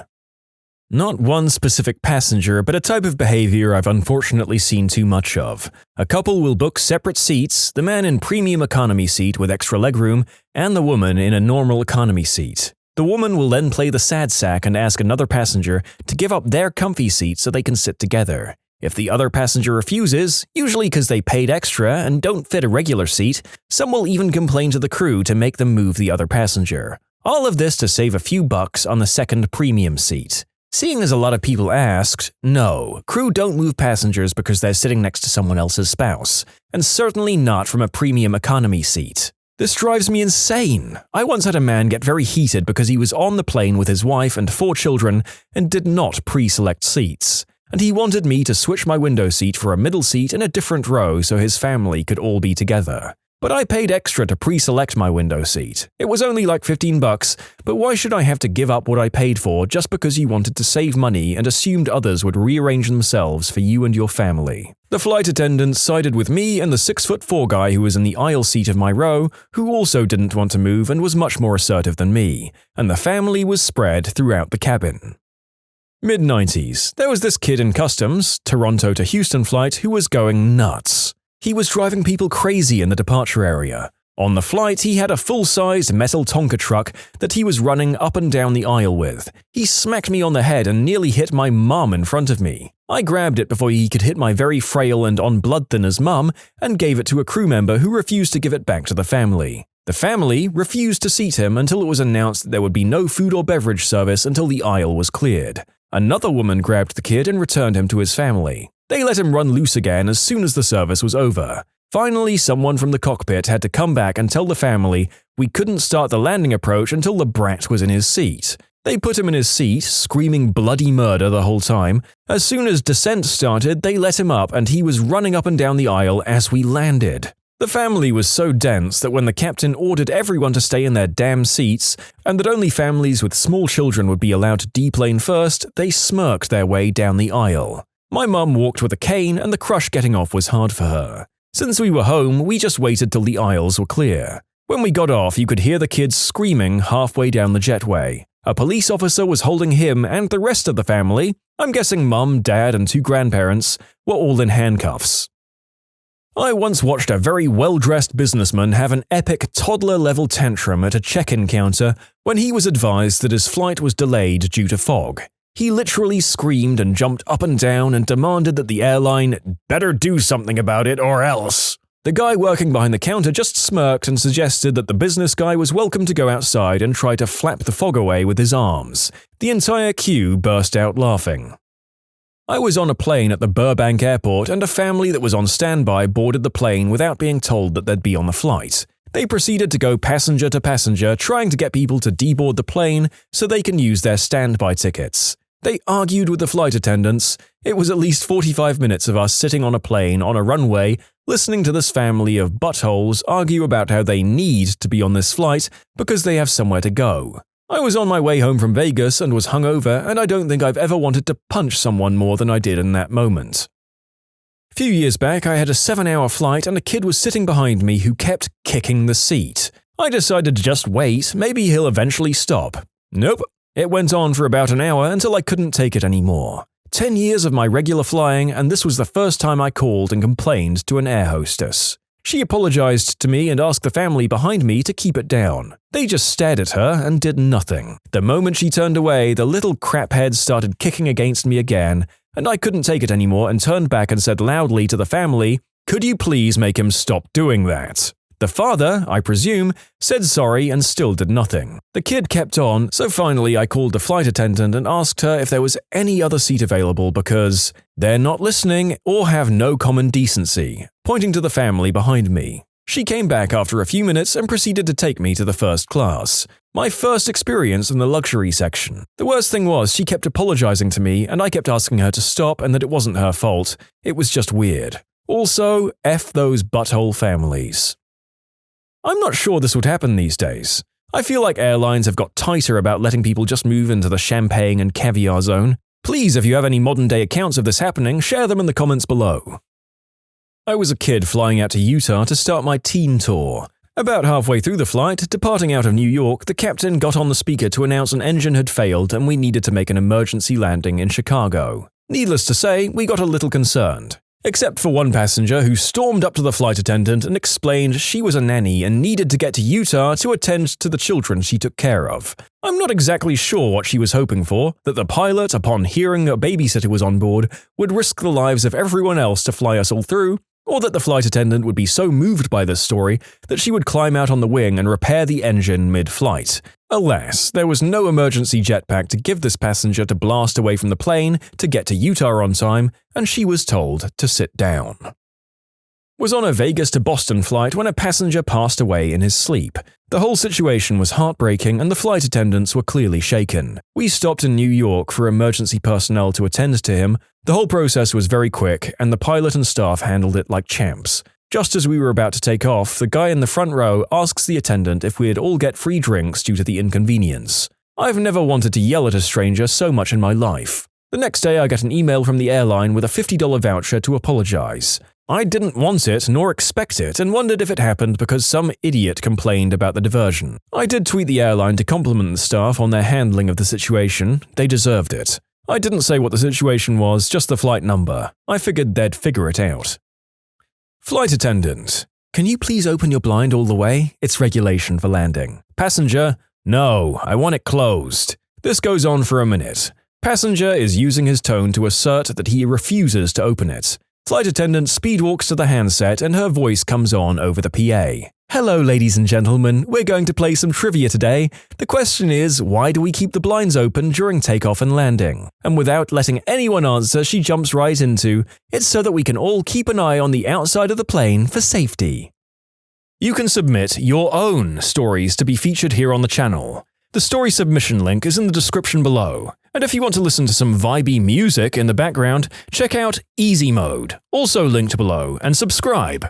Not one specific passenger, but a type of behavior I've unfortunately seen too much of. A couple will book separate seats, the man in premium economy seat with extra legroom, and the woman in a normal economy seat. The woman will then play the sad sack and ask another passenger to give up their comfy seat so they can sit together. If the other passenger refuses, usually because they paid extra and don't fit a regular seat, some will even complain to the crew to make them move the other passenger. All of this to save a few bucks on the second premium seat. Seeing as a lot of people asked, no, crew don't move passengers because they're sitting next to someone else's spouse, and certainly not from a premium economy seat. This drives me insane. I once had a man get very heated because he was on the plane with his wife and 4 children and did not pre-select seats. And he wanted me to switch my window seat for a middle seat in a different row so his family could all be together. But I paid extra to pre-select my window seat. It was only like $15, but why should I have to give up what I paid for just because you wanted to save money and assumed others would rearrange themselves for you and your family? The flight attendant sided with me and the 6'4" guy who was in the aisle seat of my row, who also didn't want to move and was much more assertive than me, and the family was spread throughout the cabin. Mid-90s, there was this kid in customs, Toronto to Houston flight, who was going nuts. He was driving people crazy in the departure area. On the flight, he had a full-sized metal Tonka truck that he was running up and down the aisle with. He smacked me on the head and nearly hit my mum in front of me. I grabbed it before he could hit my very frail and on blood thinners mum and gave it to a crew member who refused to give it back to the family. The family refused to seat him until it was announced that there would be no food or beverage service until the aisle was cleared. Another woman grabbed the kid and returned him to his family. They let him run loose again as soon as the service was over. Finally, someone from the cockpit had to come back and tell the family we couldn't start the landing approach until the brat was in his seat. They put him in his seat, screaming bloody murder the whole time. As soon as descent started, they let him up and he was running up and down the aisle as we landed. The family was so dense that when the captain ordered everyone to stay in their damn seats and that only families with small children would be allowed to deplane first, they smirked their way down the aisle. My mum walked with a cane and the crush getting off was hard for her. Since we were home, we just waited till the aisles were clear. When we got off, you could hear the kids screaming halfway down the jetway. A police officer was holding him and the rest of the family, I'm guessing mum, dad, and 2 grandparents, were all in handcuffs. I once watched a very well-dressed businessman have an epic toddler-level tantrum at a check-in counter when he was advised that his flight was delayed due to fog. He literally screamed and jumped up and down and demanded that the airline better do something about it or else. The guy working behind the counter just smirked and suggested that the business guy was welcome to go outside and try to flap the fog away with his arms. The entire queue burst out laughing. I was on a plane at the Burbank airport and a family that was on standby boarded the plane without being told that they'd be on the flight. They proceeded to go passenger to passenger trying to get people to deboard the plane so they can use their standby tickets. They argued with the flight attendants. It was at least 45 minutes of us sitting on a plane on a runway, listening to this family of buttholes argue about how they need to be on this flight because they have somewhere to go. I was on my way home from Vegas and was hungover, and I don't think I've ever wanted to punch someone more than I did in that moment. A few years back, I had a 7-hour flight and a kid was sitting behind me who kept kicking the seat. I decided to just wait, maybe he'll eventually stop. Nope. It went on for about an hour until I couldn't take it anymore. 10 years of my regular flying, and this was the first time I called and complained to an air hostess. She apologized to me and asked the family behind me to keep it down. They just stared at her and did nothing. The moment she turned away, the little craphead started kicking against me again, and I couldn't take it anymore and turned back and said loudly to the family, "Could you please make him stop doing that?" The father, I presume, said sorry and still did nothing. The kid kept on, so finally I called the flight attendant and asked her if there was any other seat available because they're not listening or have no common decency, pointing to the family behind me. She came back after a few minutes and proceeded to take me to the first class. My first experience in the luxury section. The worst thing was she kept apologizing to me and I kept asking her to stop and that it wasn't her fault. It was just weird. Also, F those butthole families. I'm not sure this would happen these days. I feel like airlines have got tighter about letting people just move into the champagne and caviar zone. Please, if you have any modern-day accounts of this happening, share them in the comments below. I was a kid flying out to Utah to start my teen tour. About halfway through the flight, departing out of New York, the captain got on the speaker to announce an engine had failed and we needed to make an emergency landing in Chicago. Needless to say, we got a little concerned. Except for one passenger who stormed up to the flight attendant and explained she was a nanny and needed to get to Utah to attend to the children she took care of. I'm not exactly sure what she was hoping for, that the pilot, upon hearing a babysitter was on board, would risk the lives of everyone else to fly us all through, or that the flight attendant would be so moved by this story that she would climb out on the wing and repair the engine mid-flight. Alas, there was no emergency jetpack to give this passenger to blast away from the plane to get to Utah on time, and she was told to sit down. Was on a Vegas to Boston flight when a passenger passed away in his sleep. The whole situation was heartbreaking and the flight attendants were clearly shaken. We stopped in New York for emergency personnel to attend to him. The whole process was very quick and the pilot and staff handled it like champs. Just as we were about to take off, the guy in the front row asks the attendant if we'd all get free drinks due to the inconvenience. I've never wanted to yell at a stranger so much in my life. The next day I get an email from the airline with a $50 voucher to apologize. I didn't want it nor expect it and wondered if it happened because some idiot complained about the diversion. I did tweet the airline to compliment the staff on their handling of the situation. They deserved it. I didn't say what the situation was, just the flight number. I figured they'd figure it out. Flight attendant: "Can you please open your blind all the way? It's regulation for landing." Passenger: "No, I want it closed." This goes on for a minute. Passenger is using his tone to assert that he refuses to open it. Flight attendant speedwalks to the handset and her voice comes on over the PA. "Hello, ladies and gentlemen, we're going to play some trivia today. The question is, why do we keep the blinds open during takeoff and landing?" And without letting anyone answer, she jumps right into, "It's so that we can all keep an eye on the outside of the plane for safety." You can submit your own stories to be featured here on the channel. The story submission link is in the description below. And if you want to listen to some vibey music in the background, check out easymode, also linked below, and subscribe.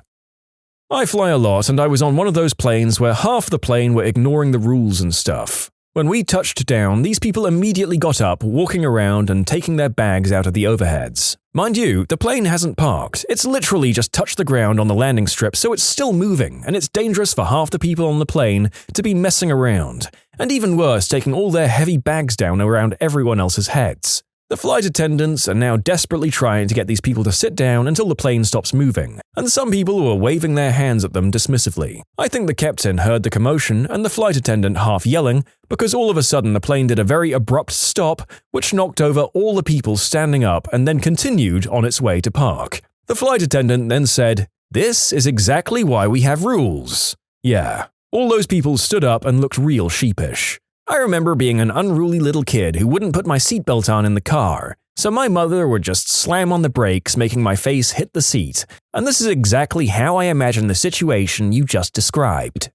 I fly a lot, and I was on one of those planes where half the plane were ignoring the rules and stuff. When we touched down, these people immediately got up, walking around and taking their bags out of the overheads. Mind you, the plane hasn't parked. It's literally just touched the ground on the landing strip, so it's still moving, and it's dangerous for half the people on the plane to be messing around. And even worse, taking all their heavy bags down around everyone else's heads. The flight attendants are now desperately trying to get these people to sit down until the plane stops moving, and some people were waving their hands at them dismissively. I think the captain heard the commotion and the flight attendant half yelling, because all of a sudden the plane did a very abrupt stop, which knocked over all the people standing up and then continued on its way to park. The flight attendant then said, "This is exactly why we have rules." Yeah, all those people stood up and looked real sheepish. I remember being an unruly little kid who wouldn't put my seatbelt on in the car, so my mother would just slam on the brakes, making my face hit the seat, and this is exactly how I imagine the situation you just described.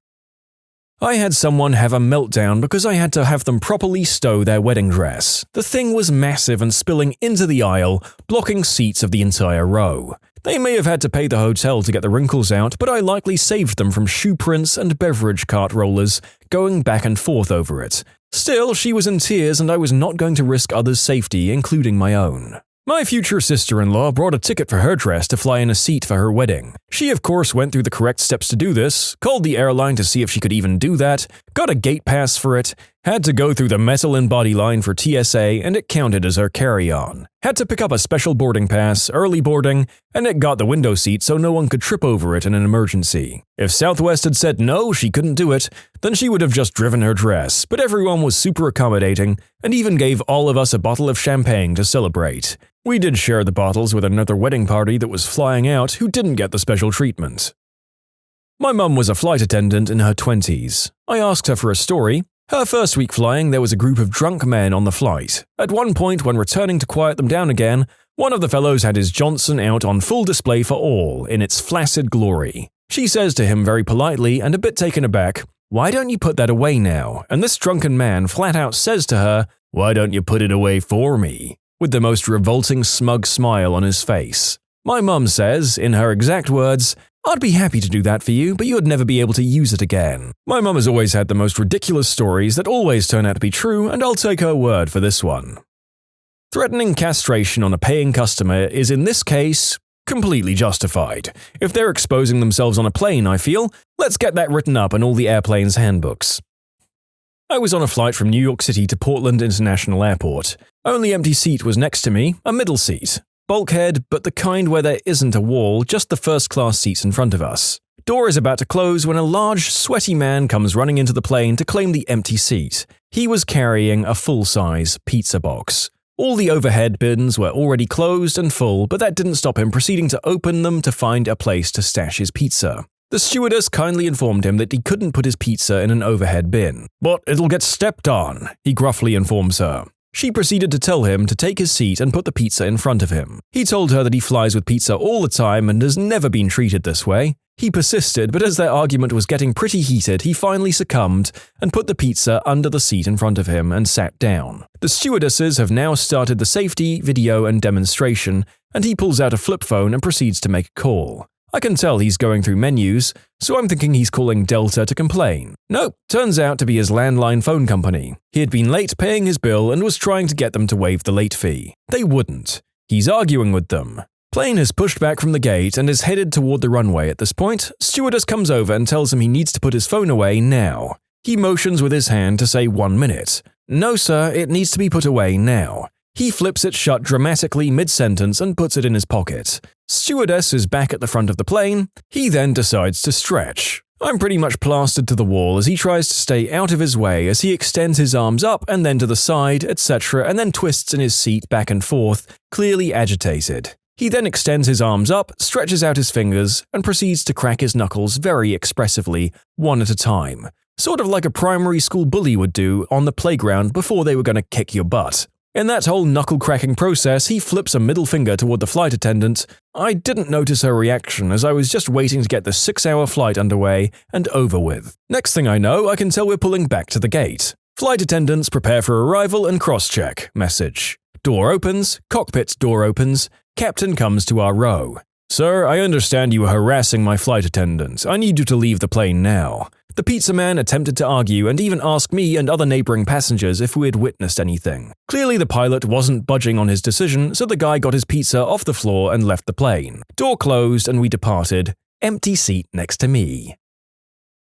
I had someone have a meltdown because I had to have them properly stow their wedding dress. The thing was massive and spilling into the aisle, blocking seats of the entire row. They may have had to pay the hotel to get the wrinkles out, but I likely saved them from shoe prints and beverage cart rollers going back and forth over it. Still, she was in tears and I was not going to risk others' safety, including my own. My future sister-in-law brought a ticket for her dress to fly in a seat for her wedding. She of course went through the correct steps to do this, called the airline to see if she could even do that, got a gate pass for it, had to go through the metal and body line for TSA and it counted as her carry-on. Had to pick up a special boarding pass, early boarding, and it got the window seat so no one could trip over it in an emergency. If Southwest had said no, she couldn't do it, then she would have just driven her dress, but everyone was super accommodating and even gave all of us a bottle of champagne to celebrate. We did share the bottles with another wedding party that was flying out who didn't get the special treatment. My mum was a flight attendant in her 20s. I asked her for a story. Her first week flying, there was a group of drunk men on the flight. At one point, when returning to quiet them down again, one of the fellows had his Johnson out on full display for all, in its flaccid glory. She says to him very politely and a bit taken aback, "Why don't you put that away now?" And this drunken man flat out says to her, "Why don't you put it away for me?" with the most revolting smug smile on his face. My mum says, in her exact words, "I'd be happy to do that for you, but you would never be able to use it again." My mum has always had the most ridiculous stories that always turn out to be true, and I'll take her word for this one. Threatening castration on a paying customer is in this case completely justified. If they're exposing themselves on a plane, I feel, let's get that written up in all the airplane's handbooks. I was on a flight from New York City to Portland International Airport. Only empty seat was next to me, a middle seat. Bulkhead, but the kind where there isn't a wall, just the first-class seats in front of us. Door is about to close when a large, sweaty man comes running into the plane to claim the empty seat. He was carrying a full-size pizza box. All the overhead bins were already closed and full, but that didn't stop him proceeding to open them to find a place to stash his pizza. The stewardess kindly informed him that he couldn't put his pizza in an overhead bin. "But it'll get stepped on," he gruffly informs her. She proceeded to tell him to take his seat and put the pizza in front of him. He told her that he flies with pizza all the time and has never been treated this way. He persisted, but as their argument was getting pretty heated, he finally succumbed and put the pizza under the seat in front of him and sat down. The stewardesses have now started the safety, video, and demonstration, and he pulls out a flip phone and proceeds to make a call. I can tell he's going through menus, so I'm thinking he's calling Delta to complain. Nope, turns out to be his landline phone company. He had been late paying his bill and was trying to get them to waive the late fee. They wouldn't. He's arguing with them. Plane has pushed back from the gate and is headed toward the runway at this point. Stewardess comes over and tells him he needs to put his phone away now. He motions with his hand to say 1 minute. "No sir, it needs to be put away now." He flips it shut dramatically mid-sentence and puts it in his pocket. Stewardess is back at the front of the plane. He then decides to stretch. I'm pretty much plastered to the wall as he tries to stay out of his way as he extends his arms up and then to the side, etc., and then twists in his seat back and forth, clearly agitated. He then extends his arms up, stretches out his fingers, and proceeds to crack his knuckles very expressively, one at a time, sort of like a primary school bully would do on the playground before they were going to kick your butt. In that whole knuckle-cracking process, he flips a middle finger toward the flight attendant. I didn't notice her reaction as I was just waiting to get the 6-hour flight underway and over with. Next thing I know, I can tell we're pulling back to the gate. Flight attendants prepare for arrival and cross-check. Message. Door opens, cockpit door opens, captain comes to our row. Sir, I understand you are harassing my flight attendant. I need you to leave the plane now. The pizza man attempted to argue and even ask me and other neighboring passengers if we had witnessed anything. Clearly the pilot wasn't budging on his decision, so the guy got his pizza off the floor and left the plane. Door closed and we departed. Empty seat next to me.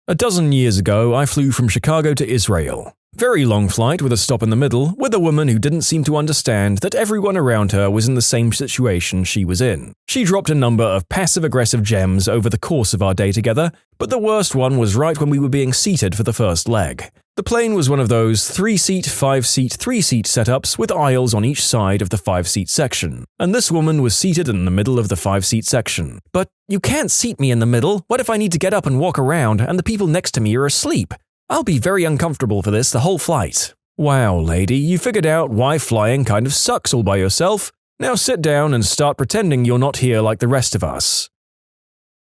A dozen years ago, I flew from Chicago to Israel. Very long flight with a stop in the middle, with a woman who didn't seem to understand that everyone around her was in the same situation she was in. She dropped a number of passive-aggressive gems over the course of our day together, but the worst one was right when we were being seated for the first leg. The plane was one of those 3-seat, 5-seat, 3-seat setups with aisles on each side of the 5-seat section, and this woman was seated in the middle of the 5-seat section. But you can't seat me in the middle. What if I need to get up and walk around and the people next to me are asleep? I'll be very uncomfortable for this the whole flight. Wow, lady, you figured out why flying kind of sucks all by yourself. Now sit down and start pretending you're not here like the rest of us.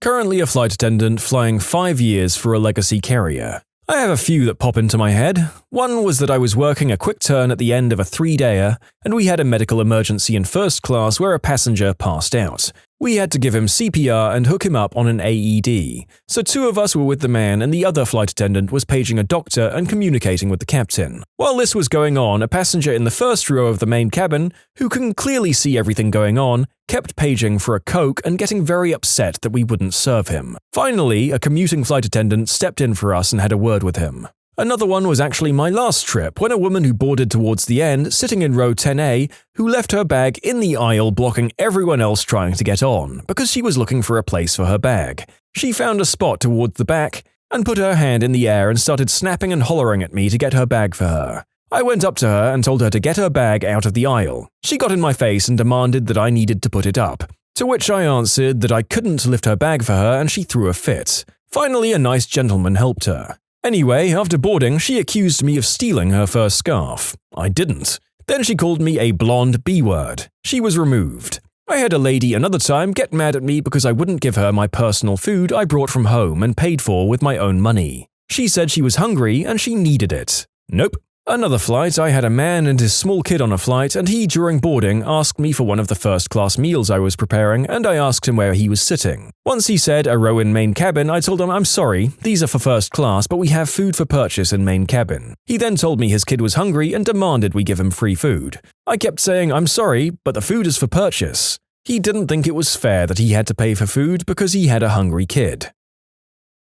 Currently a flight attendant flying 5 years for a legacy carrier. I have a few that pop into my head. One was that I was working a quick turn at the end of a 3-dayer, and we had a medical emergency in first class where a passenger passed out. We had to give him CPR and hook him up on an AED. So 2 of us were with the man and the other flight attendant was paging a doctor and communicating with the captain. While this was going on, a passenger in the first row of the main cabin, who can clearly see everything going on, kept paging for a Coke and getting very upset that we wouldn't serve him. Finally, a commuting flight attendant stepped in for us and had a word with him. Another one was actually my last trip, when a woman who boarded towards the end, sitting in row 10A, who left her bag in the aisle blocking everyone else trying to get on, because she was looking for a place for her bag. She found a spot towards the back, and put her hand in the air and started snapping and hollering at me to get her bag for her. I went up to her and told her to get her bag out of the aisle. She got in my face and demanded that I needed to put it up, to which I answered that I couldn't lift her bag for her and she threw a fit. Finally, a nice gentleman helped her. Anyway, after boarding, she accused me of stealing her first scarf. I didn't. Then she called me a blonde B-word. She was removed. I had a lady another time get mad at me because I wouldn't give her my personal food I brought from home and paid for with my own money. She said she was hungry and she needed it. Nope. Another flight, I had a man and his small kid on a flight, and he, during boarding, asked me for one of the first-class meals I was preparing, and I asked him where he was sitting. Once he said a row in main cabin, I told him, I'm sorry, these are for first class, but we have food for purchase in main cabin. He then told me his kid was hungry and demanded we give him free food. I kept saying, I'm sorry, but the food is for purchase. He didn't think it was fair that he had to pay for food because he had a hungry kid.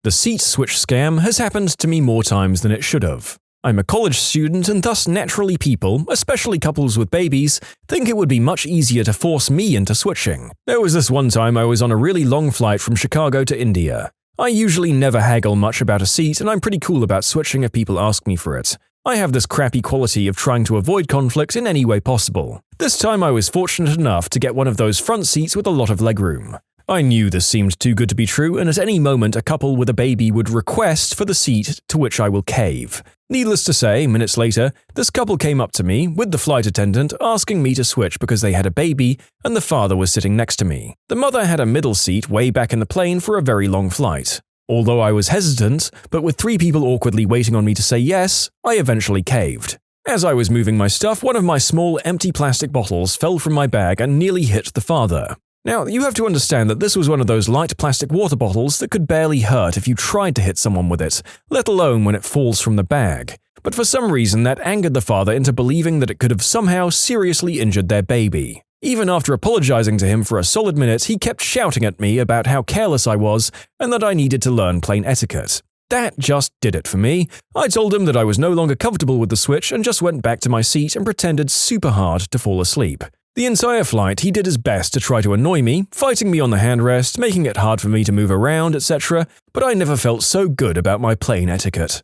The seat switch scam has happened to me more times than it should have. I'm a college student and thus naturally people, especially couples with babies, think it would be much easier to force me into switching. There was this one time I was on a really long flight from Chicago to India. I usually never haggle much about a seat and I'm pretty cool about switching if people ask me for it. I have this crappy quality of trying to avoid conflict in any way possible. This time I was fortunate enough to get one of those front seats with a lot of legroom. I knew this seemed too good to be true, and at any moment a couple with a baby would request for the seat, to which I will cave. Needless to say, minutes later, this couple came up to me, with the flight attendant, asking me to switch because they had a baby and the father was sitting next to me. The mother had a middle seat way back in the plane for a very long flight. Although I was hesitant, but with 3 people awkwardly waiting on me to say yes, I eventually caved. As I was moving my stuff, one of my small empty plastic bottles fell from my bag and nearly hit the father. Now, you have to understand that this was one of those light plastic water bottles that could barely hurt if you tried to hit someone with it, let alone when it falls from the bag. But for some reason, that angered the father into believing that it could have somehow seriously injured their baby. Even after apologizing to him for a solid minute, he kept shouting at me about how careless I was and that I needed to learn plane etiquette. That just did it for me. I told him that I was no longer comfortable with the switch and just went back to my seat and pretended super hard to fall asleep. The entire flight, he did his best to try to annoy me, fighting me on the handrest, making it hard for me to move around, etc., but I never felt so good about my plane etiquette.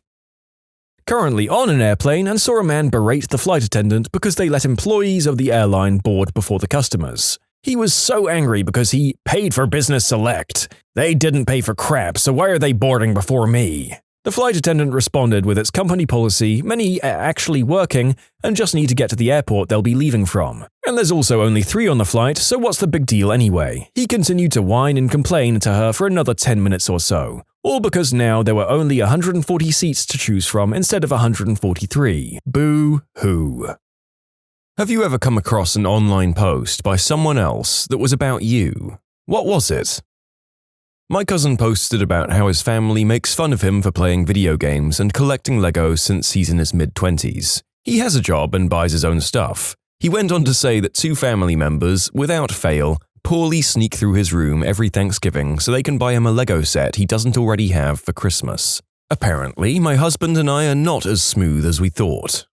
Currently on an airplane and saw a man berate the flight attendant because they let employees of the airline board before the customers. He was so angry because he paid for business select. They didn't pay for crap, so why are they boarding before me? The flight attendant responded with its company policy, many are actually working and just need to get to the airport they'll be leaving from. And there's also only 3 on the flight, so what's the big deal anyway? He continued to whine and complain to her for another 10 minutes or so. All because now there were only 140 seats to choose from instead of 143. Boo-hoo. Have you ever come across an online post by someone else that was about you? What was it? My cousin posted about how his family makes fun of him for playing video games and collecting Legos since he's in his mid-20s. He has a job and buys his own stuff. He went on to say that 2 family members, without fail, poorly sneak through his room every Thanksgiving so they can buy him a Lego set he doesn't already have for Christmas. Apparently, my husband and I are not as smooth as we thought.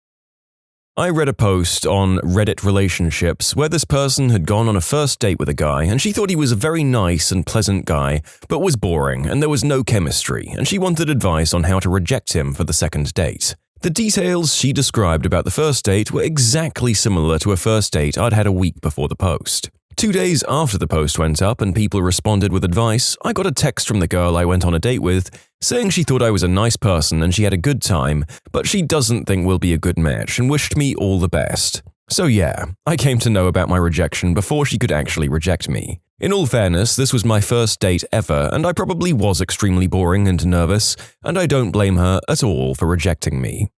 I read a post on Reddit Relationships where this person had gone on a first date with a guy and she thought he was a very nice and pleasant guy, but was boring and there was no chemistry, and she wanted advice on how to reject him for the second date. The details she described about the first date were exactly similar to a first date I'd had a week before the post. 2 days after the post went up and people responded with advice, I got a text from the girl I went on a date with saying she thought I was a nice person and she had a good time, but she doesn't think we'll be a good match and wished me all the best. So yeah, I came to know about my rejection before she could actually reject me. In all fairness, this was my first date ever and I probably was extremely boring and nervous, and I don't blame her at all for rejecting me.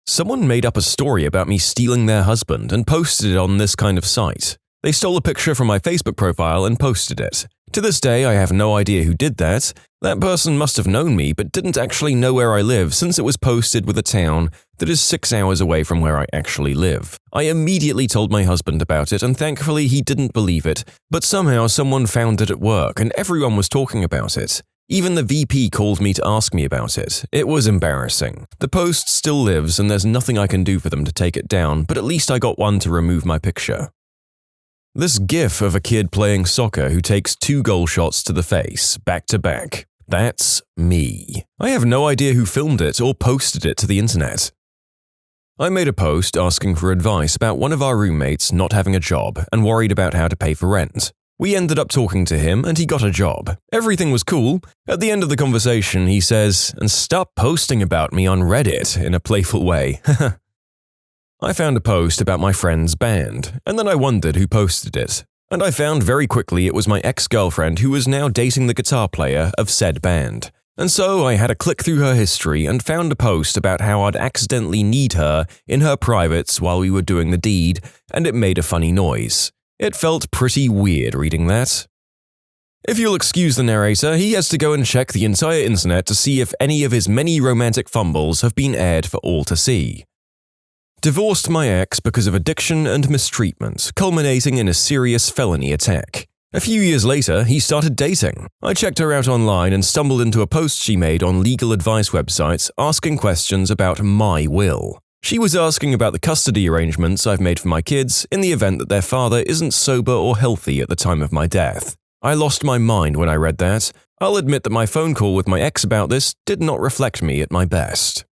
Someone made up a story about me stealing their husband and posted it on this kind of site. They stole a picture from my Facebook profile and posted it. To this day, I have no idea who did that. That person must have known me but didn't actually know where I live since it was posted with a town that is 6 hours away from where I actually live. I immediately told my husband about it and thankfully he didn't believe it, but somehow someone found it at work and everyone was talking about it. Even the VP called me to ask me about it. It was embarrassing. The post still lives and there's nothing I can do for them to take it down, but at least I got one to remove my picture. This gif of a kid playing soccer who takes 2 goal shots to the face, back to back. That's me. I have no idea who filmed it or posted it to the internet. I made a post asking for advice about one of our roommates not having a job and worried about how to pay for rent. We ended up talking to him and he got a job. Everything was cool. At the end of the conversation, he says, "And stop posting about me on Reddit," in a playful way. I found a post about my friend's band, and then I wondered who posted it. And I found very quickly it was my ex-girlfriend who was now dating the guitar player of said band. And so I had a click through her history and found a post about how I'd accidentally kneed her in her privates while we were doing the deed, and it made a funny noise. It felt pretty weird reading that. If you'll excuse the narrator, he has to go and check the entire internet to see if any of his many romantic fumbles have been aired for all to see. Divorced my ex because of addiction and mistreatment, culminating in a serious felony attack. A few years later, he started dating. I checked her out online and stumbled into a post she made on legal advice websites asking questions about my will. She was asking about the custody arrangements I've made for my kids in the event that their father isn't sober or healthy at the time of my death. I lost my mind when I read that. I'll admit that my phone call with my ex about this did not reflect me at my best.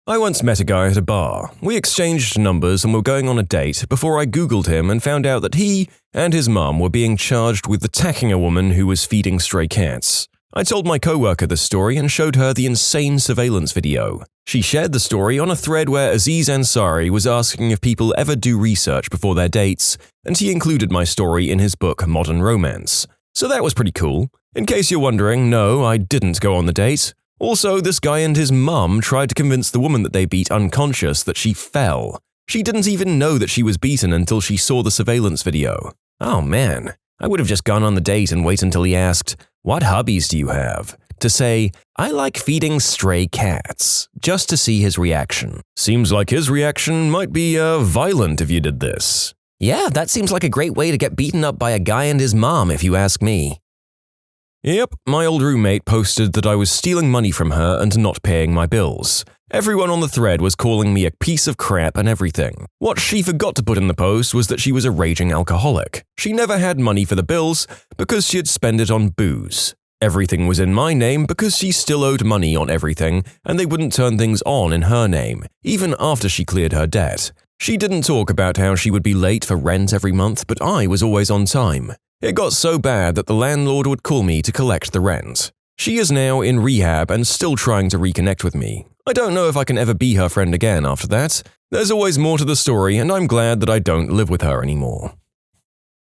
I once met a guy at a bar. We exchanged numbers and were going on a date before I googled him and found out that he and his mum were being charged with attacking a woman who was feeding stray cats. I told my coworker the story and showed her the insane surveillance video. She shared the story on a thread where Aziz Ansari was asking if people ever do research before their dates, and he included my story in his book Modern Romance. So that was pretty cool. In case you're wondering, no, I didn't go on the date. Also, this guy and his mum tried to convince the woman that they beat unconscious that she fell. She didn't even know that she was beaten until she saw the surveillance video. Oh man, I would have just gone on the date and wait until he asked, "What hobbies do you have?" to say, "I like feeding stray cats," just to see his reaction. Seems like his reaction might be violent if you did this. Yeah, that seems like a great way to get beaten up by a guy and his mom if you ask me. Yep, my old roommate posted that I was stealing money from her and not paying my bills. Everyone on the thread was calling me a piece of crap and everything. What she forgot to put in the post was that she was a raging alcoholic. She never had money for the bills because she had spent it on booze. Everything was in my name because she still owed money on everything and they wouldn't turn things on in her name, even after she cleared her debt. She didn't talk about how she would be late for rent every month, but I was always on time. It got so bad that the landlord would call me to collect the rent. She is now in rehab and still trying to reconnect with me. I don't know if I can ever be her friend again after that. There's always more to the story, and I'm glad that I don't live with her anymore.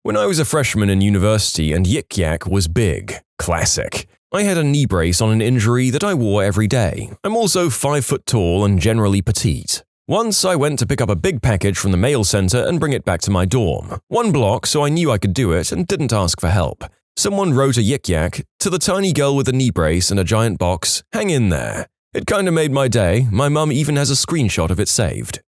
When I was a freshman in university and Yik Yak was big. Classic. I had a knee brace on an injury that I wore every day. I'm also 5 foot tall and generally petite. Once I went to pick up a big package from the mail center and bring it back to my dorm. 1 block, so I knew I could do it and didn't ask for help. Someone wrote a yik-yak to the tiny girl with a knee brace and a giant box, "Hang in there." It kinda made my day. My mum even has a screenshot of it saved.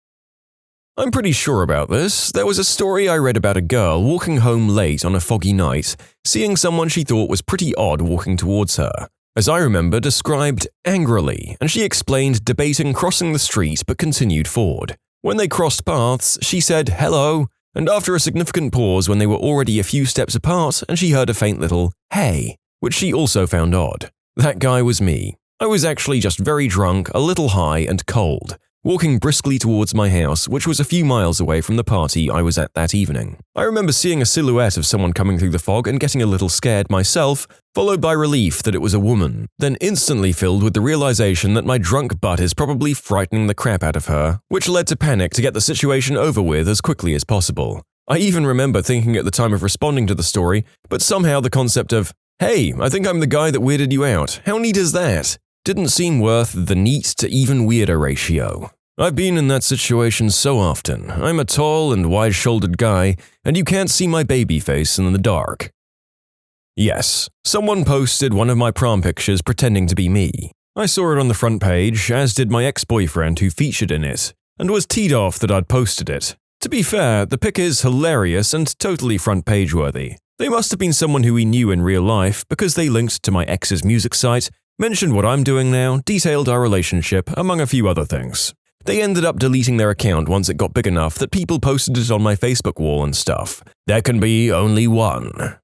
I'm pretty sure about this. There was a story I read about a girl walking home late on a foggy night, seeing someone she thought was pretty odd walking towards her. As I remember, described angrily, and she explained debating crossing the street but continued forward. When they crossed paths, she said hello, and after a significant pause when they were already a few steps apart and she heard a faint little hey, which she also found odd. That guy was me. I was actually just very drunk, a little high and cold, walking briskly towards my house, which was a few miles away from the party I was at that evening. I remember seeing a silhouette of someone coming through the fog and getting a little scared myself, followed by relief that it was a woman, then instantly filled with the realization that my drunk butt is probably frightening the crap out of her, which led to panic to get the situation over with as quickly as possible. I even remember thinking at the time of responding to the story, but somehow the concept of, "Hey, I think I'm the guy that weirded you out. How neat is that?" didn't seem worth the neat to even weirder ratio. I've been in that situation so often. I'm a tall and wide-shouldered guy, and you can't see my baby face in the dark. Yes, someone posted one of my prom pictures pretending to be me. I saw it on the front page, as did my ex-boyfriend who featured in it, and was teed off that I'd posted it. To be fair, the pic is hilarious and totally front-page worthy. They must have been someone who we knew in real life because they linked to my ex's music site, mentioned what I'm doing now, detailed our relationship, among a few other things. They ended up deleting their account once it got big enough that people posted it on my Facebook wall and stuff. There can be only one.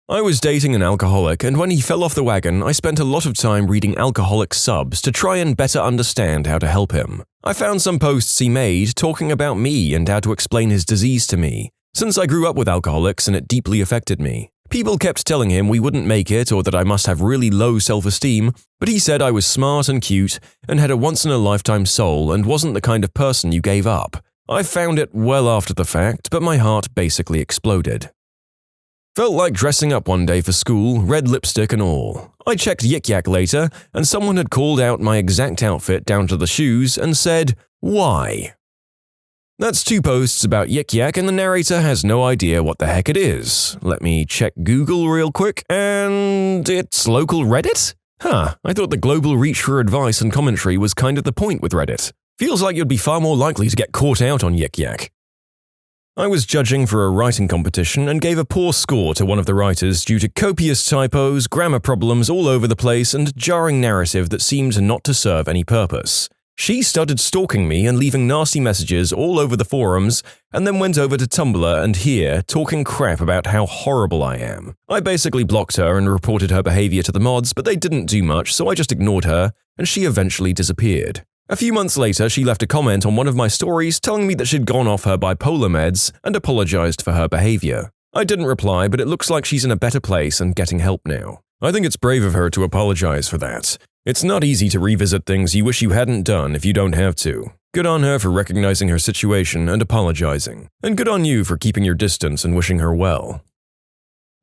I was dating an alcoholic, and when he fell off the wagon, I spent a lot of time reading alcoholic subs to try and better understand how to help him. I found some posts he made talking about me and how to explain his disease to me, since I grew up with alcoholics and it deeply affected me. People kept telling him we wouldn't make it or that I must have really low self-esteem, but he said I was smart and cute and had a once-in-a-lifetime soul and wasn't the kind of person you gave up. I found it well after the fact, but my heart basically exploded. Felt like dressing up one day for school, red lipstick and all. I checked Yik Yak later, and someone had called out my exact outfit down to the shoes and said, "Why?" That's 2 posts about Yik Yak, and the narrator has no idea what the heck it is. Let me check Google real quick, and it's local Reddit? I thought the global reach for advice and commentary was kind of the point with Reddit. Feels like you'd be far more likely to get caught out on Yik Yak. I was judging for a writing competition and gave a poor score to one of the writers due to copious typos, grammar problems all over the place, and jarring narrative that seemed not to serve any purpose. She started stalking me and leaving nasty messages all over the forums, and then went over to Tumblr and here talking crap about how horrible I am. I basically blocked her and reported her behavior to the mods, but they didn't do much, so I just ignored her, and she eventually disappeared. A few months later, she left a comment on one of my stories telling me that she'd gone off her bipolar meds and apologized for her behavior. I didn't reply, but it looks like she's in a better place and getting help now. I think it's brave of her to apologize for that. It's not easy to revisit things you wish you hadn't done if you don't have to. Good on her for recognizing her situation and apologizing. And good on you for keeping your distance and wishing her well.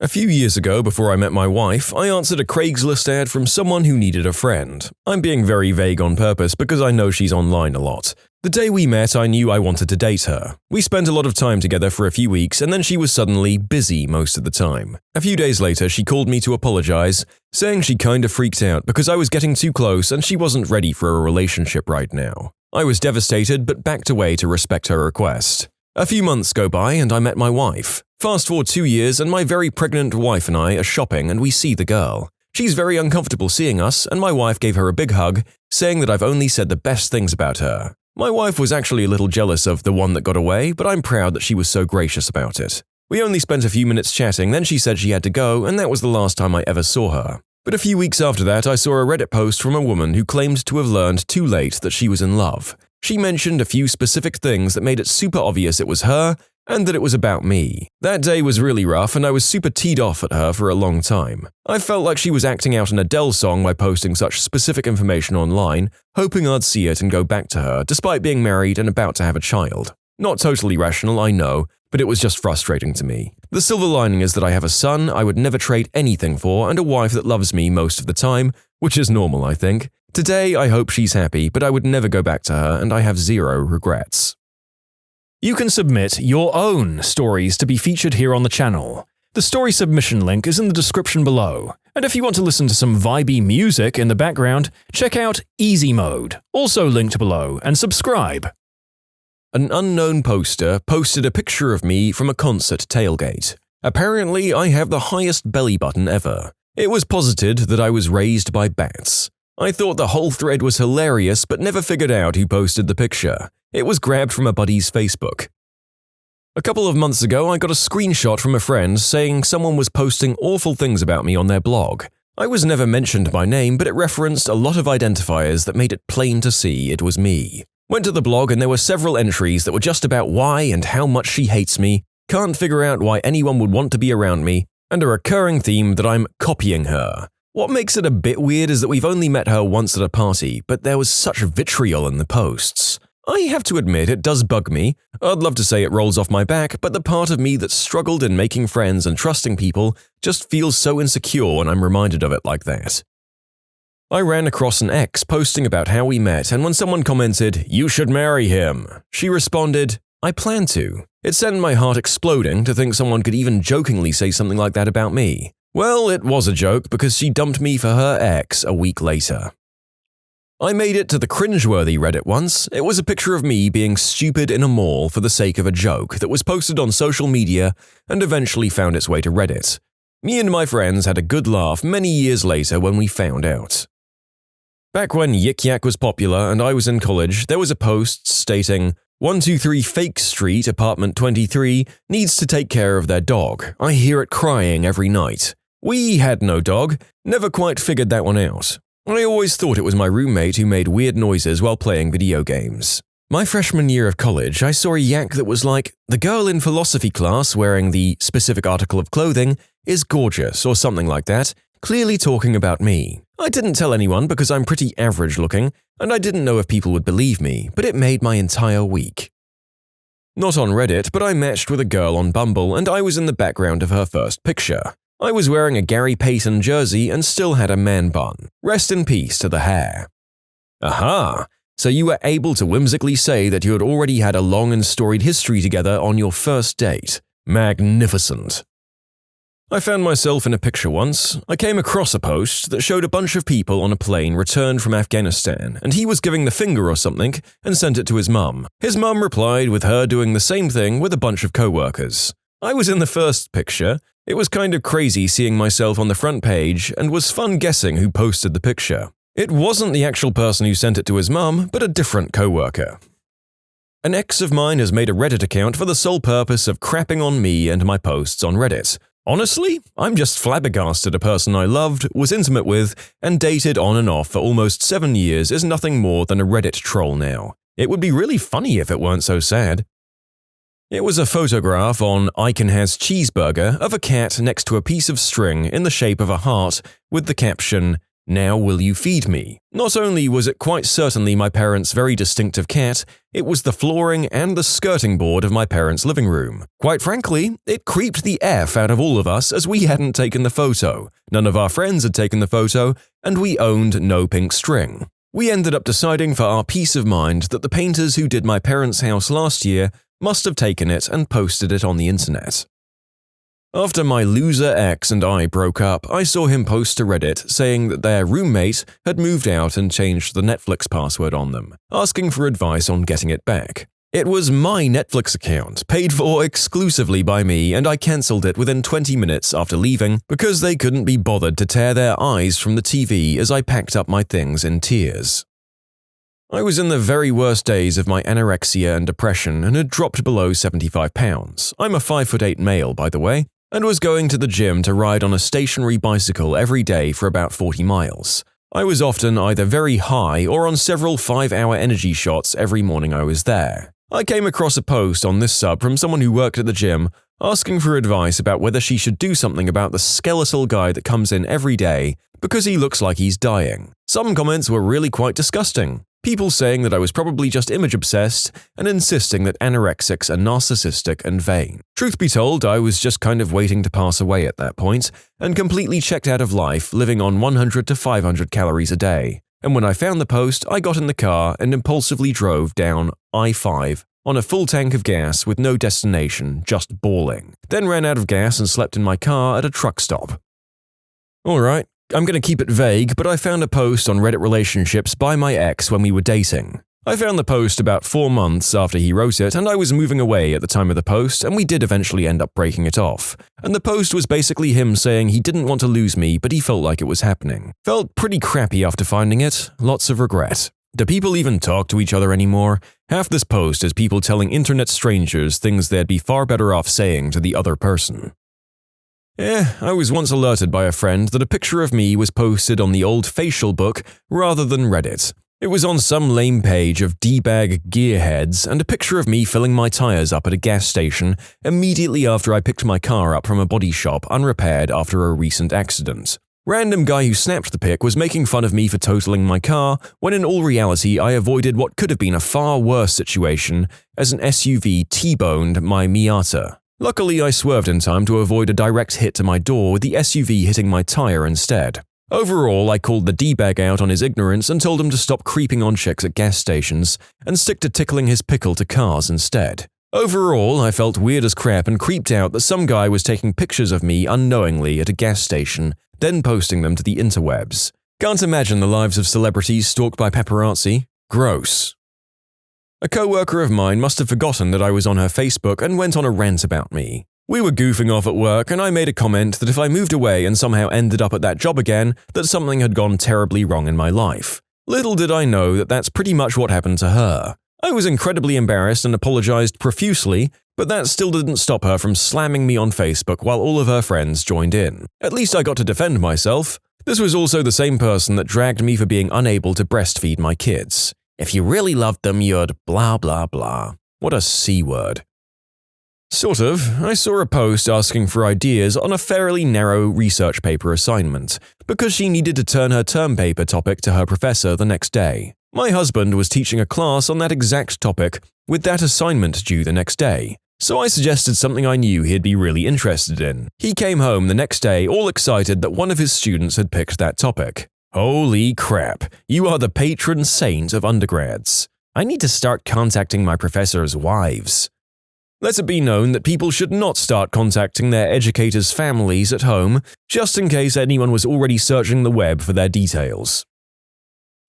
A few years ago, before I met my wife, I answered a Craigslist ad from someone who needed a friend. I'm being very vague on purpose because I know she's online a lot. The day we met, I knew I wanted to date her. We spent a lot of time together for a few weeks, and then she was suddenly busy most of the time. A few days later, she called me to apologize, saying she kinda freaked out because I was getting too close and she wasn't ready for a relationship right now. I was devastated but backed away to respect her request. A few months go by and I met my wife. Fast forward 2 years and my very pregnant wife and I are shopping and we see the girl. She's very uncomfortable seeing us and my wife gave her a big hug, saying that I've only said the best things about her. My wife was actually a little jealous of the one that got away, but I'm proud that she was so gracious about it. We only spent a few minutes chatting, then she said she had to go, and that was the last time I ever saw her. But a few weeks after that, I saw a Reddit post from a woman who claimed to have learned too late that she was in love. She mentioned a few specific things that made it super obvious it was her, and that it was about me. That day was really rough and I was super teed off at her for a long time. I felt like she was acting out an Adele song by posting such specific information online, hoping I'd see it and go back to her, despite being married and about to have a child. Not totally rational, I know, but it was just frustrating to me. The silver lining is that I have a son I would never trade anything for and a wife that loves me most of the time, which is normal, I think. Today, I hope she's happy, but I would never go back to her and I have zero regrets. You can submit your own stories to be featured here on the channel. The story submission link is in the description below. And if you want to listen to some vibey music in the background, check out easymode, also linked below, and subscribe. An unknown poster posted a picture of me from a concert tailgate. Apparently, I have the highest belly button ever. It was posited that I was raised by bats. I thought the whole thread was hilarious but never figured out who posted the picture. It was grabbed from a buddy's Facebook. A couple of months ago, I got a screenshot from a friend saying someone was posting awful things about me on their blog. I was never mentioned by name, but it referenced a lot of identifiers that made it plain to see it was me. Went to the blog and there were several entries that were just about why and how much she hates me, can't figure out why anyone would want to be around me, and a recurring theme that I'm copying her. What makes it a bit weird is that we've only met her once at a party, but there was such vitriol in the posts. I have to admit it does bug me. I'd love to say it rolls off my back, but the part of me that struggled in making friends and trusting people just feels so insecure when I'm reminded of it like that. I ran across an ex posting about how we met, and when someone commented, "You should marry him," she responded, "I plan to." It sent my heart exploding to think someone could even jokingly say something like that about me. Well, it was a joke because she dumped me for her ex a week later. I made it to the cringeworthy Reddit once. It was a picture of me being stupid in a mall for the sake of a joke that was posted on social media and eventually found its way to Reddit. Me and my friends had a good laugh many years later when we found out. Back when Yik Yak was popular and I was in college, there was a post stating, 123 Fake Street, apartment 23, needs to take care of their dog. I hear it crying every night. We had no dog, never quite figured that one out. I always thought it was my roommate who made weird noises while playing video games. My freshman year of college, I saw a yak that was like, the girl in philosophy class wearing the specific article of clothing is gorgeous or something like that, clearly talking about me. I didn't tell anyone because I'm pretty average looking, and I didn't know if people would believe me, but it made my entire week. Not on Reddit, but I matched with a girl on Bumble and I was in the background of her first picture. I was wearing a Gary Payton jersey and still had a man bun. Rest in peace to the hair. Aha! So you were able to whimsically say that you had already had a long and storied history together on your first date. Magnificent. I found myself in a picture once. I came across a post that showed a bunch of people on a plane returned from Afghanistan, and he was giving the finger or something and sent it to his mum. His mum replied with her doing the same thing with a bunch of co-workers. I was in the first picture. It was kind of crazy seeing myself on the front page and was fun guessing who posted the picture. It wasn't the actual person who sent it to his mum, but a different co-worker. An ex of mine has made a Reddit account for the sole purpose of crapping on me and my posts on Reddit. Honestly, I'm just flabbergasted a person I loved, was intimate with, and dated on and off for almost 7 years is nothing more than a Reddit troll now. It would be really funny if it weren't so sad. It was a photograph on Icon Has Cheeseburger of a cat next to a piece of string in the shape of a heart with the caption, "Now will you feed me?" Not only was it quite certainly my parents' very distinctive cat, it was the flooring and the skirting board of my parents' living room. Quite frankly, it creeped the F out of all of us as we hadn't taken the photo, none of our friends had taken the photo, and we owned no pink string. We ended up deciding for our peace of mind that the painters who did my parents' house last year must have taken it and posted it on the internet. After my loser ex and I broke up, I saw him post to Reddit saying that their roommate had moved out and changed the Netflix password on them, asking for advice on getting it back. It was my Netflix account, paid for exclusively by me, and I cancelled it within 20 minutes after leaving because they couldn't be bothered to tear their eyes from the TV as I packed up my things in tears. I was in the very worst days of my anorexia and depression and had dropped below 75 pounds. I'm a 5'8" male, by the way, and was going to the gym to ride on a stationary bicycle every day for about 40 miles. I was often either very high or on several 5-hour energy shots every morning I was there. I came across a post on this sub from someone who worked at the gym asking for advice about whether she should do something about the skeletal guy that comes in every day because he looks like he's dying. Some comments were really quite disgusting. People saying that I was probably just image-obsessed and insisting that anorexics are narcissistic and vain. Truth be told, I was just kind of waiting to pass away at that point and completely checked out of life, living on 100 to 500 calories a day. And when I found the post, I got in the car and impulsively drove down I-5 on a full tank of gas with no destination, just bawling. Then ran out of gas and slept in my car at a truck stop. Alright, I'm going to keep it vague, but I found a post on Reddit relationships by my ex when we were dating. I found the post about 4 months after he wrote it, and I was moving away at the time of the post, and we did eventually end up breaking it off. And the post was basically him saying he didn't want to lose me, but he felt like it was happening. Felt pretty crappy after finding it, lots of regret. Do people even talk to each other anymore? Half this post is people telling internet strangers things they'd be far better off saying to the other person. I was once alerted by a friend that a picture of me was posted on the old facial book rather than Reddit. It was on some lame page of D-bag gearheads and a picture of me filling my tires up at a gas station immediately after I picked my car up from a body shop unrepaired after a recent accident. Random guy who snapped the pic was making fun of me for totaling my car, when in all reality I avoided what could have been a far worse situation as an SUV T-boned my Miata. Luckily, I swerved in time to avoid a direct hit to my door with the SUV hitting my tire instead. Overall, I called the D-bag out on his ignorance and told him to stop creeping on chicks at gas stations and stick to tickling his pickle to cars instead. Overall, I felt weird as crap and creeped out that some guy was taking pictures of me unknowingly at a gas station, then posting them to the interwebs. Can't imagine the lives of celebrities stalked by paparazzi. Gross. A co-worker of mine must have forgotten that I was on her Facebook and went on a rant about me. We were goofing off at work and I made a comment that if I moved away and somehow ended up at that job again, that something had gone terribly wrong in my life. Little did I know that that's pretty much what happened to her. I was incredibly embarrassed and apologized profusely, but that still didn't stop her from slamming me on Facebook while all of her friends joined in. At least I got to defend myself. This was also the same person that dragged me for being unable to breastfeed my kids. If you really loved them, you'd blah blah blah. What a C-word. Sort of. I saw a post asking for ideas on a fairly narrow research paper assignment, because she needed to turn her term paper topic to her professor the next day. My husband was teaching a class on that exact topic, with that assignment due the next day. So I suggested something I knew he'd be really interested in. He came home the next day all excited that one of his students had picked that topic. Holy crap, you are the patron saint of undergrads. I need to start contacting my professors' wives. Let it be known that people should not start contacting their educators' families at home, just in case anyone was already searching the web for their details.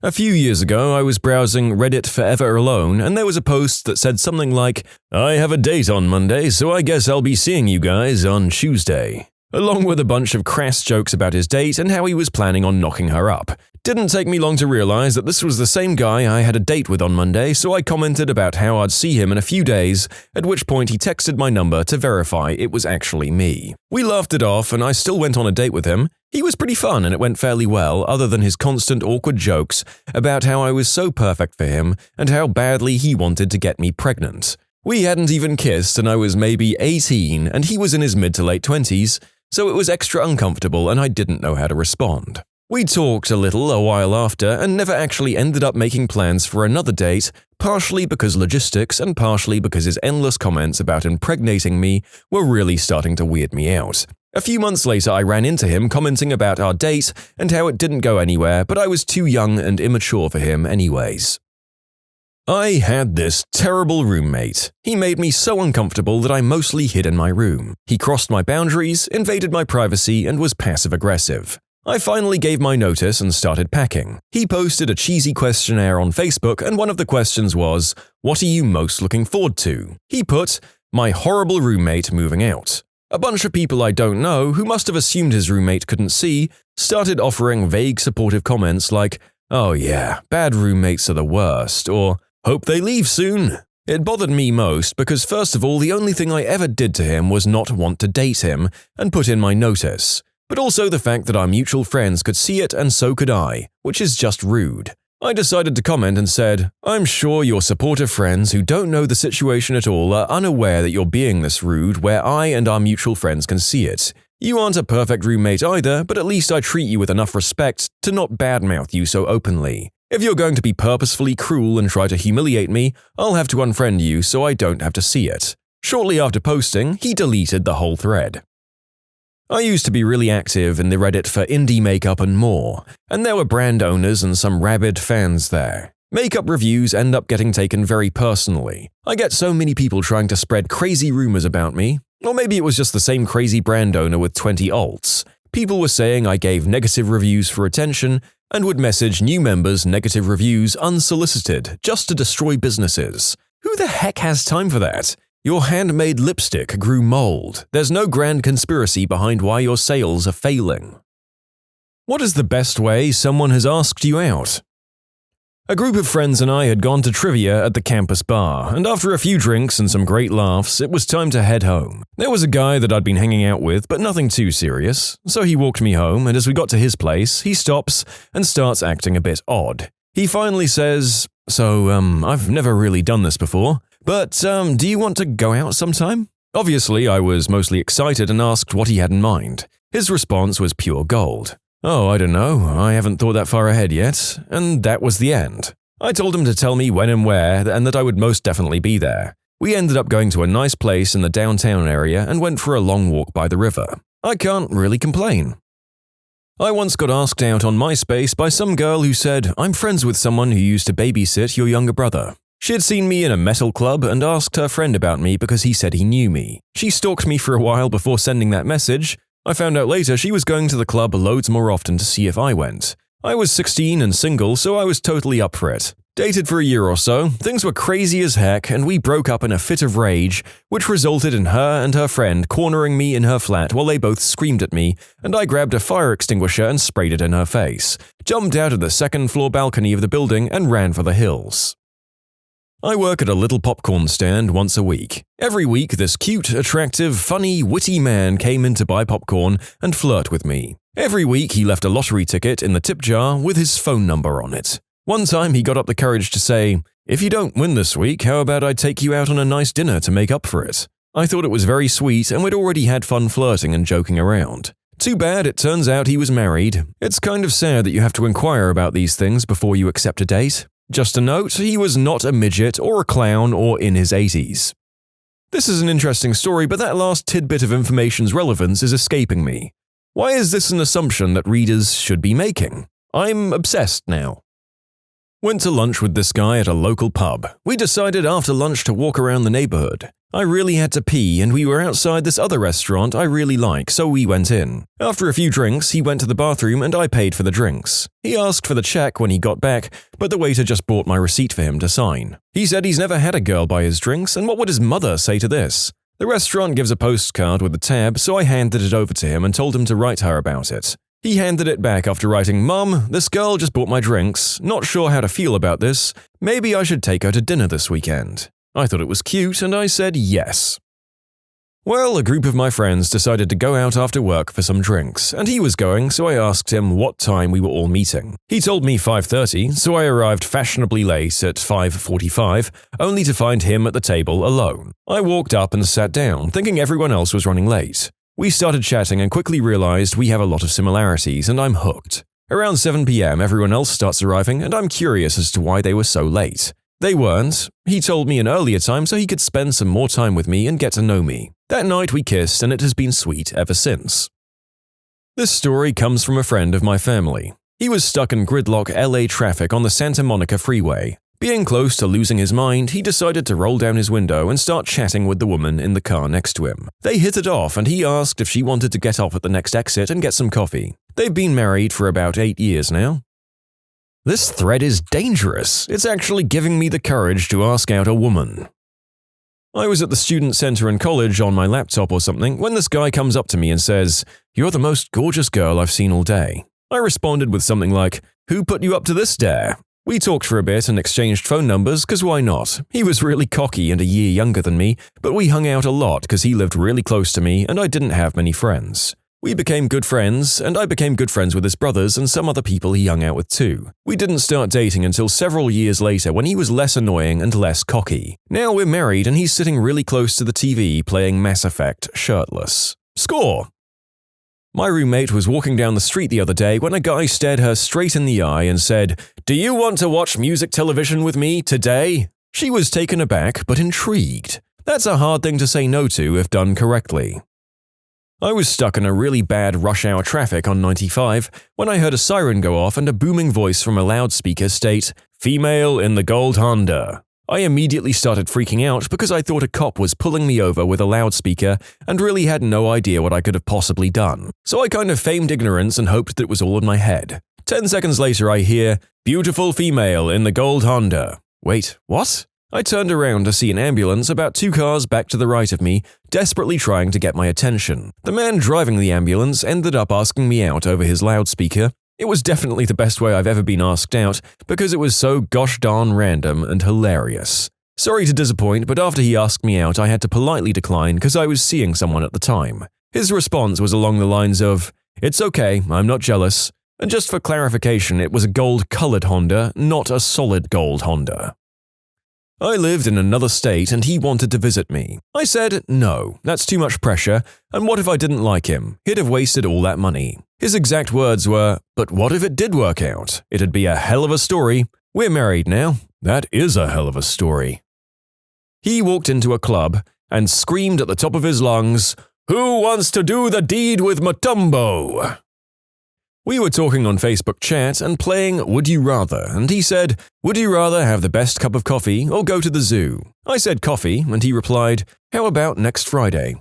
A few years ago, I was browsing Reddit Forever Alone, and there was a post that said something like, "I have a date on Monday, so I guess I'll be seeing you guys on Tuesday," along with a bunch of crass jokes about his date and how he was planning on knocking her up. Didn't take me long to realize that this was the same guy I had a date with on Monday, so I commented about how I'd see him in a few days, at which point he texted my number to verify it was actually me. We laughed it off and I still went on a date with him. He was pretty fun and it went fairly well, other than his constant awkward jokes about how I was so perfect for him and how badly he wanted to get me pregnant. We hadn't even kissed and I was maybe 18 and he was in his mid to late 20s, so it was extra uncomfortable and I didn't know how to respond. We talked a little a while after and never actually ended up making plans for another date, partially because logistics and partially because his endless comments about impregnating me were really starting to weird me out. A few months later I ran into him commenting about our date and how it didn't go anywhere, but I was too young and immature for him anyways. I had this terrible roommate. He made me so uncomfortable that I mostly hid in my room. He crossed my boundaries, invaded my privacy, and was passive-aggressive. I finally gave my notice and started packing. He posted a cheesy questionnaire on Facebook and one of the questions was, "What are you most looking forward to?" He put, "My horrible roommate moving out." A bunch of people I don't know, who must have assumed his roommate couldn't see, started offering vague supportive comments like, "Oh yeah, bad roommates are the worst," or "Hope they leave soon." It bothered me most because first of all, the only thing I ever did to him was not want to date him and put in my notice. But also the fact that our mutual friends could see it and so could I, which is just rude. I decided to comment and said, "I'm sure your supportive friends who don't know the situation at all are unaware that you're being this rude where I and our mutual friends can see it. You aren't a perfect roommate either, but at least I treat you with enough respect to not badmouth you so openly. If you're going to be purposefully cruel and try to humiliate me, I'll have to unfriend you so I don't have to see it. Shortly after posting, he deleted the whole thread. I used to be really active in the Reddit for indie makeup and more, and there were brand owners and some rabid fans there. Makeup reviews end up getting taken very personally. I get so many people trying to spread crazy rumors about me, or maybe it was just the same crazy brand owner with 20 alts. People were saying I gave negative reviews for attention and would message new members negative reviews unsolicited just to destroy businesses. Who the heck has time for that? Your handmade lipstick grew mold. There's no grand conspiracy behind why your sales are failing. What is the best way someone has asked you out? A group of friends and I had gone to trivia at the campus bar, and after a few drinks and some great laughs, it was time to head home. There was a guy that I'd been hanging out with, but nothing too serious, so he walked me home, and as we got to his place, he stops and starts acting a bit odd. He finally says, "So, I've never really done this before, but, do you want to go out sometime?" Obviously, I was mostly excited and asked what he had in mind. His response was pure gold. "Oh, I don't know, I haven't thought that far ahead yet," and that was the end. I told him to tell me when and where, and that I would most definitely be there. We ended up going to a nice place in the downtown area and went for a long walk by the river. I can't really complain. I once got asked out on MySpace by some girl who said, "I'm friends with someone who used to babysit your younger brother." She had seen me in a metal club and asked her friend about me because he said he knew me. She stalked me for a while before sending that message. I found out later she was going to the club loads more often to see if I went. I was 16 and single, so I was totally up for it. Dated for a year or so, things were crazy as heck, and we broke up in a fit of rage, which resulted in her and her friend cornering me in her flat while they both screamed at me, and I grabbed a fire extinguisher and sprayed it in her face, jumped out of the second-floor balcony of the building, and ran for the hills. I work at a little popcorn stand once a week. Every week, this cute, attractive, funny, witty man came in to buy popcorn and flirt with me. Every week, he left a lottery ticket in the tip jar with his phone number on it. One time, he got up the courage to say, "If you don't win this week, how about I take you out on a nice dinner to make up for it?" I thought it was very sweet, and we'd already had fun flirting and joking around. Too bad it turns out he was married. It's kind of sad that you have to inquire about these things before you accept a date. Just a note, he was not a midget or a clown or in his 80s. This is an interesting story, but that last tidbit of information's relevance is escaping me. Why is this an assumption that readers should be making? I'm obsessed now. Went to lunch with this guy at a local pub. We decided after lunch to walk around the neighborhood. I really had to pee, and we were outside this other restaurant I really like, so we went in. After a few drinks, he went to the bathroom and I paid for the drinks. He asked for the check when he got back, but the waiter just brought my receipt for him to sign. He said he's never had a girl buy his drinks, and what would his mother say to this? The restaurant gives a postcard with the tab, so I handed it over to him and told him to write her about it. He handed it back after writing, "Mum, this girl just bought my drinks. Not sure how to feel about this. Maybe I should take her to dinner this weekend." I thought it was cute, and I said yes. Well, a group of my friends decided to go out after work for some drinks, and he was going, so I asked him what time we were all meeting. He told me 5:30, so I arrived fashionably late at 5:45, only to find him at the table alone. I walked up and sat down, thinking everyone else was running late. We started chatting and quickly realized we have a lot of similarities, and I'm hooked. Around 7 p.m., everyone else starts arriving, and I'm curious as to why they were so late. They weren't. He told me an earlier time so he could spend some more time with me and get to know me. That night we kissed, and it has been sweet ever since. This story comes from a friend of my family. He was stuck in gridlock LA traffic on the Santa Monica freeway. Being close to losing his mind, he decided to roll down his window and start chatting with the woman in the car next to him. They hit it off, and he asked if she wanted to get off at the next exit and get some coffee. They've been married for about 8 years now. This thread is dangerous. It's actually giving me the courage to ask out a woman. I was at the student center in college on my laptop or something when this guy comes up to me and says, "You're the most gorgeous girl I've seen all day." I responded with something like, "Who put you up to this dare?" We talked for a bit and exchanged phone numbers, cause why not? He was really cocky and a year younger than me, but we hung out a lot cause he lived really close to me and I didn't have many friends. We became good friends, and I became good friends with his brothers and some other people he hung out with too. We didn't start dating until several years later when he was less annoying and less cocky. Now we're married and he's sitting really close to the TV playing Mass Effect shirtless. Score! My roommate was walking down the street the other day when a guy stared her straight in the eye and said, "Do you want to watch music television with me today?" She was taken aback but intrigued. That's a hard thing to say no to if done correctly. I was stuck in a really bad rush hour traffic on 95 when I heard a siren go off and a booming voice from a loudspeaker state, "Female in the gold Honda." I immediately started freaking out because I thought a cop was pulling me over with a loudspeaker and really had no idea what I could have possibly done. So I kind of feigned ignorance and hoped that it was all in my head. 10 seconds later I hear, "Beautiful female in the gold Honda." Wait, what? I turned around to see an ambulance about 2 cars back to the right of me, desperately trying to get my attention. The man driving the ambulance ended up asking me out over his loudspeaker. It was definitely the best way I've ever been asked out because it was so gosh darn random and hilarious. Sorry to disappoint, but after he asked me out, I had to politely decline because I was seeing someone at the time. His response was along the lines of, "It's okay, I'm not jealous." And just for clarification, it was a gold-colored Honda, not a solid gold Honda. I lived in another state and he wanted to visit me. I said, no, that's too much pressure, and what if I didn't like him? He'd have wasted all that money. His exact words were, "But what if it did work out? It'd be a hell of a story. We're married now. That is a hell of a story." He walked into a club and screamed at the top of his lungs, "Who wants to do the deed with Matumbo?" We were talking on Facebook chat and playing Would You Rather, and he said, "Would you rather have the best cup of coffee or go to the zoo?" I said coffee, and he replied, "How about next Friday?"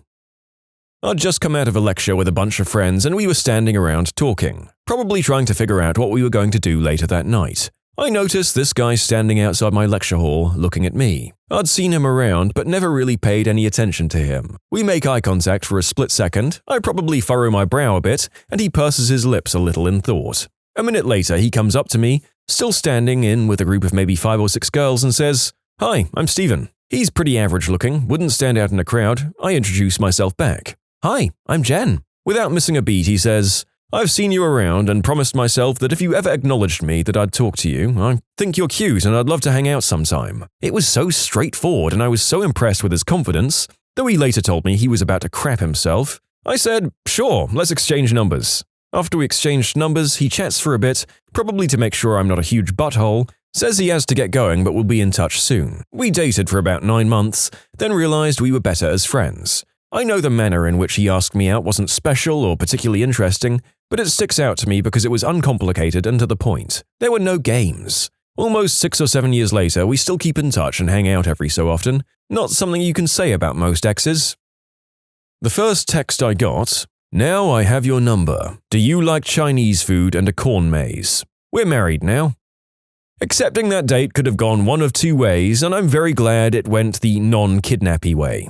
I'd just come out of a lecture with a bunch of friends and we were standing around talking, probably trying to figure out what we were going to do later that night. I noticed this guy standing outside my lecture hall looking at me. I'd seen him around but never really paid any attention to him. We make eye contact for a split second, I probably furrow my brow a bit, and he purses his lips a little in thought. A minute later he comes up to me, still standing in with a group of maybe 5 or 6 girls, and says, "Hi, I'm Steven." He's pretty average looking, wouldn't stand out in a crowd. I introduce myself back. "Hi, I'm Jen." Without missing a beat he says, "I've seen you around and promised myself that if you ever acknowledged me that I'd talk to you. I think you're cute and I'd love to hang out sometime." It was so straightforward and I was so impressed with his confidence, though he later told me he was about to crap himself. I said, "Sure, let's exchange numbers." After we exchanged numbers, he chats for a bit, probably to make sure I'm not a huge butthole, says he has to get going but will be in touch soon. We dated for about 9 months, then realized we were better as friends. I know the manner in which he asked me out wasn't special or particularly interesting, but it sticks out to me because it was uncomplicated and to the point. There were no games. Almost 6 or 7 years later, we still keep in touch and hang out every so often. Not something you can say about most exes. The first text I got, "Now I have your number. Do you like Chinese food and a corn maze? We're married now." Accepting that date could have gone one of 2 ways, and I'm very glad it went the non-kidnappy way.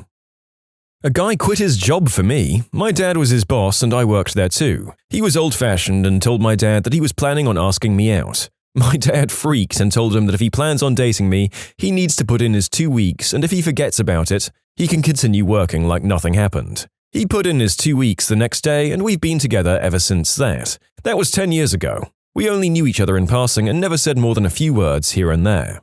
A guy quit his job for me. My dad was his boss and I worked there too. He was old-fashioned and told my dad that he was planning on asking me out. My dad freaked and told him that if he plans on dating me, he needs to put in his 2 weeks, and if he forgets about it, he can continue working like nothing happened. He put in his 2 weeks the next day and we've been together ever since that. That was 10 years ago. We only knew each other in passing and never said more than a few words here and there.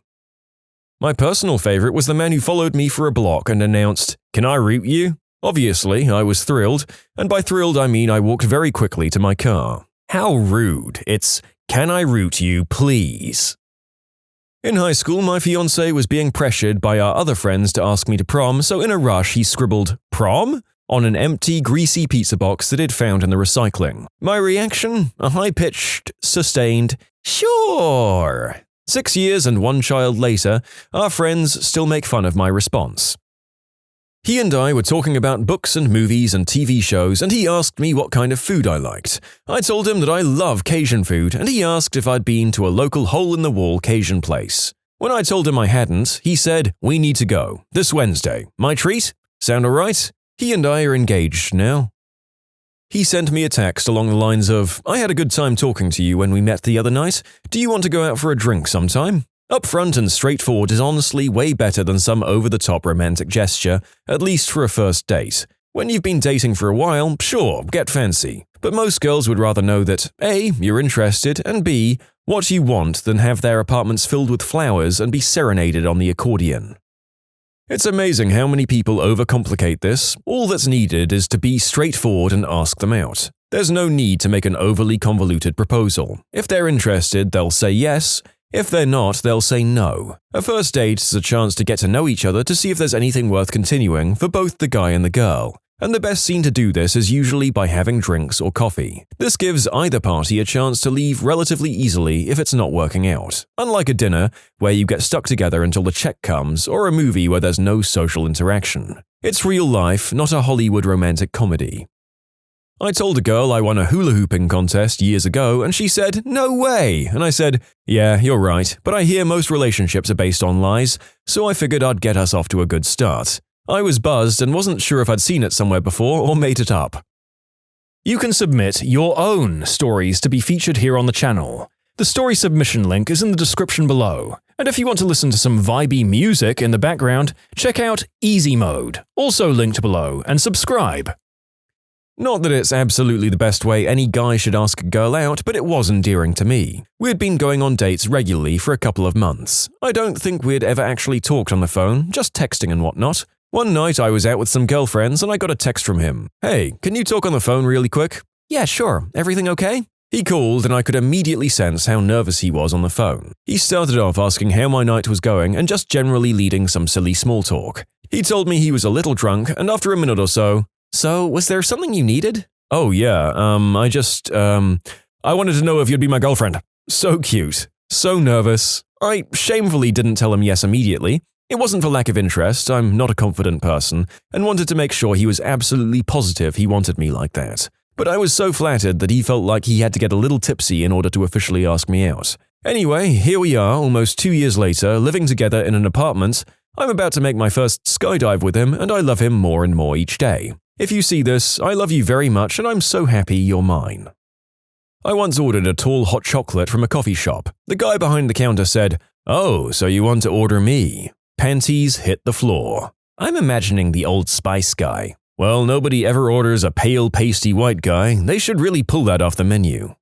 My personal favorite was the man who followed me for a block and announced, "Can I route you?" Obviously, I was thrilled, and by thrilled I mean I walked very quickly to my car. How rude. It's, "Can I route you, please?" In high school, my fiancé was being pressured by our other friends to ask me to prom, so in a rush he scribbled, "Prom?" on an empty, greasy pizza box that he'd found in the recycling. My reaction? A high-pitched, sustained, "Sure." 6 years and 1 child later, our friends still make fun of my response. He and I were talking about books and movies and TV shows, and he asked me what kind of food I liked. I told him that I love Cajun food, and he asked if I'd been to a local hole-in-the-wall Cajun place. When I told him I hadn't, he said, "We need to go. This Wednesday. My treat? Sound alright?" He and I are engaged now. He sent me a text along the lines of, "I had a good time talking to you when we met the other night. Do you want to go out for a drink sometime?" Upfront and straightforward is honestly way better than some over-the-top romantic gesture, at least for a first date. When you've been dating for a while, sure, get fancy. But most girls would rather know that A, you're interested, and B, what you want than have their apartments filled with flowers and be serenaded on the accordion. It's amazing how many people overcomplicate this. All that's needed is to be straightforward and ask them out. There's no need to make an overly convoluted proposal. If they're interested, they'll say yes. If they're not, they'll say no. A first date is a chance to get to know each other to see if there's anything worth continuing for both the guy and the girl. And the best scene to do this is usually by having drinks or coffee. This gives either party a chance to leave relatively easily if it's not working out, unlike a dinner where you get stuck together until the check comes, or a movie where there's no social interaction. It's real life, not a Hollywood romantic comedy. I told a girl I won a hula hooping contest years ago, and she said, "No way!" And I said, "Yeah, you're right, but I hear most relationships are based on lies, so I figured I'd get us off to a good start." I was buzzed and wasn't sure if I'd seen it somewhere before or made it up. You can submit your own stories to be featured here on the channel. The story submission link is in the description below, and if you want to listen to some vibey music in the background, check out easymode, also linked below, and subscribe. Not that it's absolutely the best way any guy should ask a girl out, but it was endearing to me. We had been going on dates regularly for a couple of months. I don't think we'd ever actually talked on the phone, just texting and whatnot. One night I was out with some girlfriends and I got a text from him. "Hey, can you talk on the phone really quick?" "Yeah, sure. Everything okay?" He called and I could immediately sense how nervous he was on the phone. He started off asking how my night was going and just generally leading some silly small talk. He told me he was a little drunk, and after a minute or so, "So, was there something you needed?" "Oh yeah, I wanted to know if you'd be my girlfriend." So cute. So nervous. I shamefully didn't tell him yes immediately. It wasn't for lack of interest, I'm not a confident person, and wanted to make sure he was absolutely positive he wanted me like that. But I was so flattered that he felt like he had to get a little tipsy in order to officially ask me out. Anyway, here we are, almost 2 years later, living together in an apartment. I'm about to make my first skydive with him, and I love him more and more each day. If you see this, I love you very much and I'm so happy you're mine. I once ordered a tall hot chocolate from a coffee shop. The guy behind the counter said, "Oh, so you want to order me?" Panties hit the floor. I'm imagining the Old Spice guy. Well, nobody ever orders a pale, pasty white guy. They should really pull that off the menu.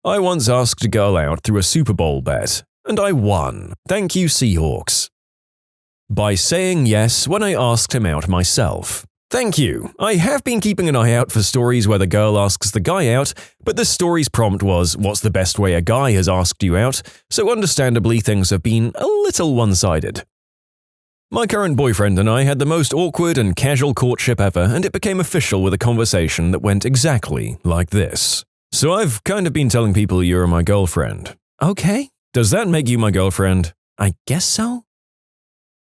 I once asked a girl out through a Super Bowl bet, and I won. Thank you, Seahawks. By saying yes when I asked him out myself. Thank you. I have been keeping an eye out for stories where the girl asks the guy out, but this story's prompt was, "What's the best way a guy has asked you out?" So understandably things have been a little one-sided. My current boyfriend and I had the most awkward and casual courtship ever, and it became official with a conversation that went exactly like this. "So I've kind of been telling people you're my girlfriend." "Okay. Does that make you my girlfriend?" "I guess so."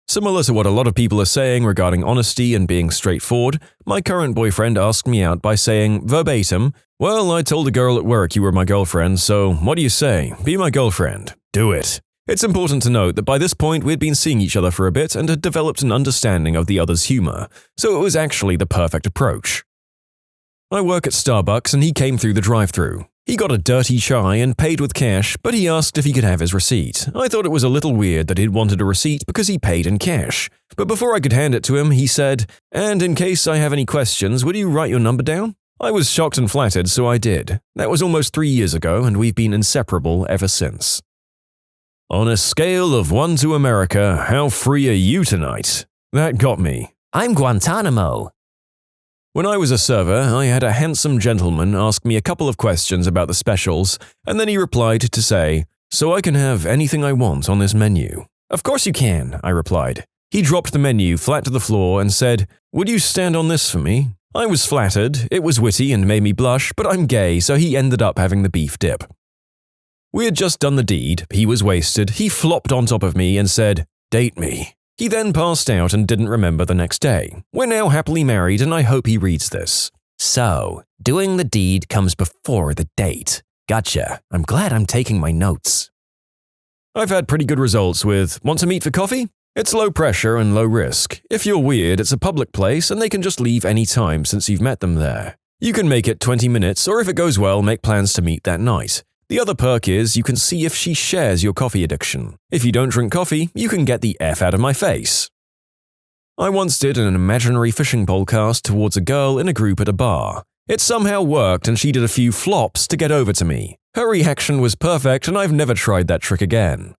Similar to what a lot of people are saying regarding honesty and being straightforward, my current boyfriend asked me out by saying, verbatim, "Well, I told a girl at work you were my girlfriend, so what do you say? Be my girlfriend. Do it." It's important to note that by this point we'd been seeing each other for a bit and had developed an understanding of the other's humor, so it was actually the perfect approach. I work at Starbucks and he came through the drive-thru. He got a dirty chai and paid with cash, but he asked if he could have his receipt. I thought it was a little weird that he'd wanted a receipt because he paid in cash. But before I could hand it to him, he said, "And in case I have any questions, would you write your number down?" I was shocked and flattered, so I did. That was almost 3 years ago, and we've been inseparable ever since. On a scale of 1 to America, how free are you tonight? That got me. I'm Guantanamo. When I was a server, I had a handsome gentleman ask me a couple of questions about the specials, and then he replied to say, "So I can have anything I want on this menu?" "Of course you can," I replied. He dropped the menu flat to the floor and said, "Would you stand on this for me?" I was flattered, it was witty and made me blush, but I'm gay, so he ended up having the beef dip. We had just done the deed, he was wasted, he flopped on top of me and said, "Date me." He then passed out and didn't remember the next day. We're now happily married and I hope he reads this. So, doing the deed comes before the date. Gotcha. I'm glad I'm taking my notes. I've had pretty good results with, "Want to meet for coffee?" It's low pressure and low risk. If you're weird, it's a public place and they can just leave any time since you've met them there. You can make it 20 minutes or if it goes well, make plans to meet that night. The other perk is you can see if she shares your coffee addiction. If you don't drink coffee, you can get the F out of my face. I once did an imaginary fishing pole cast towards a girl in a group at a bar. It somehow worked and she did a few flops to get over to me. Her reaction was perfect and I've never tried that trick again.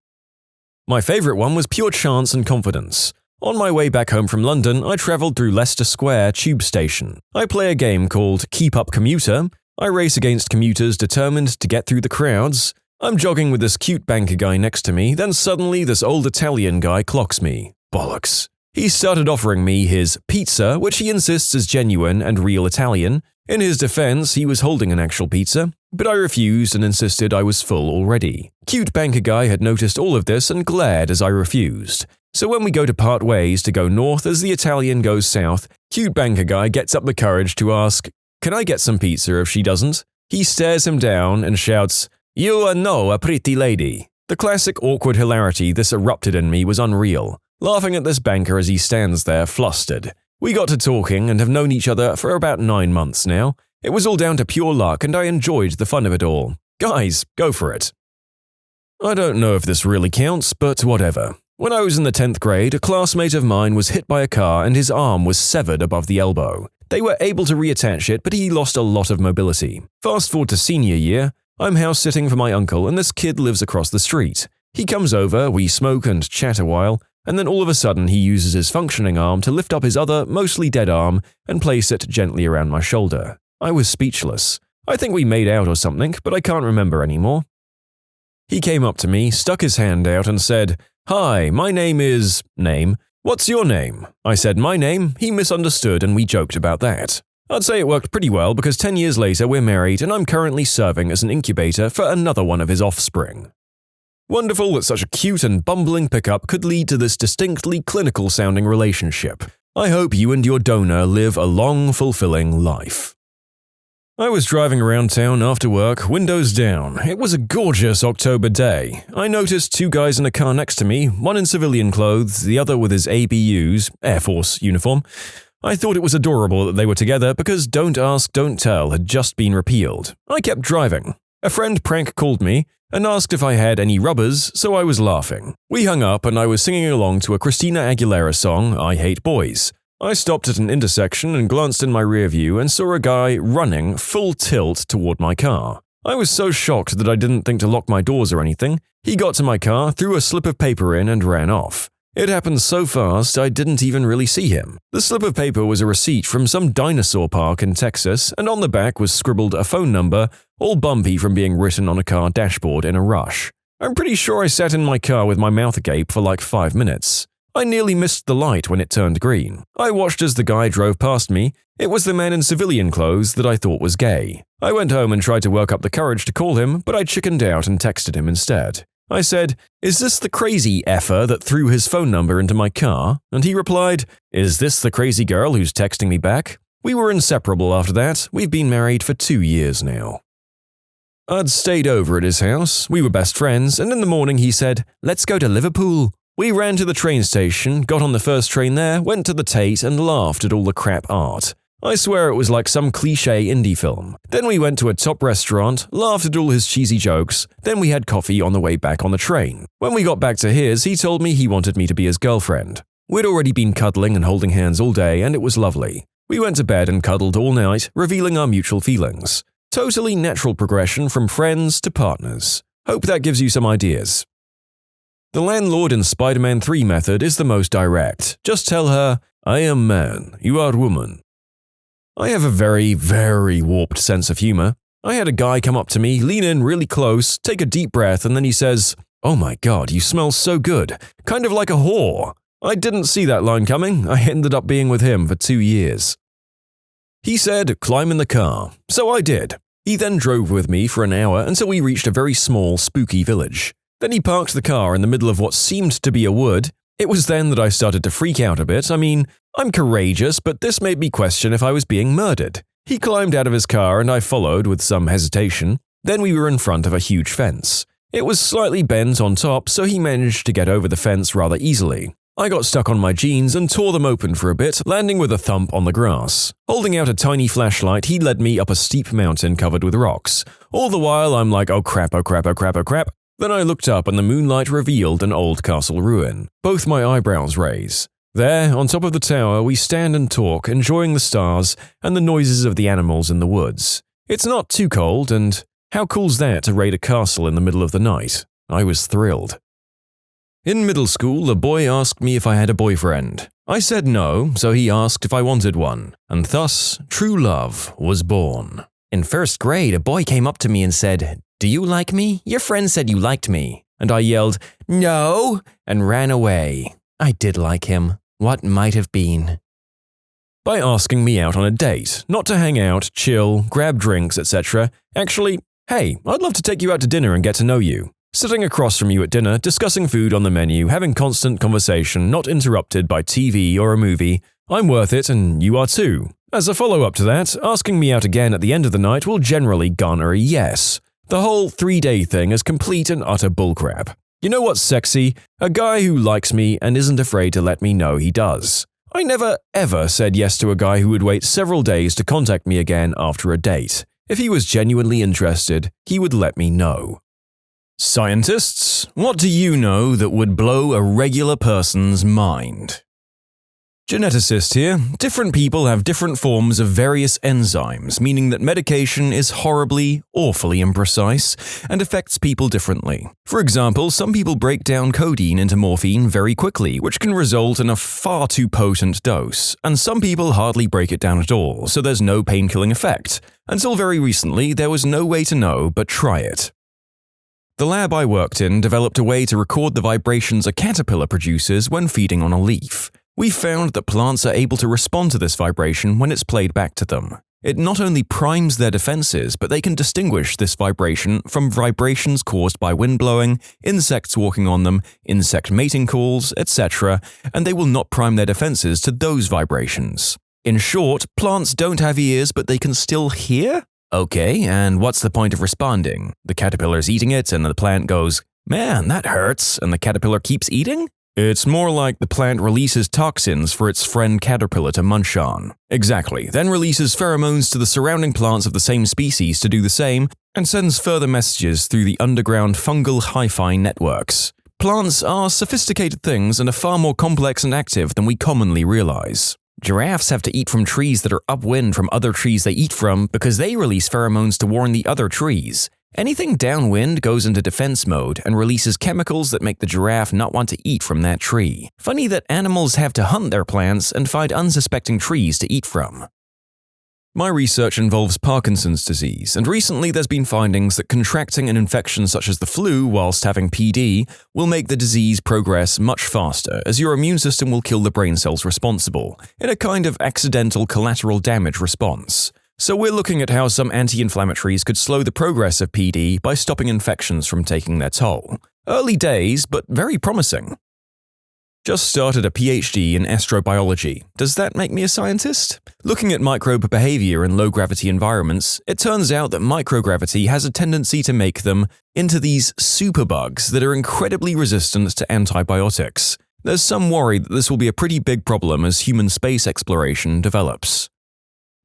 My favorite one was pure chance and confidence. On my way back home from London, I travelled through Leicester Square tube station. I play a game called Keep Up Commuter. I race against commuters determined to get through the crowds. I'm jogging with this cute banker guy next to me, then suddenly this old Italian guy clocks me. Bollocks. He started offering me his pizza, which he insists is genuine and real Italian. In his defense, he was holding an actual pizza, but I refused and insisted I was full already. Cute banker guy had noticed all of this and glared as I refused. So when we go to part ways to go north as the Italian goes south, cute banker guy gets up the courage to ask, "Can I get some pizza if she doesn't?" He stares him down and shouts, "You are no a pretty lady." The classic awkward hilarity this erupted in me was unreal, laughing at this banker as he stands there flustered. We got to talking and have known each other for about 9 months now. It was all down to pure luck and I enjoyed the fun of it all. Guys, go for it. I don't know if this really counts, but whatever. When I was in the 10th grade, a classmate of mine was hit by a car and his arm was severed above the elbow. They were able to reattach it, but he lost a lot of mobility. Fast forward to senior year, I'm house sitting for my uncle and this kid lives across the street. He comes over, we smoke and chat a while, and then all of a sudden he uses his functioning arm to lift up his other, mostly dead arm and place it gently around my shoulder. I was speechless. I think we made out or something, but I can't remember anymore. He came up to me, stuck his hand out and said, "Hi, my name is… name. What's your name?" I said my name, he misunderstood and we joked about that. I'd say it worked pretty well because 10 years later we're married and I'm currently serving as an incubator for another one of his offspring. Wonderful that such a cute and bumbling pickup could lead to this distinctly clinical-sounding relationship. I hope you and your donor live a long, fulfilling life. I was driving around town after work, windows down. It was a gorgeous October day. I noticed 2 guys in a car next to me, one in civilian clothes, the other with his ABUs, Air Force uniform. I thought it was adorable that they were together because Don't Ask, Don't Tell had just been repealed. I kept driving. A friend prank called me and asked if I had any rubbers, so I was laughing. We hung up and I was singing along to a Christina Aguilera song, I Hate Boys. I stopped at an intersection and glanced in my rearview and saw a guy running full tilt toward my car. I was so shocked that I didn't think to lock my doors or anything. He got to my car, threw a slip of paper in and ran off. It happened so fast I didn't even really see him. The slip of paper was a receipt from some dinosaur park in Texas, and on the back was scribbled a phone number, all bumpy from being written on a car dashboard in a rush. I'm pretty sure I sat in my car with my mouth agape for like 5 minutes. I nearly missed the light when it turned green. I watched as the guy drove past me. It was the man in civilian clothes that I thought was gay. I went home and tried to work up the courage to call him, but I chickened out and texted him instead. I said, "Is this the crazy effer that threw his phone number into my car?" And he replied, "Is this the crazy girl who's texting me back?" We were inseparable after that. We've been married for 2 years now. I'd stayed over at his house. We were best friends, and in the morning he said, "Let's go to Liverpool." We ran to the train station, got on the first train there, went to the Tate and laughed at all the crap art. I swear it was like some cliché indie film. Then we went to a top restaurant, laughed at all his cheesy jokes, then we had coffee on the way back on the train. When we got back to his, he told me he wanted me to be his girlfriend. We'd already been cuddling and holding hands all day and it was lovely. We went to bed and cuddled all night, revealing our mutual feelings. Totally natural progression from friends to partners. Hope that gives you some ideas. The landlord in Spider-Man 3 method is the most direct. Just tell her, "I am man, you are woman." I have a very, very warped sense of humor. I had a guy come up to me, lean in really close, take a deep breath, and then he says, "Oh my god, you smell so good. Kind of like a whore." I didn't see that line coming. I ended up being with him for 2 years. He said, "Climb in the car." So I did. He then drove with me for an hour until we reached a very small, spooky village. Then he parked the car in the middle of what seemed to be a wood. It was then that I started to freak out a bit. I mean, I'm courageous, but this made me question if I was being murdered. He climbed out of his car and I followed with some hesitation. Then we were in front of a huge fence. It was slightly bent on top, so he managed to get over the fence rather easily. I got stuck on my jeans and tore them open for a bit, landing with a thump on the grass. Holding out a tiny flashlight, he led me up a steep mountain covered with rocks. All the while, I'm like, oh crap, oh crap, oh crap, oh crap. Then I looked up and the moonlight revealed an old castle ruin. Both my eyebrows raise. There, on top of the tower, we stand and talk, enjoying the stars and the noises of the animals in the woods. It's not too cold, and how cool's that to raid a castle in the middle of the night? I was thrilled. In middle school, a boy asked me if I had a boyfriend. I said no, so he asked if I wanted one, and thus, true love was born. In first grade, a boy came up to me and said, "Do you like me? Your friend said you liked me." And I yelled, "No," and ran away. I did like him. What might have been? By asking me out on a date, not to hang out, chill, grab drinks, etc. Actually, "Hey, I'd love to take you out to dinner and get to know you." Sitting across from you at dinner, discussing food on the menu, having constant conversation, not interrupted by TV or a movie. I'm worth it and you are too. As a follow-up to that, asking me out again at the end of the night will generally garner a yes. The whole 3-day thing is complete and utter bullcrap. You know what's sexy? A guy who likes me and isn't afraid to let me know he does. I never ever said yes to a guy who would wait several days to contact me again after a date. If he was genuinely interested, he would let me know. Scientists, what do you know that would blow a regular person's mind? Geneticist here. Different people have different forms of various enzymes, meaning that medication is horribly, awfully imprecise and affects people differently. For example, some people break down codeine into morphine very quickly, which can result in a far too potent dose, and some people hardly break it down at all, so there's no painkilling effect. Until very recently, there was no way to know but try it. The lab I worked in developed a way to record the vibrations a caterpillar produces when feeding on a leaf. We found that plants are able to respond to this vibration when it's played back to them. It not only primes their defenses, but they can distinguish this vibration from vibrations caused by wind blowing, insects walking on them, insect mating calls, etc., and they will not prime their defenses to those vibrations. In short, plants don't have ears, but they can still hear? Okay, and what's the point of responding? The caterpillar's eating it, and the plant goes, "Man, that hurts," and the caterpillar keeps eating? It's more like the plant releases toxins for its friend caterpillar to munch on. Exactly, then releases pheromones to the surrounding plants of the same species to do the same, and sends further messages through the underground fungal hi-fi networks. Plants are sophisticated things and are far more complex and active than we commonly realize. Giraffes have to eat from trees that are upwind from other trees they eat from because they release pheromones to warn the other trees. Anything downwind goes into defense mode and releases chemicals that make the giraffe not want to eat from that tree. Funny that animals have to hunt their plants and find unsuspecting trees to eat from. My research involves Parkinson's disease, and recently there's been findings that contracting an infection such as the flu whilst having PD will make the disease progress much faster, as your immune system will kill the brain cells responsible, in a kind of accidental collateral damage response. So we're looking at how some anti-inflammatories could slow the progress of PD by stopping infections from taking their toll. Early days, but very promising. Just started a PhD in astrobiology. Does that make me a scientist? Looking at microbe behavior in low-gravity environments, it turns out that microgravity has a tendency to make them into these superbugs that are incredibly resistant to antibiotics. There's some worry that this will be a pretty big problem as human space exploration develops.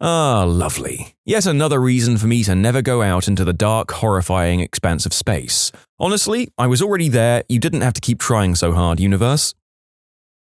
Ah, lovely. Yet another reason for me to never go out into the dark, horrifying expanse of space. Honestly, I was already there, you didn't have to keep trying so hard, universe.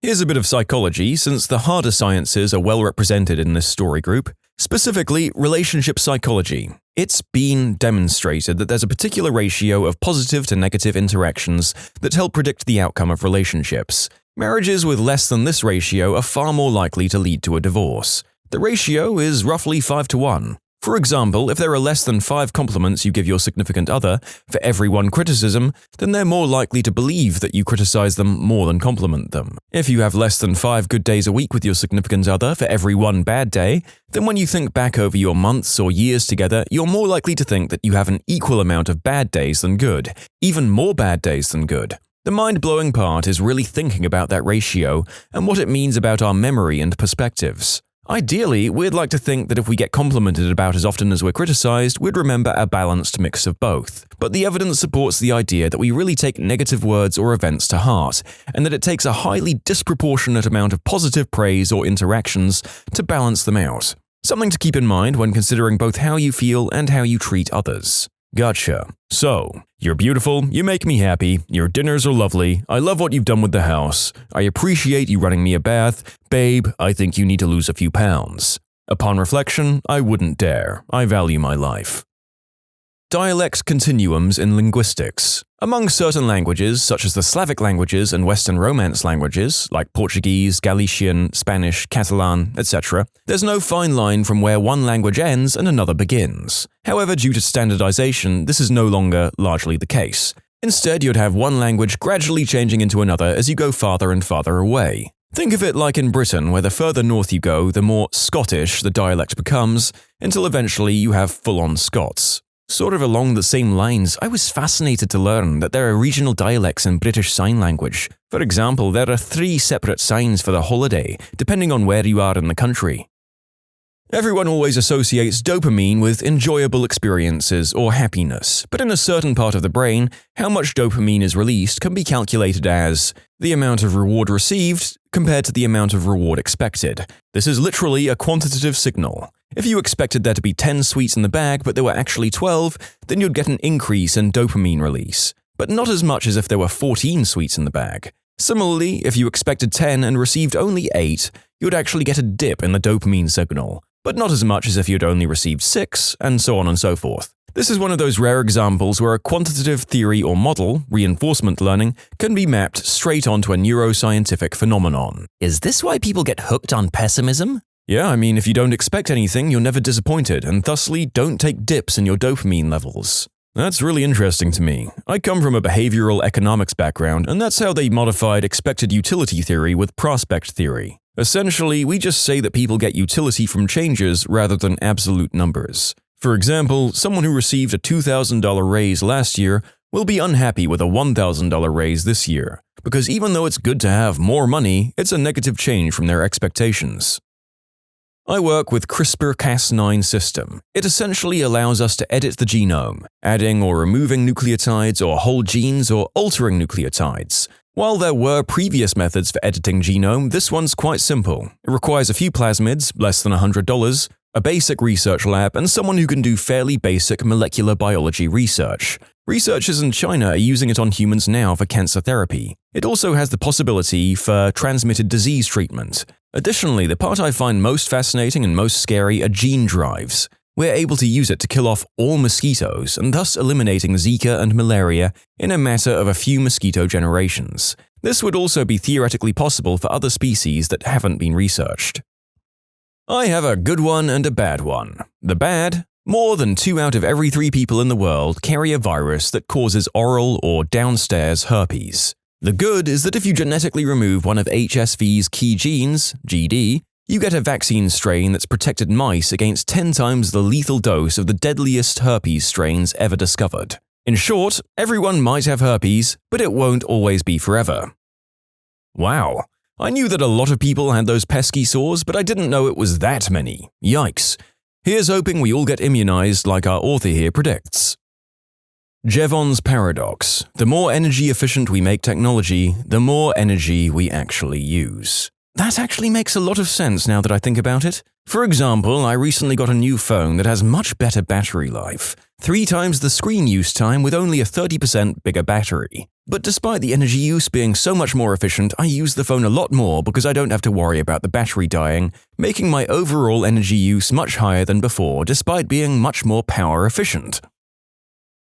Here's a bit of psychology, since the harder sciences are well represented in this story group, specifically relationship psychology. It's been demonstrated that there's a particular ratio of positive to negative interactions that help predict the outcome of relationships. Marriages with less than this ratio are far more likely to lead to a divorce. The ratio is roughly 5-to-1. For example, if there are less than 5 compliments you give your significant other for every 1 criticism, then they're more likely to believe that you criticize them more than compliment them. If you have less than 5 good days a week with your significant other for every 1 bad day, then when you think back over your months or years together, you're more likely to think that you have an equal amount of bad days than good, even more bad days than good. The mind-blowing part is really thinking about that ratio and what it means about our memory and perspectives. Ideally, we'd like to think that if we get complimented about as often as we're criticized, we'd remember a balanced mix of both. But the evidence supports the idea that we really take negative words or events to heart, and that it takes a highly disproportionate amount of positive praise or interactions to balance them out. Something to keep in mind when considering both how you feel and how you treat others. Gotcha. So, you're beautiful, you make me happy, your dinners are lovely, I love what you've done with the house, I appreciate you running me a bath, babe, I think you need to lose a few pounds. Upon reflection, I wouldn't dare. I value my life. Dialect continuums in linguistics. Among certain languages, such as the Slavic languages and Western Romance languages, like Portuguese, Galician, Spanish, Catalan, etc., there's no fine line from where one language ends and another begins. However, due to standardization, this is no longer largely the case. Instead, you'd have one language gradually changing into another as you go farther and farther away. Think of it like in Britain, where the further north you go, the more Scottish the dialect becomes, until eventually you have full-on Scots. Sort of along the same lines, I was fascinated to learn that there are regional dialects in British Sign Language. For example, there are 3 separate signs for the holiday, depending on where you are in the country. Everyone always associates dopamine with enjoyable experiences or happiness, but in a certain part of the brain, how much dopamine is released can be calculated as the amount of reward received compared to the amount of reward expected. This is literally a quantitative signal. If you expected there to be 10 sweets in the bag but there were actually 12, then you'd get an increase in dopamine release, but not as much as if there were 14 sweets in the bag. Similarly, if you expected 10 and received only 8, you'd actually get a dip in the dopamine signal, but not as much as if you'd only received 6, and so on and so forth. This is one of those rare examples where a quantitative theory or model, reinforcement learning, can be mapped straight onto a neuroscientific phenomenon. Is this why people get hooked on pessimism? Yeah, I mean, if you don't expect anything, you're never disappointed, and thusly don't take dips in your dopamine levels. That's really interesting to me. I come from a behavioral economics background, and that's how they modified expected utility theory with prospect theory. Essentially, we just say that people get utility from changes rather than absolute numbers. For example, someone who received a $2,000 raise last year will be unhappy with a $1,000 raise this year, because even though it's good to have more money, it's a negative change from their expectations. I work with CRISPR-Cas9 system. It essentially allows us to edit the genome, adding or removing nucleotides or whole genes or altering nucleotides. While there were previous methods for editing genome, this one's quite simple. It requires a few plasmids, less than $100, a basic research lab, and someone who can do fairly basic molecular biology research. Researchers in China are using it on humans now for cancer therapy. It also has the possibility for transmitted disease treatment. Additionally, the part I find most fascinating and most scary are gene drives. We're able to use it to kill off all mosquitoes and thus eliminating Zika and malaria in a matter of a few mosquito generations. This would also be theoretically possible for other species that haven't been researched. I have a good one and a bad one. The bad: more than 2 out of every 3 people in the world carry a virus that causes oral or downstairs herpes. The good is that if you genetically remove one of HSV's key genes, GD, you get a vaccine strain that's protected mice against 10 times the lethal dose of the deadliest herpes strains ever discovered. In short, everyone might have herpes, but it won't always be forever. Wow. I knew that a lot of people had those pesky sores, but I didn't know it was that many. Yikes. Here's hoping we all get immunized like our author here predicts. Jevons paradox. The more energy efficient we make technology, the more energy we actually use. That actually makes a lot of sense now that I think about it. For example, I recently got a new phone that has much better battery life, 3 times the screen use time with only a 30% bigger battery. But despite the energy use being so much more efficient, I use the phone a lot more because I don't have to worry about the battery dying, making my overall energy use much higher than before despite being much more power efficient.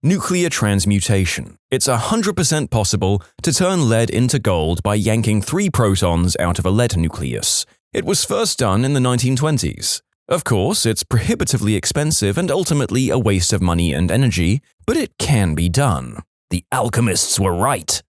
Nuclear transmutation. It's 100% possible to turn lead into gold by yanking 3 protons out of a lead nucleus. It was first done in the 1920s. Of course, it's prohibitively expensive and ultimately a waste of money and energy, but it can be done. The alchemists were right.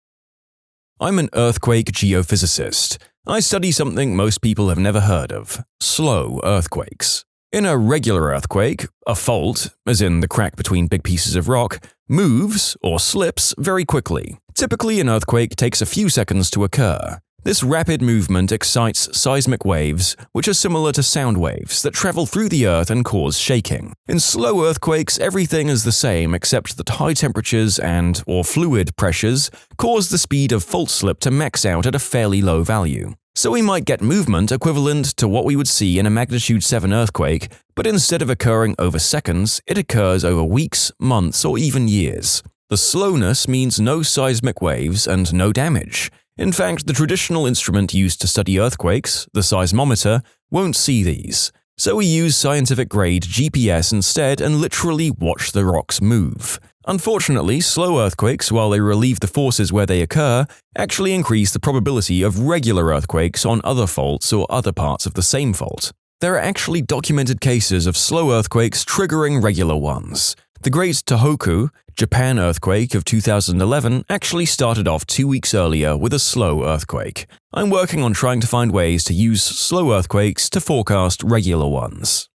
I'm an earthquake geophysicist. I study something most people have never heard of: slow earthquakes. In a regular earthquake, a fault, as in the crack between big pieces of rock, moves or slips very quickly. Typically, an earthquake takes a few seconds to occur. This rapid movement excites seismic waves, which are similar to sound waves that travel through the earth and cause shaking. In slow earthquakes, everything is the same except that high temperatures or fluid pressures cause the speed of fault slip to max out at a fairly low value. So we might get movement equivalent to what we would see in a magnitude 7 earthquake, but instead of occurring over seconds, it occurs over weeks, months, or even years. The slowness means no seismic waves and no damage. In fact, the traditional instrument used to study earthquakes, the seismometer, won't see these. So we use scientific-grade GPS instead and literally watch the rocks move. Unfortunately, slow earthquakes, while they relieve the forces where they occur, actually increase the probability of regular earthquakes on other faults or other parts of the same fault. There are actually documented cases of slow earthquakes triggering regular ones. The Great Tohoku, Japan earthquake of 2011 actually started off 2 weeks earlier with a slow earthquake. I'm working on trying to find ways to use slow earthquakes to forecast regular ones.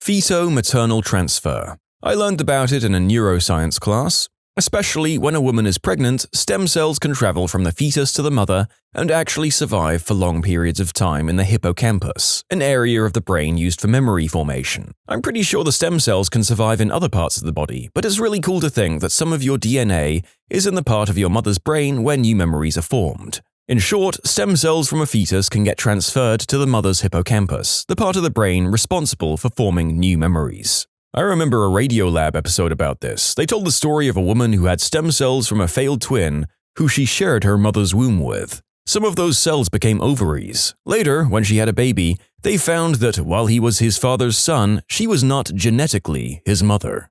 Feto-maternal transfer. I learned about it in a neuroscience class. Especially when a woman is pregnant, stem cells can travel from the fetus to the mother and actually survive for long periods of time in the hippocampus, an area of the brain used for memory formation. I'm pretty sure the stem cells can survive in other parts of the body, but it's really cool to think that some of your DNA is in the part of your mother's brain where new memories are formed. In short, stem cells from a fetus can get transferred to the mother's hippocampus, the part of the brain responsible for forming new memories. I remember a Radiolab episode about this. They told the story of a woman who had stem cells from a failed twin who she shared her mother's womb with. Some of those cells became ovaries. Later, when she had a baby, they found that while he was his father's son, she was not genetically his mother.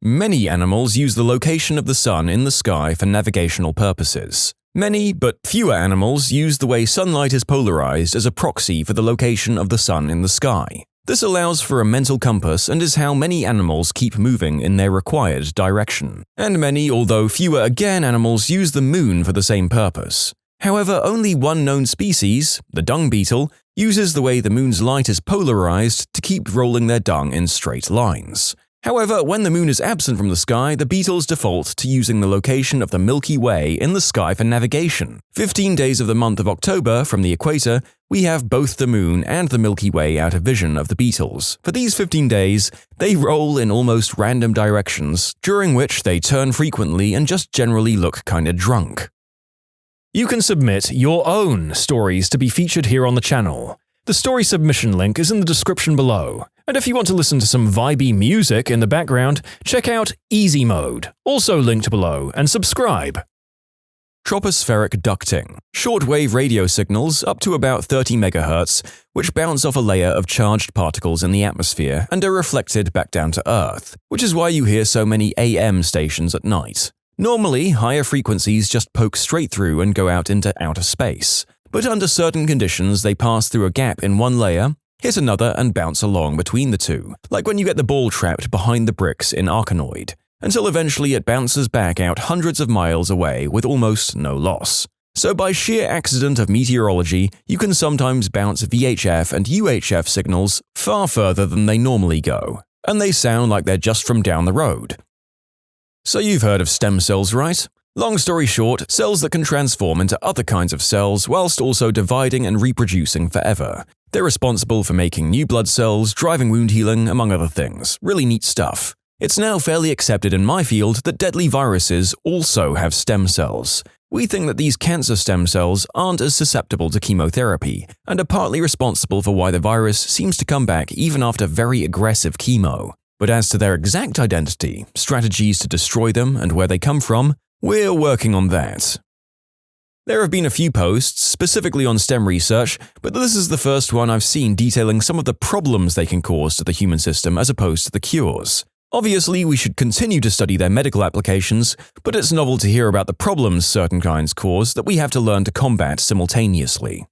Many animals use the location of the sun in the sky for navigational purposes. Many, but fewer animals use the way sunlight is polarized as a proxy for the location of the sun in the sky. This allows for a mental compass and is how many animals keep moving in their required direction. And many, although fewer again, animals use the moon for the same purpose. However, only one known species, the dung beetle, uses the way the moon's light is polarized to keep rolling their dung in straight lines. However, when the moon is absent from the sky, the beetles default to using the location of the Milky Way in the sky for navigation. 15 days of the month of October from the equator, we have both the moon and the Milky Way out of vision of the beetles. For these 15 days, they roll in almost random directions, during which they turn frequently and just generally look kinda drunk. You can submit your own stories to be featured here on the channel. The story submission link is in the description below. And if you want to listen to some vibey music in the background, check out easymode, also linked below, and subscribe. Tropospheric ducting. Shortwave radio signals up to about 30 MHz, which bounce off a layer of charged particles in the atmosphere and are reflected back down to Earth, which is why you hear so many AM stations at night. Normally, higher frequencies just poke straight through and go out into outer space, but under certain conditions they pass through a gap in one layer, hit another and bounce along between the two, like when you get the ball trapped behind the bricks in Arkanoid, until eventually it bounces back out hundreds of miles away with almost no loss. So by sheer accident of meteorology, you can sometimes bounce VHF and UHF signals far further than they normally go, and they sound like they're just from down the road. So you've heard of stem cells, right? Long story short, cells that can transform into other kinds of cells whilst also dividing and reproducing forever. They're responsible for making new blood cells, driving wound healing, among other things. Really neat stuff. It's now fairly accepted in my field that deadly viruses also have stem cells. We think that these cancer stem cells aren't as susceptible to chemotherapy, and are partly responsible for why the virus seems to come back even after very aggressive chemo. But as to their exact identity, strategies to destroy them, and where they come from, we're working on that. There have been a few posts specifically on STEM research, but this is the first one I've seen detailing some of the problems they can cause to the human system as opposed to the cures. Obviously, we should continue to study their medical applications, but it's novel to hear about the problems certain kinds cause that we have to learn to combat simultaneously.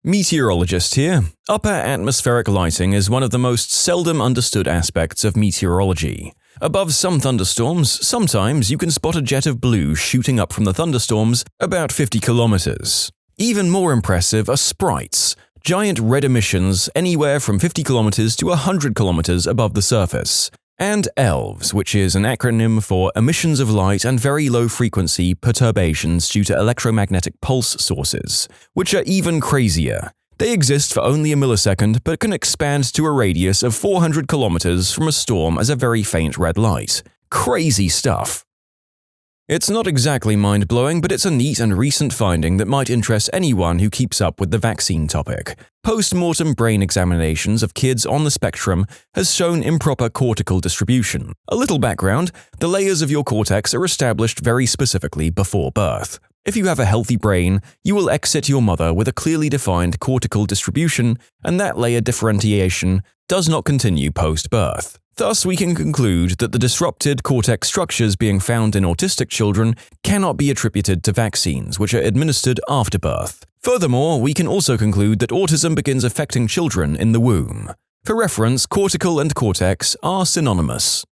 Meteorologist here. Upper atmospheric lighting is one of the most seldom understood aspects of meteorology. Above some thunderstorms, sometimes you can spot a jet of blue shooting up from the thunderstorms about 50 kilometers. Even more impressive are sprites, giant red emissions anywhere from 50 kilometers to 100 kilometers above the surface. And ELVs, which is an acronym for emissions of light and very low-frequency perturbations due to electromagnetic pulse sources, which are even crazier. They exist for only a millisecond but can expand to a radius of 400 kilometers from a storm as a very faint red light. Crazy stuff. It's not exactly mind-blowing, but it's a neat and recent finding that might interest anyone who keeps up with the vaccine topic. Post-mortem brain examinations of kids on the spectrum has shown improper cortical distribution. A little background, the layers of your cortex are established very specifically before birth. If you have a healthy brain, you will exit your mother with a clearly defined cortical distribution, and that layer differentiation does not continue post-birth. Thus, we can conclude that the disrupted cortex structures being found in autistic children cannot be attributed to vaccines, which are administered after birth. Furthermore, we can also conclude that autism begins affecting children in the womb. For reference, cortical and cortex are synonymous.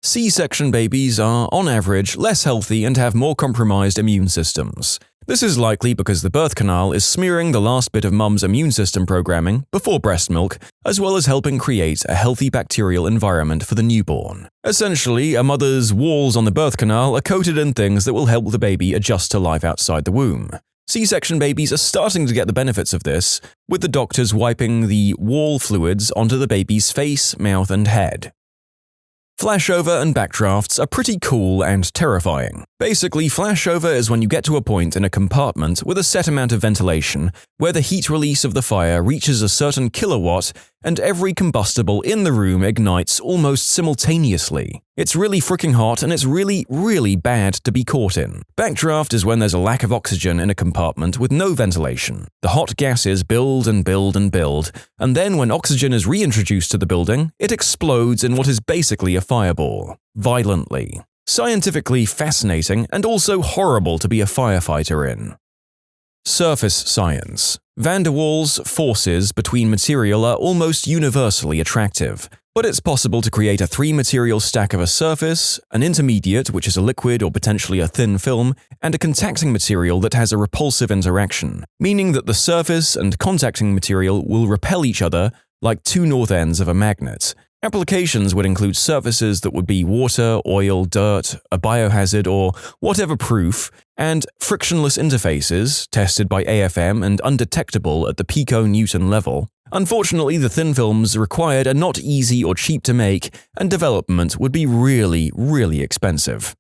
C-section babies are, on average, less healthy and have more compromised immune systems. This is likely because the birth canal is smearing the last bit of mum's immune system programming before breast milk, as well as helping create a healthy bacterial environment for the newborn. Essentially, a mother's walls on the birth canal are coated in things that will help the baby adjust to life outside the womb. C-section babies are starting to get the benefits of this, with the doctors wiping the wall fluids onto the baby's face, mouth, and head. Flashover and backdrafts are pretty cool and terrifying. Basically, flashover is when you get to a point in a compartment with a set amount of ventilation where the heat release of the fire reaches a certain kilowatt and every combustible in the room ignites almost simultaneously. It's really freaking hot and it's really, really bad to be caught in. Backdraft is when there's a lack of oxygen in a compartment with no ventilation. The hot gases build and build and build, and then when oxygen is reintroduced to the building, it explodes in what is basically a fireball. Violently. Scientifically fascinating and also horrible to be a firefighter in. Surface science. Van der Waals forces between material are almost universally attractive, but it's possible to create a three-material stack of a surface, an intermediate, which is a liquid or potentially a thin film, and a contacting material that has a repulsive interaction, meaning that the surface and contacting material will repel each other like two north ends of a magnet. Applications would include surfaces that would be water, oil, dirt, a biohazard, or whatever proof, and frictionless interfaces, tested by AFM and undetectable at the pico-Newton level. Unfortunately, the thin films required are not easy or cheap to make, and development would be really, really expensive.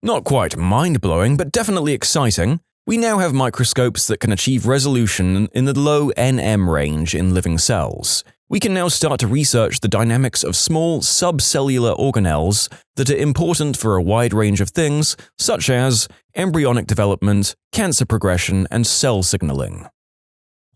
Not quite mind-blowing, but definitely exciting. We now have microscopes that can achieve resolution in the low nm range in living cells. We can now start to research the dynamics of small subcellular organelles that are important for a wide range of things, such as embryonic development, cancer progression, and cell signaling.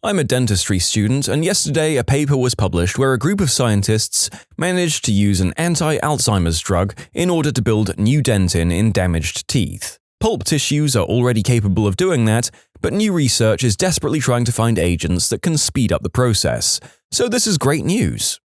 I'm a dentistry student, and yesterday a paper was published where a group of scientists managed to use an anti-Alzheimer's drug in order to build new dentin in damaged teeth. Pulp tissues are already capable of doing that, but new research is desperately trying to find agents that can speed up the process. So this is great news.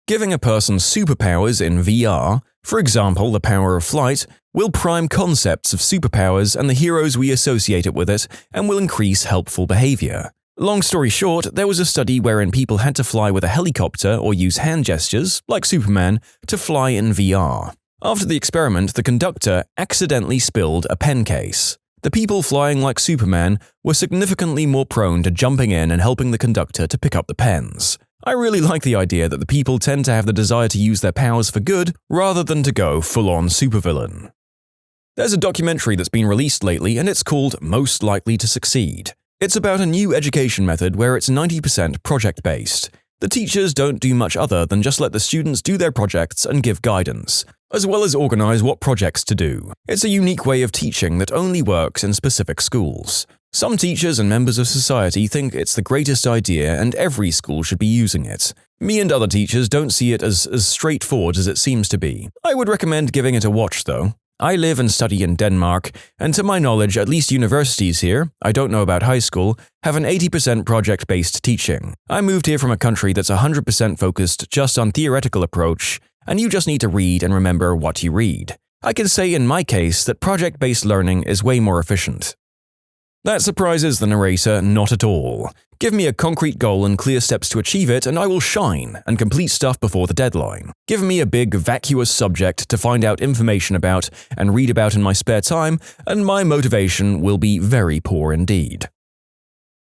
Giving a person superpowers in VR, for example the power of flight, will prime concepts of superpowers and the heroes we associate it with it, and will increase helpful behavior. Long story short, there was a study wherein people had to fly with a helicopter or use hand gestures, like Superman, to fly in VR. After the experiment, the conductor accidentally spilled a pen case. The people flying like Superman were significantly more prone to jumping in and helping the conductor to pick up the pens. I really like the idea that the people tend to have the desire to use their powers for good rather than to go full-on supervillain. There's a documentary that's been released lately and it's called Most Likely to Succeed. It's about a new education method where it's 90% project-based. The teachers don't do much other than just let the students do their projects and give guidance, as well as organize what projects to do. It's a unique way of teaching that only works in specific schools. Some teachers and members of society think it's the greatest idea and every school should be using it. Me and other teachers don't see it as straightforward as it seems to be. I would recommend giving it a watch though. I live and study in Denmark, and to my knowledge, at least universities here, I don't know about high school, have an 80% project-based teaching. I moved here from a country that's 100% focused just on theoretical approach, and you just need to read and remember what you read. I can say in my case that project-based learning is way more efficient. That surprises the narrator not at all. Give me a concrete goal and clear steps to achieve it, and I will shine and complete stuff before the deadline. Give me a big, vacuous subject to find out information about and read about in my spare time, and my motivation will be very poor indeed.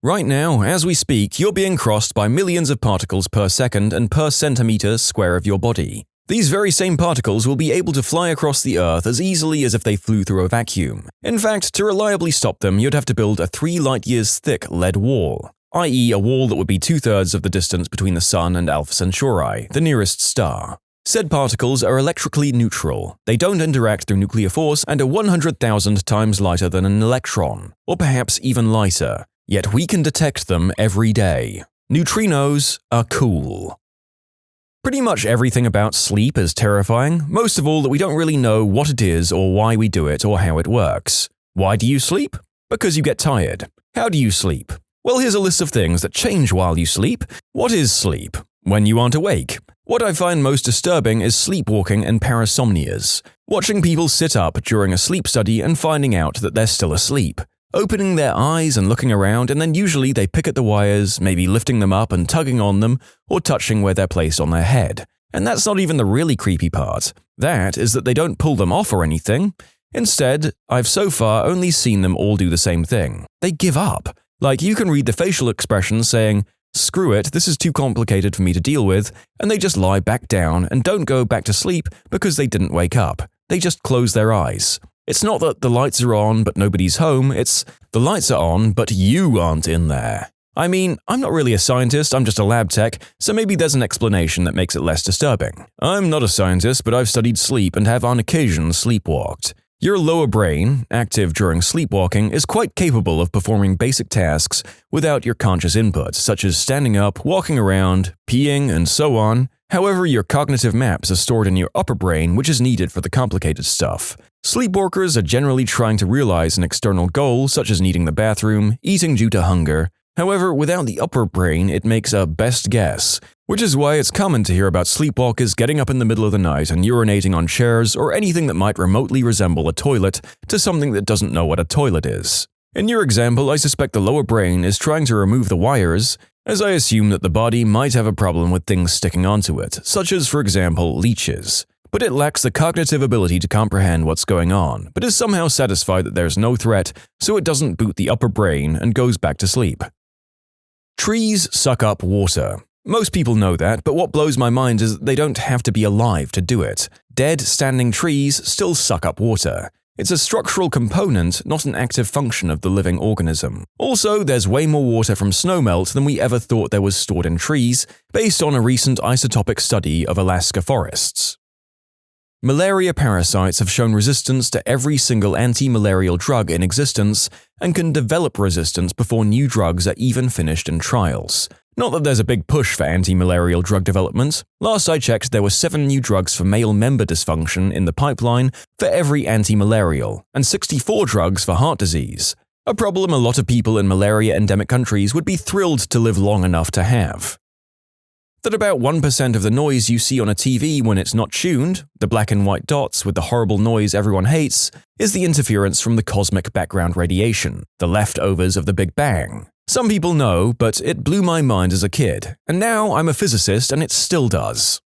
Right now, as we speak, you're being crossed by millions of particles per second and per centimeter square of your body. These very same particles will be able to fly across the Earth as easily as if they flew through a vacuum. In fact, to reliably stop them, you'd have to build a 3 light-years thick lead wall, i.e. a wall that would be 2/3 of the distance between the Sun and Alpha Centauri, the nearest star. Said particles are electrically neutral. They don't interact through nuclear force and are 100,000 times lighter than an electron, or perhaps even lighter. Yet we can detect them every day. Neutrinos are cool. Pretty much everything about sleep is terrifying, most of all that we don't really know what it is or why we do it or how it works. Why do you sleep? Because you get tired. How do you sleep? Well, here's a list of things that change while you sleep. What is sleep? When you aren't awake. What I find most disturbing is sleepwalking and parasomnias. Watching people sit up during a sleep study and finding out that they're still asleep. Opening their eyes and looking around, and then usually they pick at the wires, maybe lifting them up and tugging on them, or touching where they're placed on their head. And that's not even the really creepy part. That is that they don't pull them off or anything. Instead, I've so far only seen them all do the same thing. They give up. Like, you can read the facial expression saying, "Screw it, this is too complicated for me to deal with," and they just lie back down and don't go back to sleep because they didn't wake up. They just close their eyes. It's not that the lights are on but nobody's home, it's the lights are on but you aren't in there. I mean, I'm not really a scientist, I'm just a lab tech, so maybe there's an explanation that makes it less disturbing. I'm not a scientist, but I've studied sleep and have on occasion sleepwalked. Your lower brain, active during sleepwalking, is quite capable of performing basic tasks without your conscious input, such as standing up, walking around, peeing, and so on. However, your cognitive maps are stored in your upper brain, which is needed for the complicated stuff. Sleepwalkers are generally trying to realize an external goal, such as needing the bathroom, eating due to hunger. However, without the upper brain, it makes a best guess, which is why it's common to hear about sleepwalkers getting up in the middle of the night and urinating on chairs or anything that might remotely resemble a toilet to something that doesn't know what a toilet is. In your example, I suspect the lower brain is trying to remove the wires, as I assume that the body might have a problem with things sticking onto it, such as, for example, leeches. But it lacks the cognitive ability to comprehend what's going on, but is somehow satisfied that there's no threat, so it doesn't boot the upper brain and goes back to sleep. Trees suck up water. Most people know that, but what blows my mind is that they don't have to be alive to do it. Dead, standing trees still suck up water. It's a structural component, not an active function of the living organism. Also, there's way more water from snowmelt than we ever thought there was stored in trees, based on a recent isotopic study of Alaska forests. Malaria parasites have shown resistance to every single anti-malarial drug in existence and can develop resistance before new drugs are even finished in trials. Not that there's a big push for anti-malarial drug development. Last I checked, there were 7 new drugs for male member dysfunction in the pipeline for every anti-malarial, and 64 drugs for heart disease. A problem a lot of people in malaria-endemic countries would be thrilled to live long enough to have. That about 1% of the noise you see on a TV when it's not tuned, the black and white dots with the horrible noise everyone hates, is the interference from the cosmic background radiation, the leftovers of the Big Bang. Some people know, but it blew my mind as a kid, and now I'm a physicist and it still does.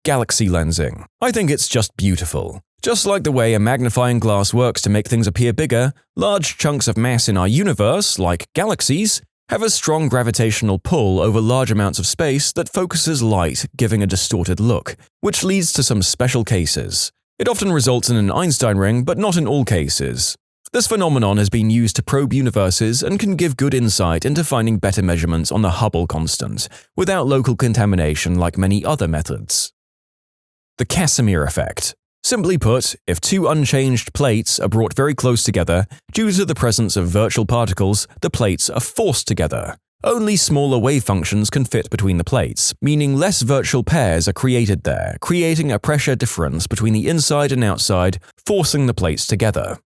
Galaxy lensing. I think it's just beautiful. Just like the way a magnifying glass works to make things appear bigger, large chunks of mass in our universe, like galaxies, have a strong gravitational pull over large amounts of space that focuses light, giving a distorted look, which leads to some special cases. It often results in an Einstein ring, but not in all cases. This phenomenon has been used to probe universes and can give good insight into finding better measurements on the Hubble constant, without local contamination like many other methods. The Casimir effect. Simply put, if 2 unchanged plates are brought very close together, due to the presence of virtual particles, the plates are forced together. Only smaller wave functions can fit between the plates, meaning less virtual pairs are created there, creating a pressure difference between the inside and outside, forcing the plates together.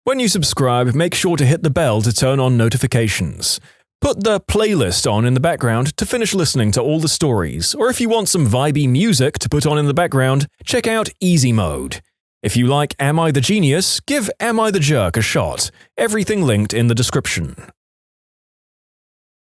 When you subscribe, make sure to hit the bell to turn on notifications. Put the playlist on in the background to finish listening to all the stories, or if you want some vibey music to put on in the background, check out easymode. If you like Am I the Genius, give Am I the Jerk a shot. Everything linked in the description.